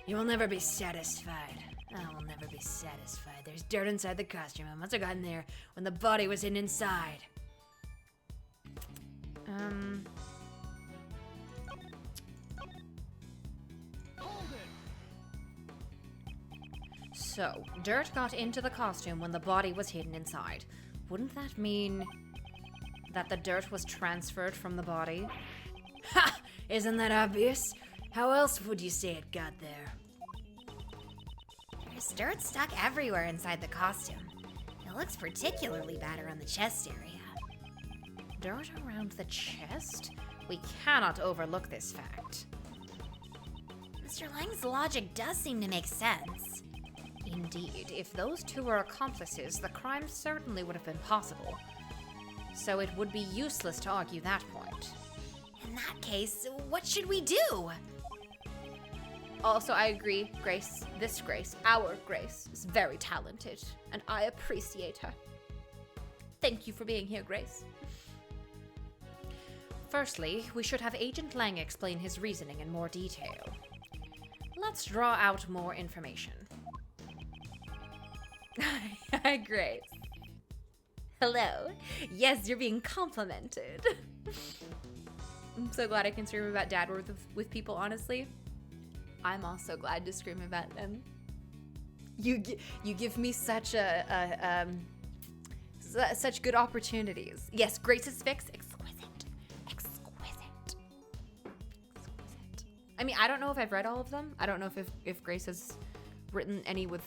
You will never be satisfied. I will never be satisfied. There's dirt inside the costume. I must have gotten there when the body was hidden inside. So, dirt got into the costume when the body was hidden inside. Wouldn't that mean that the dirt was transferred from the body? Ha! Isn't that obvious? How else would you say it got there? There's dirt stuck everywhere inside the costume. It looks particularly bad around the chest area. Dirt around the chest? We cannot overlook this fact. Mr. Lang's logic does seem to make sense. Indeed, if those two were accomplices, the crime certainly would have been possible. So it would be useless to argue that point. In that case, what should we do? Also, I agree, Grace, our Grace, is very talented, and I appreciate her. Thank you for being here, Grace. Firstly, we should have Agent Lang explain his reasoning in more detail. Let's draw out more information. Hi, Grace. Hello. Yes, you're being complimented. I'm so glad I can scream about Dad with people, honestly. I'm also glad to scream about them. You give me such such good opportunities. Yes, Grace's fix, exquisite. I mean, I don't know if I've read all of them. I don't know if Grace has written any with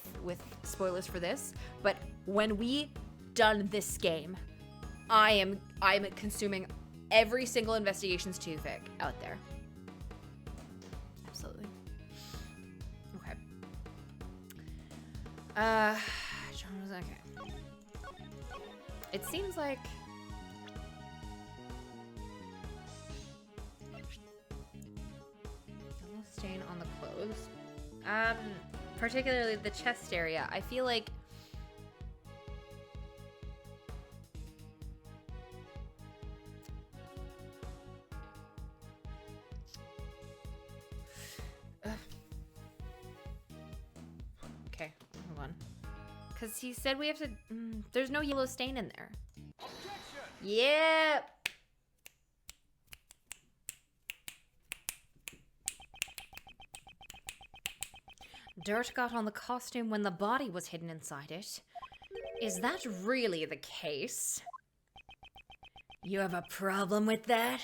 spoilers for this, but when we done this game, I am consuming every single investigation's too thick out there. Absolutely. Okay. Okay. It seems like a little stain on the clothes. Particularly the chest area. I feel like okay, hold on. Because he said we have to... there's no yellow stain in there. Yep. Dirt got on the costume when the body was hidden inside it. Is that really the case? You have a problem with that?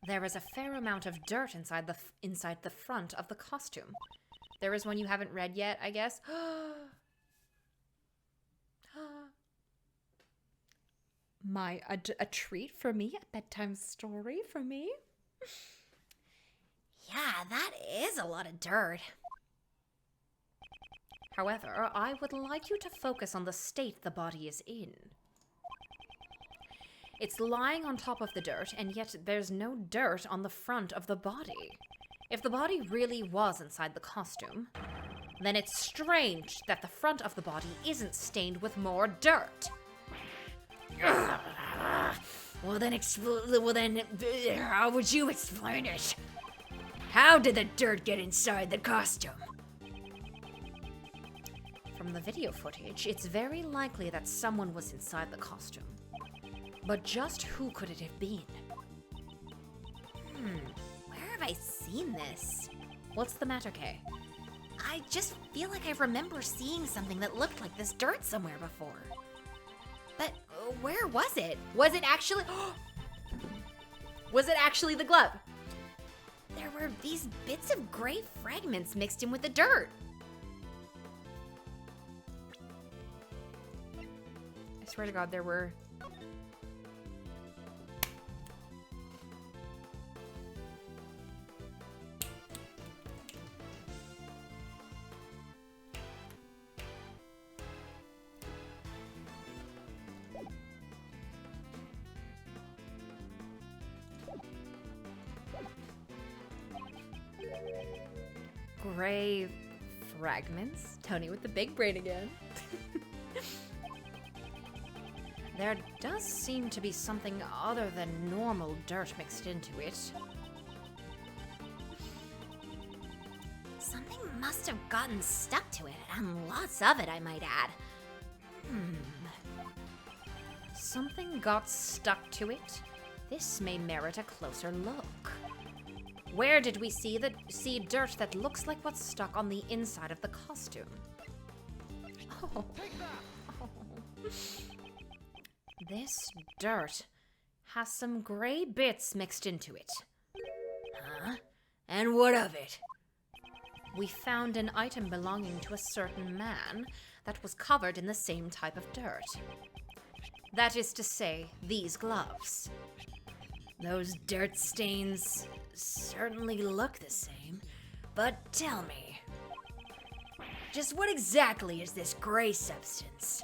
There is a fair amount of dirt inside the front of the costume. There is one you haven't read yet, I guess. A treat for me, a bedtime story for me. Yeah, that is a lot of dirt. However, I would like you to focus on the state the body is in. It's lying on top of the dirt, and yet there's no dirt on the front of the body. If the body really was inside the costume, then it's strange that the front of the body isn't stained with more dirt. Well then, how would you explain it? How did the dirt get inside the costume? From the video footage, it's very likely that someone was inside the costume. But just who could it have been? Where have I seen this? What's the matter, Kay? I just feel like I remember seeing something that looked like this dirt somewhere before. But where was it? Was it actually... was it actually the glove? There were these bits of gray fragments mixed in with the dirt. I swear to God, there were... gray fragments. Tony with the big brain again. There does seem to be something other than normal dirt mixed into it. Something must have gotten stuck to it, and lots of it, I might add. Something got stuck to it? This may merit a closer look. Where did we see dirt that looks like what's stuck on the inside of the costume? Oh. This dirt has some gray bits mixed into it. Huh? And what of it? We found an item belonging to a certain man that was covered in the same type of dirt. That is to say, these gloves. Those dirt stains certainly look the same, but tell me, just what exactly is this gray substance?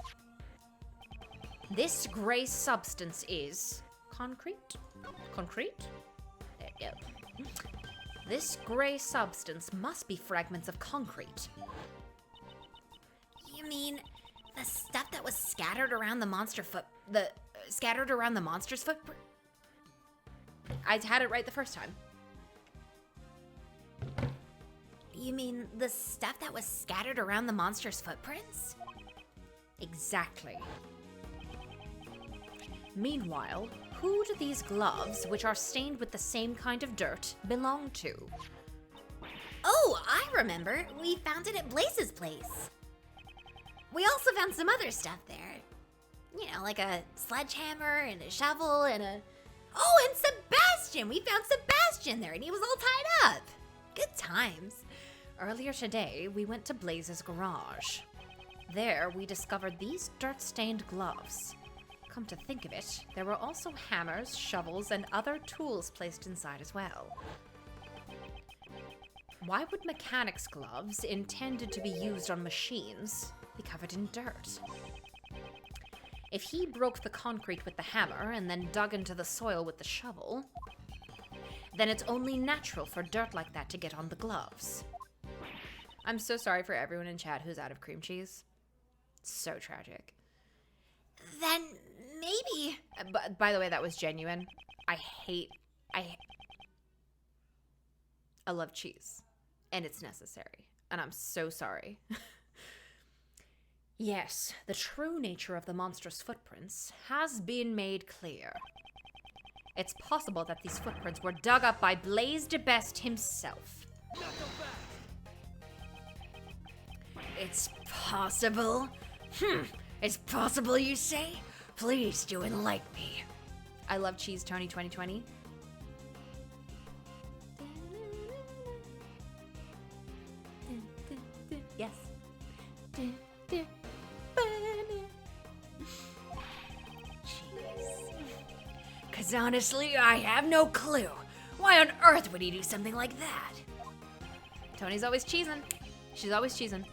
This gray substance is concrete? Concrete? There you go. This gray substance must be fragments of concrete. You mean the stuff that was scattered around the monster's footprint? I had it right the first time. You mean the stuff that was scattered around the monster's footprints? Exactly. Meanwhile, who do these gloves, which are stained with the same kind of dirt, belong to? Oh, I remember. We found it at Blaze's place. We also found some other stuff there. You know, like a sledgehammer and a shovel and a... Oh, and Sebastian! We found Sebastian there and he was all tied up. Good times. Earlier today, we went to Blaze's garage. There, we discovered these dirt-stained gloves, come to think of it, there were also hammers, shovels, and other tools placed inside as well. Why would mechanics gloves, intended to be used on machines, be covered in dirt? If he broke the concrete with the hammer and then dug into the soil with the shovel, then it's only natural for dirt like that to get on the gloves. I'm so sorry for everyone in chat who's out of cream cheese. It's so tragic. Then maybe. By the way, that was genuine. I love cheese. And it's necessary. And I'm so sorry. Yes, the true nature of the monstrous footprints has been made clear. It's possible that these footprints were dug up by Blaze DeBest himself. It's possible? It's possible, you say? Please do enlighten me. I love cheese, Tony 2020. Yes. Cause honestly, I have no clue. Why on earth would he do something like that? Tony's always cheesing. She's always cheesing.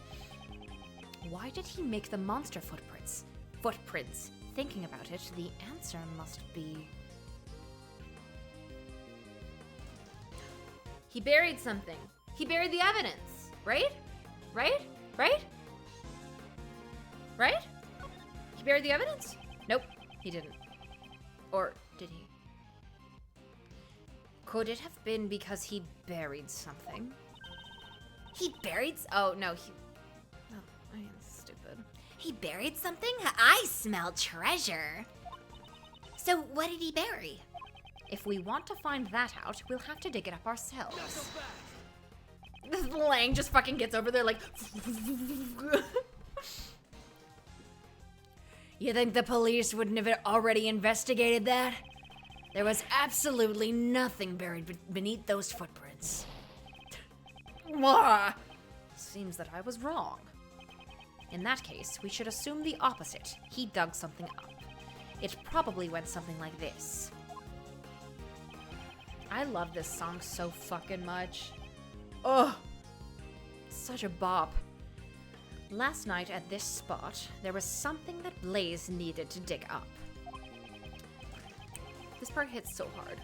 Why did he make the monster footprints? Thinking about it, the answer must be... He buried something. He buried the evidence. Right? Right? He buried the evidence? Nope, he didn't. Or did he? Could it have been because he buried something? He buried... Oh, no, he... Oh, I am stupid. He buried something? I smell treasure. So what did he bury? If we want to find that out, we'll have to dig it up ourselves. Lang just fucking gets over there like... You think the police wouldn't have already investigated that? There was absolutely nothing buried beneath those footprints. Mwah! Seems that I was wrong. In that case, we should assume the opposite. He dug something up. It probably went something like this. I love this song so fucking much. Oh, such a bop. Last night at this spot, there was something that Blaze needed to dig up. This part hits so hard.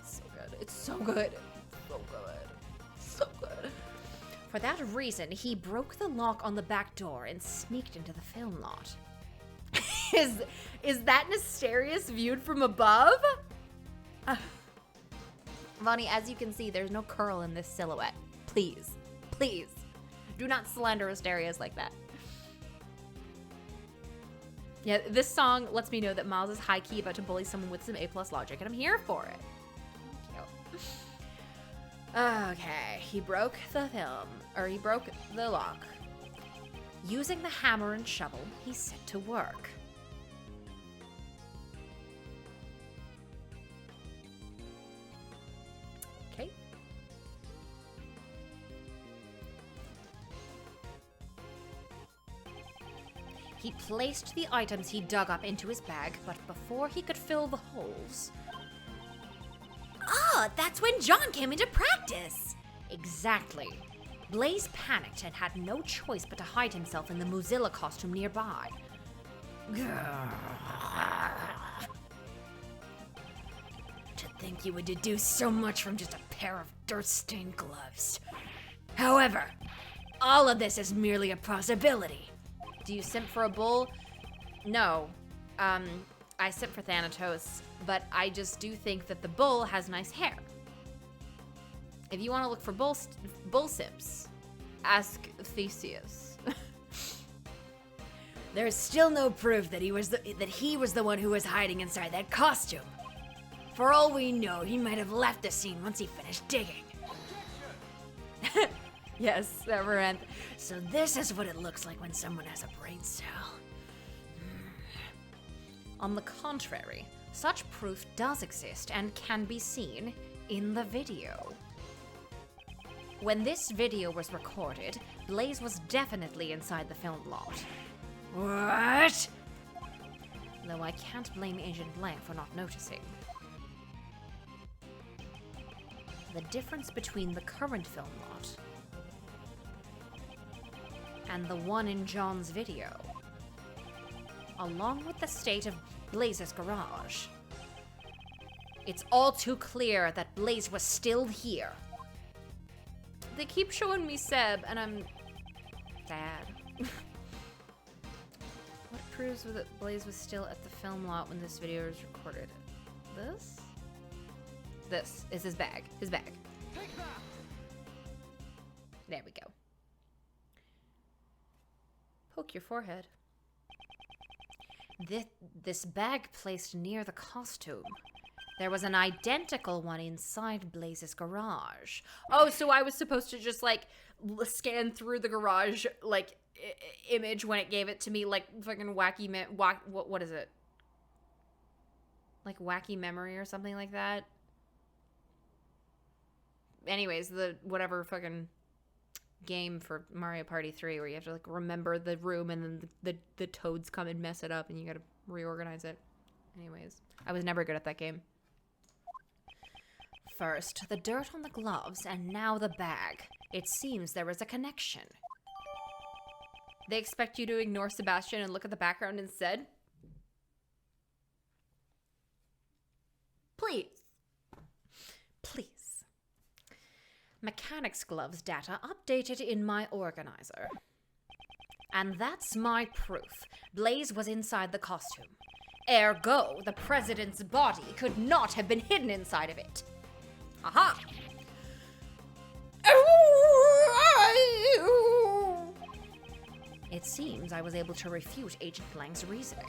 So good. It's so good. So good. So good. For that reason, he broke the lock on the back door and sneaked into the film lot. Is that Nystarius viewed from above? Vonnie, as you can see, there's no curl in this silhouette. Please, please, do not slander Asterius like that. Yeah, this song lets me know that Miles is high-key about to bully someone with some A+ logic, and I'm here for it. Thank you. Okay, he broke the lock. Using the hammer and shovel, he set to work. Okay. He placed the items he dug up into his bag, but before he could fill the holes... Oh, that's when John came into practice. Exactly. Blaze panicked and had no choice but to hide himself in the Mozilla costume nearby. To think you would deduce so much from just a pair of dirt-stained gloves. However, all of this is merely a possibility. Do you simp for a bull? No. I simp for Thanatos, but I just do think that the bull has nice hair. If you want to look for bull simps, ask Theseus. There's still no proof that he was the one who was hiding inside that costume. For all we know, he might have left the scene once he finished digging. Yes, Severant. So this is what it looks like when someone has a brain cell. On the contrary, such proof does exist and can be seen in the video. When this video was recorded, Blaze was definitely inside the film lot. What? Though I can't blame Agent Blank for not noticing. The difference between the current film lot and the one in John's video, along with the state of Blaze's garage, it's all too clear that Blaze was still here. They keep showing me Seb, and I'm sad. What proves that Blaze was still at the film lot when this video was recorded? This? This is his bag. His bag. There we go. Poke your forehead. This bag placed near the costume. There was an identical one inside Blaze's garage. Oh, so I was supposed to just, like, scan through the garage, like, image when it gave it to me, like, fucking wacky, what is it? Like, wacky memory or something like that? Anyways, the whatever fucking game for Mario Party 3 where you have to, like, remember the room and then the toads come and mess it up and you gotta reorganize it. Anyways, I was never good at that game. First, the dirt on the gloves, and now the bag. It seems there is a connection. They expect you to ignore Sebastian and look at the background instead? Please. Please. Mechanics gloves data updated in my organizer. And that's my proof. Blaze was inside the costume. Ergo, the president's body could not have been hidden inside of it. Aha! It seems I was able to refute Agent Blank's reasoning.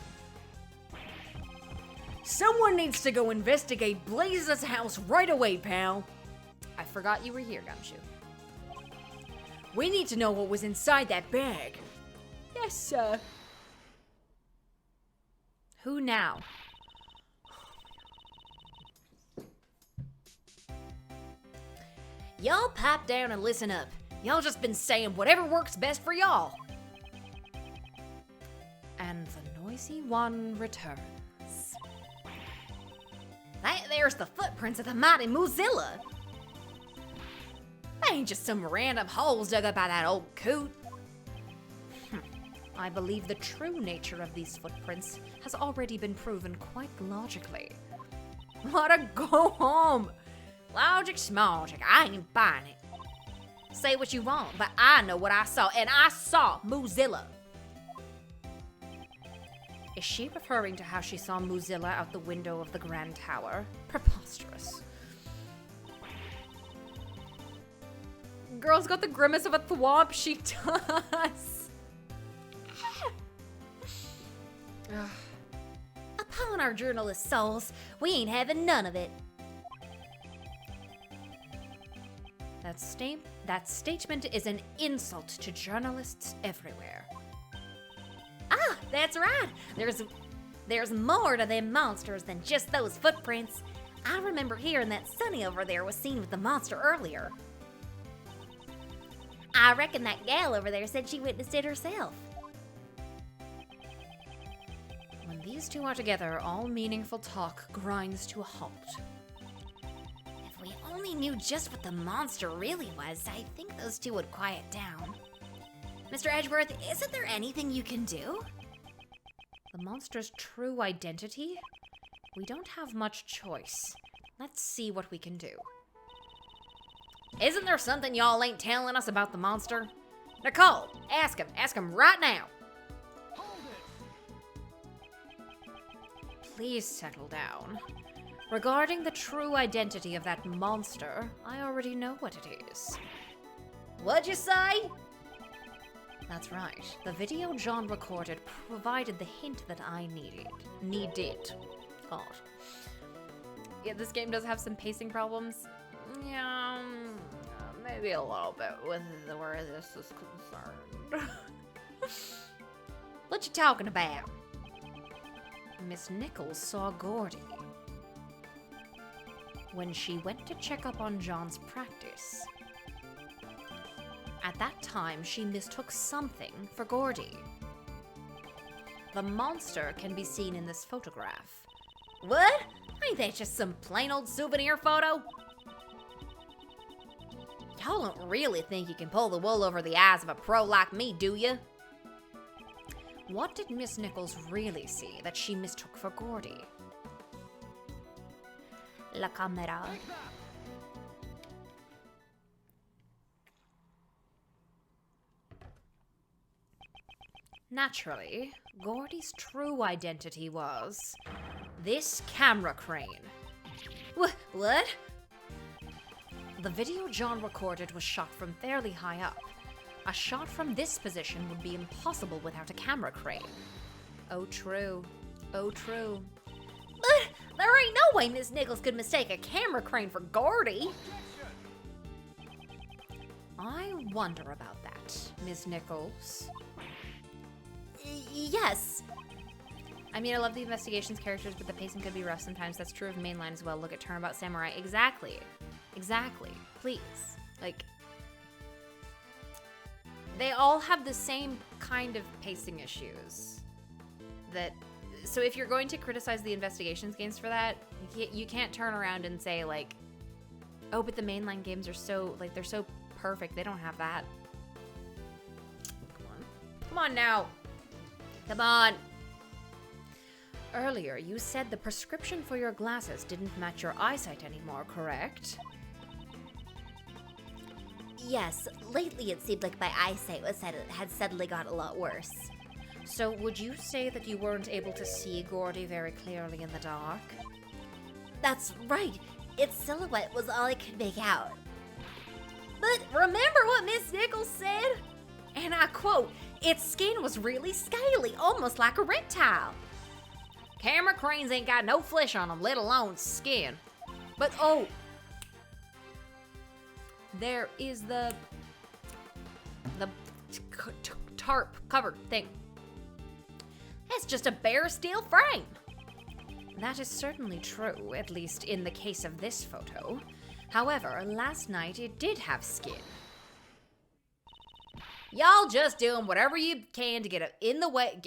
Someone needs to go investigate Blaze's house right away, pal. I forgot you were here, Gumshoe. We need to know what was inside that bag. Yes, sir. Who now? Y'all pipe down and listen up. Y'all just been saying whatever works best for y'all. And the noisy one returns. There's the footprints of the mighty Mozilla. That ain't just some random holes dug up by that old coot. I believe the true nature of these footprints has already been proven quite logically. What a go home. Logic, smogic, I ain't buying it. Say what you want, but I know what I saw, and I saw Mozilla. Is she referring to how she saw Mozilla out the window of the Grand Tower? Preposterous. Girl's got the grimace of a thwomp. She does. Upon our journalist souls, we ain't having none of it. That statement is an insult to journalists everywhere. Ah, that's right. There's more to them monsters than just those footprints. I remember hearing that Sunny over there was seen with the monster earlier. I reckon that gal over there said she witnessed it herself. When these two are together, all meaningful talk grinds to a halt. If we only knew just what the monster really was, I think those two would quiet down. Mr. Edgeworth, isn't there anything you can do? The monster's true identity? We don't have much choice. Let's see what we can do. Isn't there something y'all ain't telling us about the monster? Nicole, ask him right now. Please settle down. Regarding the true identity of that monster, I already know what it is. What'd you say? That's right. The video John recorded provided the hint that I needed. God. Yeah, this game does have some pacing problems. Yeah, maybe a little bit with where this is concerned. What you talking about? Miss Nichols saw Gordy when she went to check up on John's practice. At that time, she mistook something for Gordy. The monster can be seen in this photograph. What? Ain't that just some plain old souvenir photo? Y'all don't really think you can pull the wool over the eyes of a pro like me, do you? What did Miss Nichols really see that she mistook for Gordy? La camera. Naturally, Gordy's true identity was this camera crane. What? The video John recorded was shot from fairly high up. A shot from this position would be impossible without a camera crane. Oh, true. Oh, true. But there ain't no way Miss Nichols could mistake a camera crane for Gordy. I wonder about that, Ms. Nichols. Yes. I mean, I love the investigations characters, but the pacing could be rough sometimes. That's true of mainline as well. Look at Turnabout Samurai. Exactly. Exactly. Please. Like, they all have the same kind of pacing issues. So if you're going to criticize the investigations games for that, you can't turn around and say, like, oh, but the mainline games are so, like, they're so perfect. They don't have that. Come on. Come on now. Come on. Earlier, you said the prescription for your glasses didn't match your eyesight anymore, correct? Yes, lately it seemed like my eyesight had suddenly got a lot worse. So would you say that you weren't able to see Gordy very clearly in the dark? That's right. Its silhouette was all I could make out. But remember what Miss Nichols said? And I quote, its skin was really scaly, almost like a reptile. Camera cranes ain't got no flesh on them, let alone skin. But oh, there is the tarp covered thing. It's just a bare steel frame. That is certainly true, at least in the case of this photo. However, last night it did have skin. Y'all just doing whatever you can to get in the way.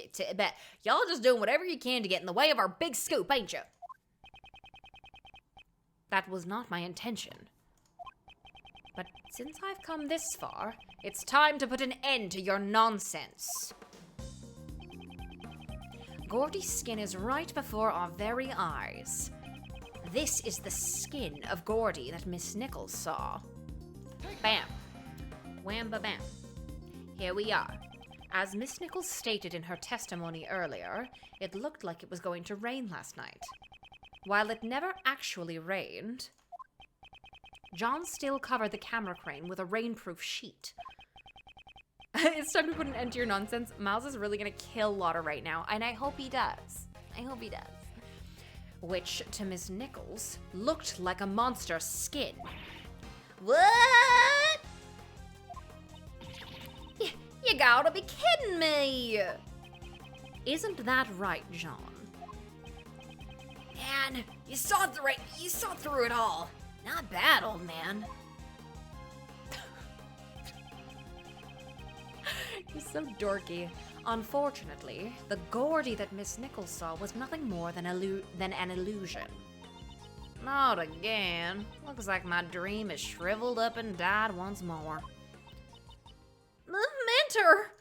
Y'all just doing whatever you can to get in the way of our big scoop, ain't you? That was not my intention. But since I've come this far, it's time to put an end to your nonsense. Gordy's skin is right before our very eyes. This is the skin of Gordy that Miss Nichols saw. Bam. Wham-ba-bam. Here we are. As Miss Nichols stated in her testimony earlier, it looked like it was going to rain last night. While it never actually rained, John still covered the camera crane with a rainproof sheet. It's time to put an end to your nonsense. Miles is really gonna kill Lotta right now, and I hope he does. I hope he does. Which, to Miss Nichols, looked like a monster's skin. What? You gotta be kidding me! Isn't that right, John? Man, you saw through it all. Not bad, old man. He's so dorky. Unfortunately, the Gordy that Miss Nichols saw was nothing more than an illusion. Not again. Looks like my dream is shriveled up and died once more. Mentor!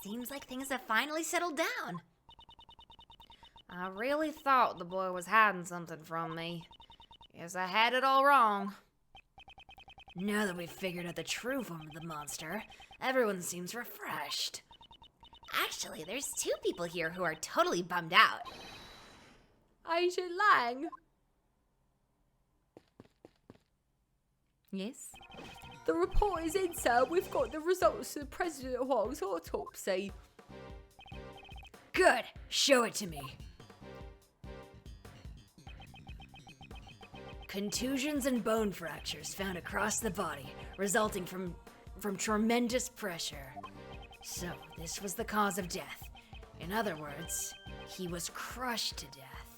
Seems like things have finally settled down. I really thought the boy was hiding something from me. Guess I had it all wrong. Now that we've figured out the true form of the monster, everyone seems refreshed. Actually, there's two people here who are totally bummed out. Aisha Lang. Yes? The report is in, sir. We've got the results of President Huang's autopsy. Good. Show it to me. Contusions and bone fractures found across the body, resulting from tremendous pressure. So, this was the cause of death. In other words, he was crushed to death.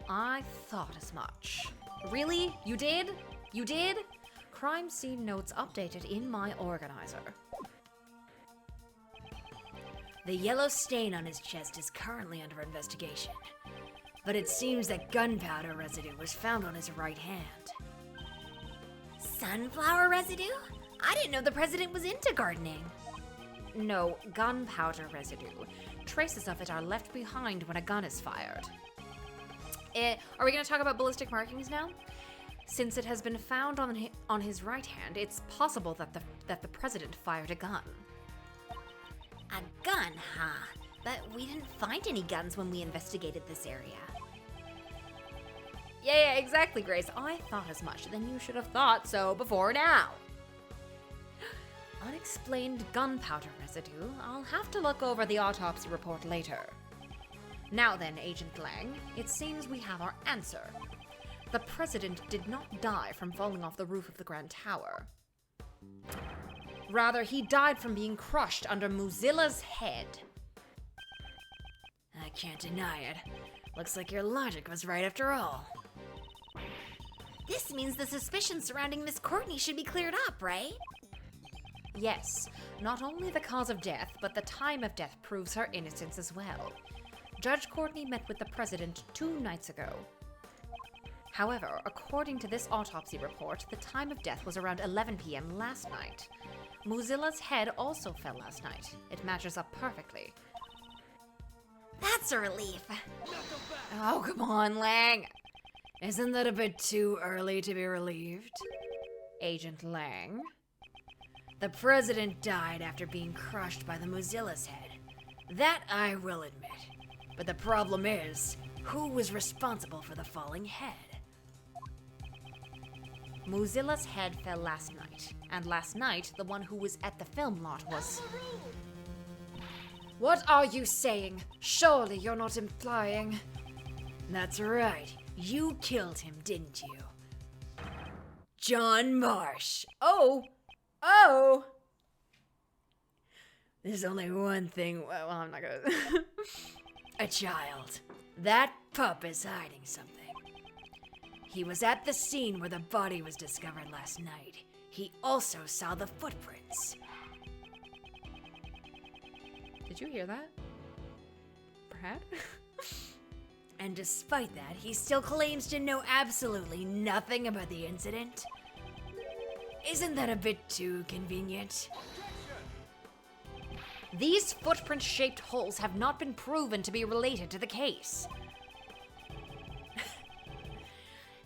I thought as much. Really? You did? You did? Crime scene notes updated in my organizer. The yellow stain on his chest is currently under investigation, but it seems that gunpowder residue was found on his right hand. Sunflower residue? I didn't know the president was into gardening. No, gunpowder residue. Traces of it are left behind when a gun is fired. Are we going to talk about ballistic markings now? Since it has been found on his right hand, it's possible that the president fired a gun. A gun, huh? But we didn't find any guns when we investigated this area. Yeah, exactly, Grace. I thought as much. Then you should have thought so before now. Unexplained gunpowder residue. I'll have to look over the autopsy report later. Now then, Agent Lang, it seems we have our answer. The president did not die from falling off the roof of the Grand Tower. Rather, he died from being crushed under Mozilla's head. I can't deny it. Looks like your logic was right after all. This means the suspicions surrounding Miss Courtney should be cleared up, right? Yes, not only the cause of death, but the time of death proves her innocence as well. Judge Courtney met with the president 2 nights ago. However, according to this autopsy report, the time of death was around 11 p.m. last night. Mozilla's head also fell last night. It matches up perfectly. That's a relief. Oh, come on, Lang. Isn't that a bit too early to be relieved? Agent Lang? The president died after being crushed by the Mozilla's head. That I will admit. But the problem is, who was responsible for the falling head? Mozilla's head fell last night, and last night the one who was at the film lot was... What are you saying? Surely you're not implying... That's right. You killed him, didn't you? John Marsh. Oh! There's only one thing. Well, I'm not gonna. A child. That pup is hiding something. He was at the scene where the body was discovered last night. He also saw the footprints. Did you hear that? Brad? And despite that, he still claims to know absolutely nothing about the incident. Isn't that a bit too convenient? These footprint-shaped holes have not been proven to be related to the case.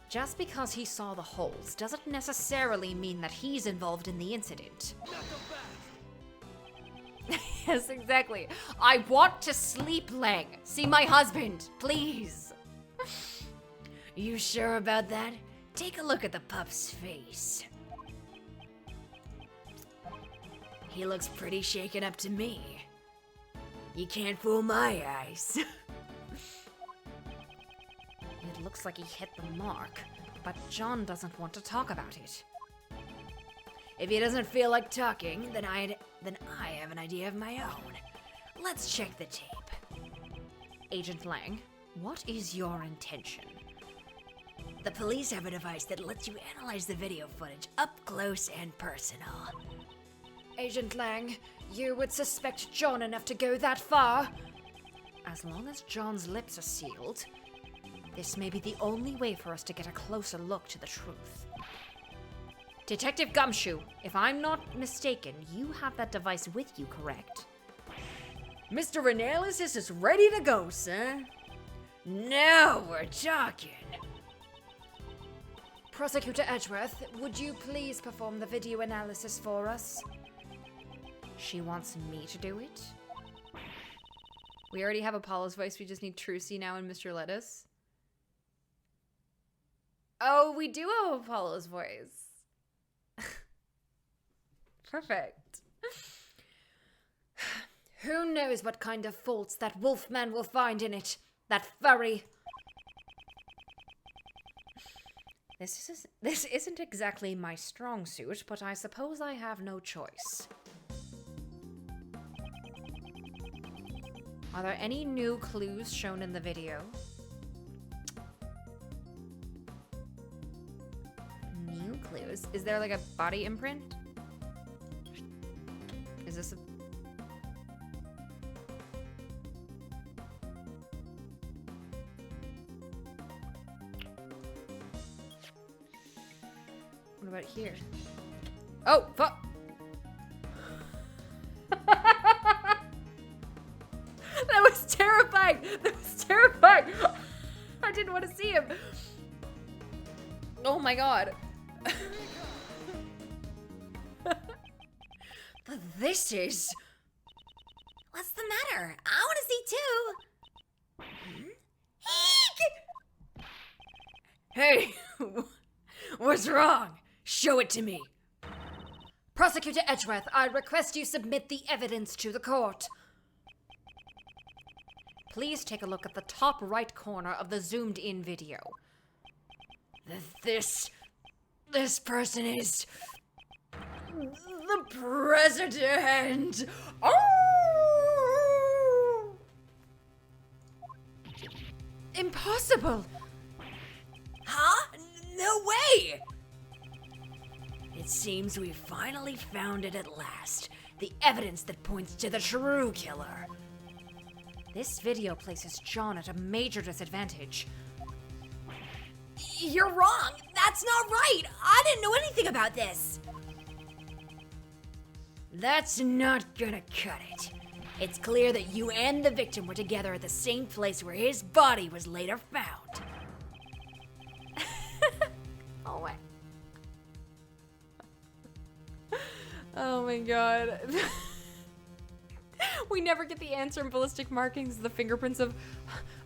Just because he saw the holes doesn't necessarily mean that he's involved in the incident. Yes, exactly. I want to sleep, Lang. See my husband, please. You sure about that? Take a look at the pup's face. He looks pretty shaken up to me. You can't fool my eyes. It looks like he hit the mark, but John doesn't want to talk about it. If he doesn't feel like talking, then I have an idea of my own. Let's check the tape. Agent Lang, what is your intention? The police have a device that lets you analyze the video footage up close and personal. Agent Lang, you would suspect John enough to go that far? As long as John's lips are sealed, this may be the only way for us to get a closer look to the truth. Detective Gumshoe, if I'm not mistaken, you have that device with you, correct? Mr. Analysis is ready to go, sir. Now we're talking. Prosecutor Edgeworth, would you please perform the video analysis for us? She wants me to do it? We already have Apollo's voice, we just need Trucy now and Mr. Lettuce. Oh, we do have Apollo's voice. Perfect. Who knows what kind of faults that Wolfman will find in it? That furry. This isn't exactly my strong suit, but I suppose I have no choice. Are there any new clues shown in the video? New clues? Is there like a body imprint? Is this a... What about here? Oh, fuck! That was terrifying. That was terrifying. I didn't want to see him. Oh my god. This is... What's the matter? I want to see too. Eek! Hey! What's wrong? Show it to me. Prosecutor Edgeworth, I request you submit the evidence to the court. Please take a look at the top right corner of the zoomed-in video. This person is... the president! Oh! Impossible! Huh? No way! It seems we finally found it at last. The evidence that points to the true killer. This video places John at a major disadvantage. You're wrong. That's not right. I didn't know anything about this. That's not gonna cut it. It's clear that you and the victim were together at the same place where his body was later found. Oh my. Oh my god. We never get the answer in ballistic markings, the fingerprints of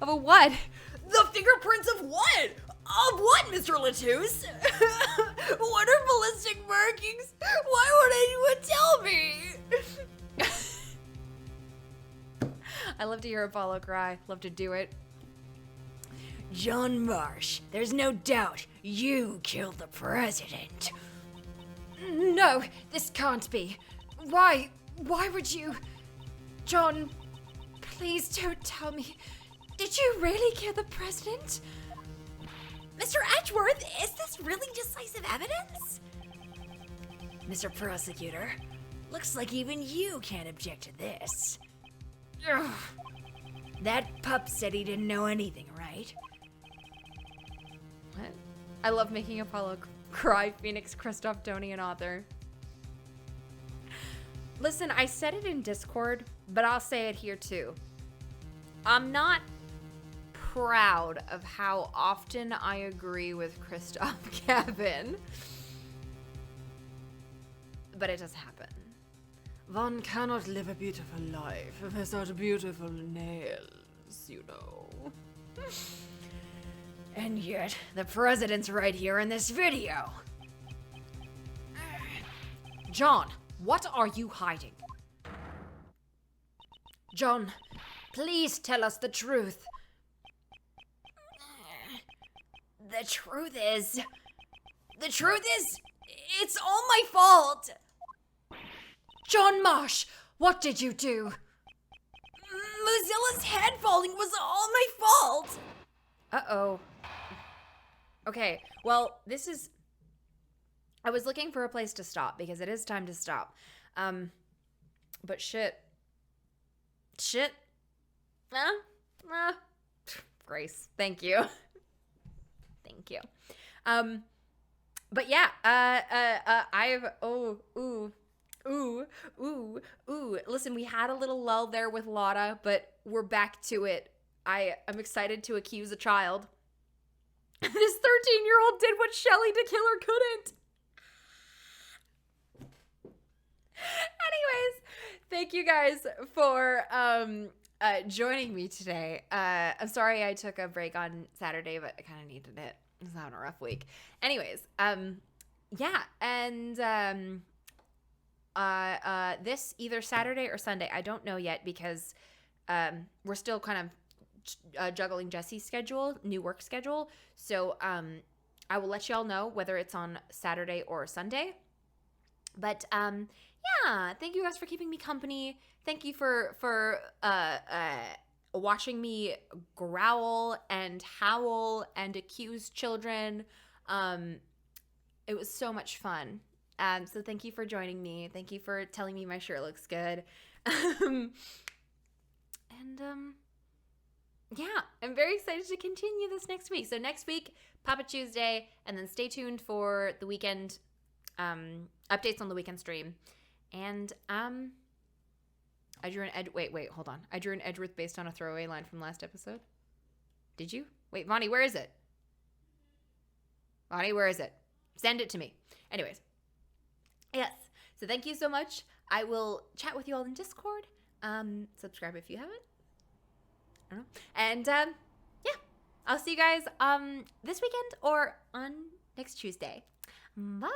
a what? The fingerprints of what? Of what, Mr. Latouche? What are ballistic markings? Why won't anyone tell me? I love to hear Apollo cry. Love to do it. John Marsh, there's no doubt you killed the president. No, this can't be. Why would you... John, please don't tell me. Did you really kill the president? Mr. Edgeworth, is this really decisive evidence? Mr. Prosecutor, looks like even you can't object to this. Ugh. That pup said he didn't know anything, right? What? I love making Apollo cry, Phoenix Christoftonian author. Listen, I said it in Discord, but I'll say it here too. I'm not proud of how often I agree with Christoph Gavin. But it does happen. One cannot live a beautiful life without beautiful nails, you know. And yet, the president's right here in this video. John, what are you hiding? John, please tell us the truth. The truth is, it's all my fault. John Marsh, what did you do? Mozilla's head falling was all my fault. Uh-oh. Okay, well, this is... I was looking for a place to stop because it is time to stop. But shit. Grace, thank you. Thank you. But yeah, listen, we had a little lull there with Lotta, but we're back to it. I'm excited to accuse a child. This 13-year-old did what Shelly the killer couldn't. Anyways, thank you guys for joining me today. I'm sorry I took a break on Saturday, but I kind of needed it. I was having a rough week. Anyways, yeah, and this either Saturday or Sunday, I don't know yet because we're still kind of juggling Jesse's schedule, new work schedule. So I will let y'all know whether it's on Saturday or Sunday. But yeah, thank you guys for keeping me company. Thank you for watching me growl and howl and accuse children. It was so much fun. So thank you for joining me. Thank you for telling me my shirt looks good. Yeah, I'm very excited to continue this next week. So next week, Papa Tuesday, and then stay tuned for the weekend updates on the weekend stream. And I drew an wait, hold on. I drew an Edgeworth based on a throwaway line from last episode. Did you? Wait, Vonnie, where is it? Vonnie, where is it? Send it to me. Anyways. Yes. So thank you so much. I will chat with you all in Discord. Subscribe if you haven't. I don't know. And yeah, I'll see you guys this weekend or on next Tuesday. Bye.